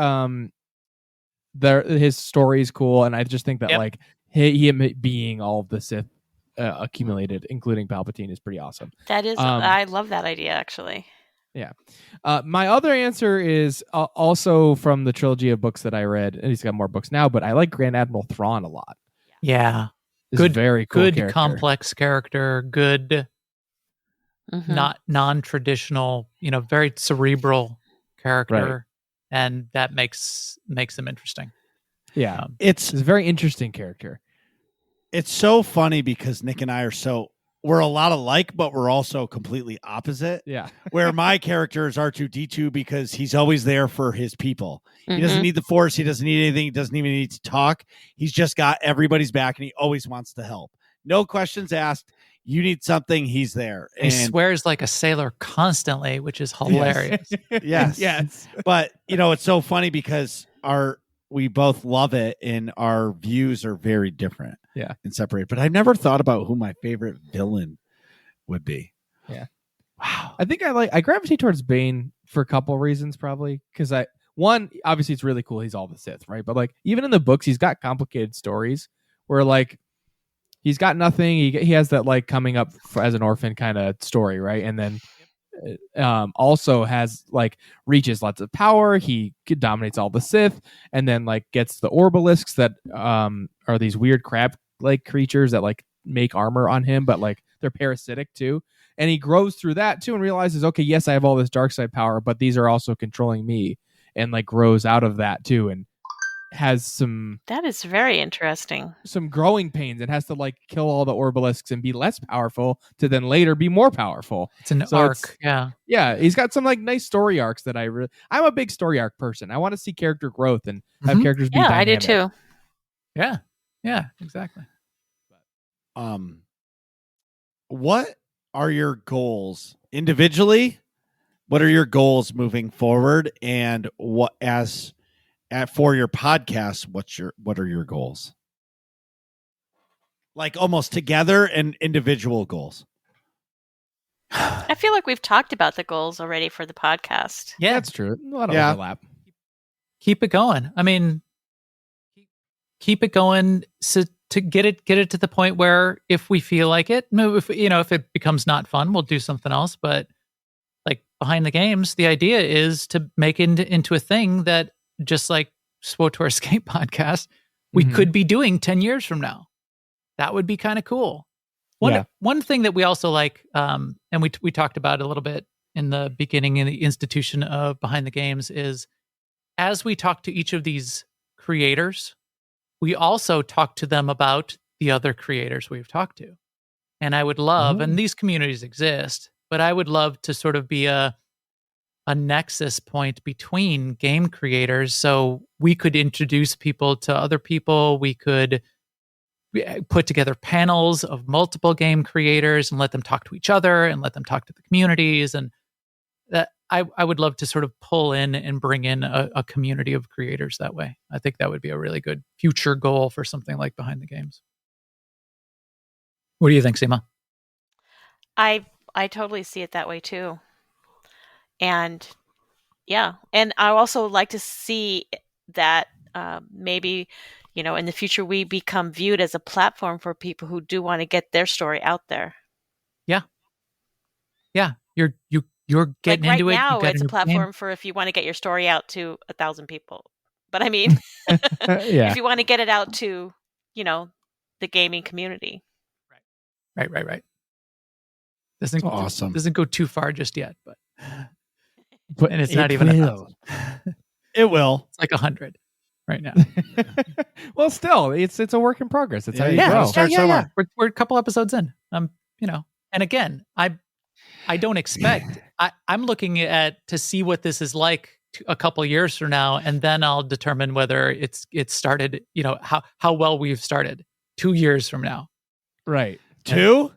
[SPEAKER 2] His story is cool, and I just think that like him being all of the Sith accumulated, including Palpatine, is pretty awesome.
[SPEAKER 4] That is, I love that idea, actually.
[SPEAKER 2] Yeah. My other answer is also from the trilogy of books that I read, and he's got more books now, but I like Grand Admiral Thrawn a lot.
[SPEAKER 3] Yeah.
[SPEAKER 2] Good, very cool
[SPEAKER 3] good
[SPEAKER 2] character.
[SPEAKER 3] Complex character, good, not non-traditional, very cerebral character, and that makes him interesting.
[SPEAKER 2] Yeah. It's a very interesting character.
[SPEAKER 1] It's so funny because Nick and I are so we're a lot alike, but we're also completely opposite.
[SPEAKER 2] Yeah.
[SPEAKER 1] Where my character is R2D2 because he's always there for his people. He doesn't
[SPEAKER 4] Mhm.
[SPEAKER 1] need the Force. He doesn't need anything. He doesn't even need to talk. He's just got everybody's back, and he always wants to help. No questions asked. You need something, he's there.
[SPEAKER 3] He swears like a sailor constantly, which is hilarious.
[SPEAKER 1] Yes.
[SPEAKER 2] Yes.
[SPEAKER 1] But, it's so funny because we both love it, and our views are very different.
[SPEAKER 2] Yeah.
[SPEAKER 1] And separated. But I've never thought about who my favorite villain would be.
[SPEAKER 2] Yeah.
[SPEAKER 1] Wow.
[SPEAKER 2] I think I gravitate towards Bane for a couple reasons, probably. Because one, obviously it's really cool. He's all the Sith, right? But like even in the books, he's got complicated stories where like he's got nothing. He has that like coming up as an orphan kind of story, right? And then also has like reaches lots of power. He dominates all the Sith, and then like gets the Orbalisks that are these weird crab like creatures that like make armor on him, but like they're parasitic too. And he grows through that too and realizes, okay, yes, I have all this dark side power, but these are also controlling me, and like grows out of that too, and has some
[SPEAKER 4] That is very interesting.
[SPEAKER 2] growing pains and has to like kill all the Orbalisks and be less powerful to then later be more powerful.
[SPEAKER 3] It's an
[SPEAKER 2] So
[SPEAKER 3] arc. Yeah.
[SPEAKER 2] Yeah, he's got some like nice story arcs that I'm a big story arc person. I want to see character growth and have
[SPEAKER 3] Mhm.
[SPEAKER 2] characters be
[SPEAKER 4] Yeah,
[SPEAKER 2] dynamic.
[SPEAKER 4] I do too.
[SPEAKER 3] Yeah. Yeah, exactly.
[SPEAKER 1] What are your goals individually? What are your goals moving forward? And for your podcast, what are your goals? Like almost together and individual goals.
[SPEAKER 4] I feel like we've talked about the goals already for the podcast.
[SPEAKER 3] Yeah.
[SPEAKER 2] That's true. A lot of
[SPEAKER 1] Yeah.
[SPEAKER 2] overlap.
[SPEAKER 3] Keep it going. I mean, keep it going to get it to the point where if we feel like it, if it becomes not fun, we'll do something else. But like behind the games, the idea is to make it into a thing that just like SWTOR Escape podcast, we
[SPEAKER 2] Mhm.
[SPEAKER 3] could be doing 10 years from now. That would be kind of cool. One thing that we also like, and we talked about a little bit in the beginning in the institution of Behind the Games, is as we talk to each of these creators, we also talk to them about the other creators we've talked to. And I would love, and these communities exist, but I would love to sort of be a nexus point between game creators, so we could introduce people to other people. We could put together panels of multiple game creators and let them talk to each other and let them talk to the communities. And that I would love to sort of pull in and bring in a community of creators that way. I think that would be a really good future goal for something like Behind the Games. What do you think, Sema?
[SPEAKER 4] I totally see it that way too. And yeah, and I also like to see that maybe, in the future we become viewed as a platform for people who do want to get their story out there.
[SPEAKER 3] Yeah, you're getting
[SPEAKER 4] like
[SPEAKER 3] into
[SPEAKER 4] right
[SPEAKER 3] it.
[SPEAKER 4] now,
[SPEAKER 3] You've got
[SPEAKER 4] it's a
[SPEAKER 3] new
[SPEAKER 4] platform
[SPEAKER 3] game.
[SPEAKER 4] for if you want to get your story out to 1,000 people. But I mean,
[SPEAKER 2] Yeah.
[SPEAKER 4] if you want to get it out to, the gaming community.
[SPEAKER 3] Right.
[SPEAKER 1] Awesome.
[SPEAKER 3] Doesn't go too far just yet, but
[SPEAKER 2] But
[SPEAKER 3] and it's
[SPEAKER 1] it
[SPEAKER 3] not even
[SPEAKER 1] will.
[SPEAKER 3] 1,000.
[SPEAKER 1] It will.
[SPEAKER 3] It's like 100 right now.
[SPEAKER 2] Well, still, it's a work in progress. It's how you
[SPEAKER 3] Yeah,
[SPEAKER 2] grow.
[SPEAKER 1] Start somewhere.
[SPEAKER 3] We're a couple episodes in. And again, I don't expect. I'm looking to see what this is like a couple years from now, and then I'll determine whether it's started. How well we've started 2 years from now.
[SPEAKER 2] Right.
[SPEAKER 1] 2?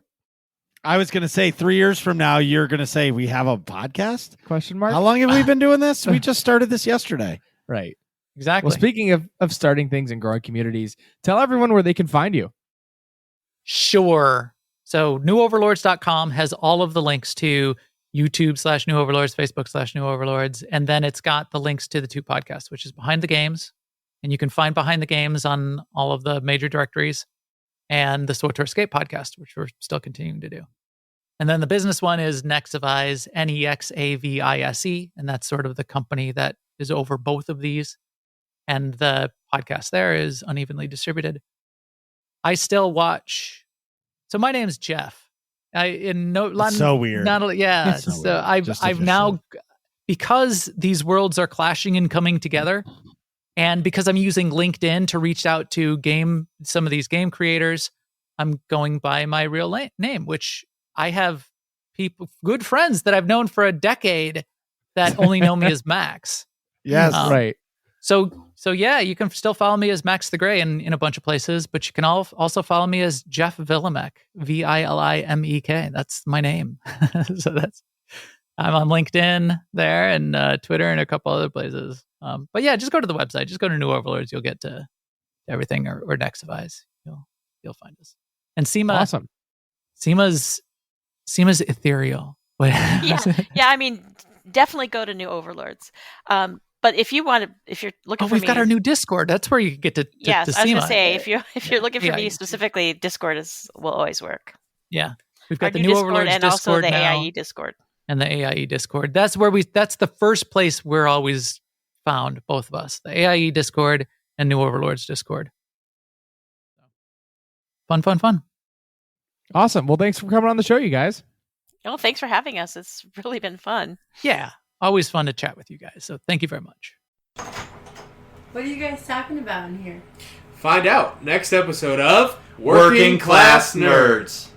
[SPEAKER 1] I was going to say 3 years from now, you're going to say we have a podcast?
[SPEAKER 2] Question mark?
[SPEAKER 1] How long have we been doing this? We just started this yesterday.
[SPEAKER 2] Right.
[SPEAKER 3] Exactly.
[SPEAKER 2] Well, speaking of starting things and growing communities, tell everyone where they can find you.
[SPEAKER 3] Sure. So newoverlords.com has all of the links to YouTube /New Overlords, Facebook /New Overlords. And then it's got the links to the 2 podcasts, which is Behind the Games. And you can find Behind the Games on all of the major directories, and the SWTOR Escape podcast, which we're still continuing to do. And then the business one is Nexavise, Nexavise. And that's sort of the company that is over both of these. And the podcast there is Unevenly Distributed. I still watch. So my name's Jeff.
[SPEAKER 1] It's so weird.
[SPEAKER 3] Yeah.
[SPEAKER 1] It's so
[SPEAKER 3] So
[SPEAKER 1] weird.
[SPEAKER 3] I've now, because these worlds are clashing and coming together, and because I'm using LinkedIn to reach out to some of these game creators, I'm going by my real name, which I have good friends that I've known for a decade that only know me as Max.
[SPEAKER 1] Yes.
[SPEAKER 2] Right.
[SPEAKER 3] So yeah, you can still follow me as Max the Gray in a bunch of places, but you can also follow me as Jeff Vilimek, Vilimek. That's my name. So I'm on LinkedIn there and Twitter and a couple other places. But yeah, just go to the website. Just go to New Overlords. You'll get to everything or Nexavize. You'll find us. And Sema.
[SPEAKER 2] Awesome.
[SPEAKER 3] Sema's ethereal.
[SPEAKER 4] Yeah. I mean, definitely go to New Overlords. But if you're looking for me,
[SPEAKER 3] we've got our new Discord. That's where you get to
[SPEAKER 4] yes,
[SPEAKER 3] to
[SPEAKER 4] I was
[SPEAKER 3] Sema.
[SPEAKER 4] gonna say if you're looking for me
[SPEAKER 3] AIE.
[SPEAKER 4] specifically, Discord will always work.
[SPEAKER 3] Yeah, we've got
[SPEAKER 4] Our
[SPEAKER 3] the
[SPEAKER 4] new
[SPEAKER 3] New
[SPEAKER 4] Discord
[SPEAKER 3] Overlords
[SPEAKER 4] and
[SPEAKER 3] Discord
[SPEAKER 4] also the
[SPEAKER 3] now,
[SPEAKER 4] AIE Discord.
[SPEAKER 3] and the AIE Discord. That's the first place we're always found. Both of us, the AIE Discord and New Overlords Discord. Fun.
[SPEAKER 2] Awesome. Well, thanks for coming on the show, you guys.
[SPEAKER 4] Oh, thanks for having us. It's really been fun.
[SPEAKER 3] Yeah, always fun to chat with you guys. So thank you very much.
[SPEAKER 6] What are you guys talking about in here?
[SPEAKER 7] Find out next episode of Working Class Nerds.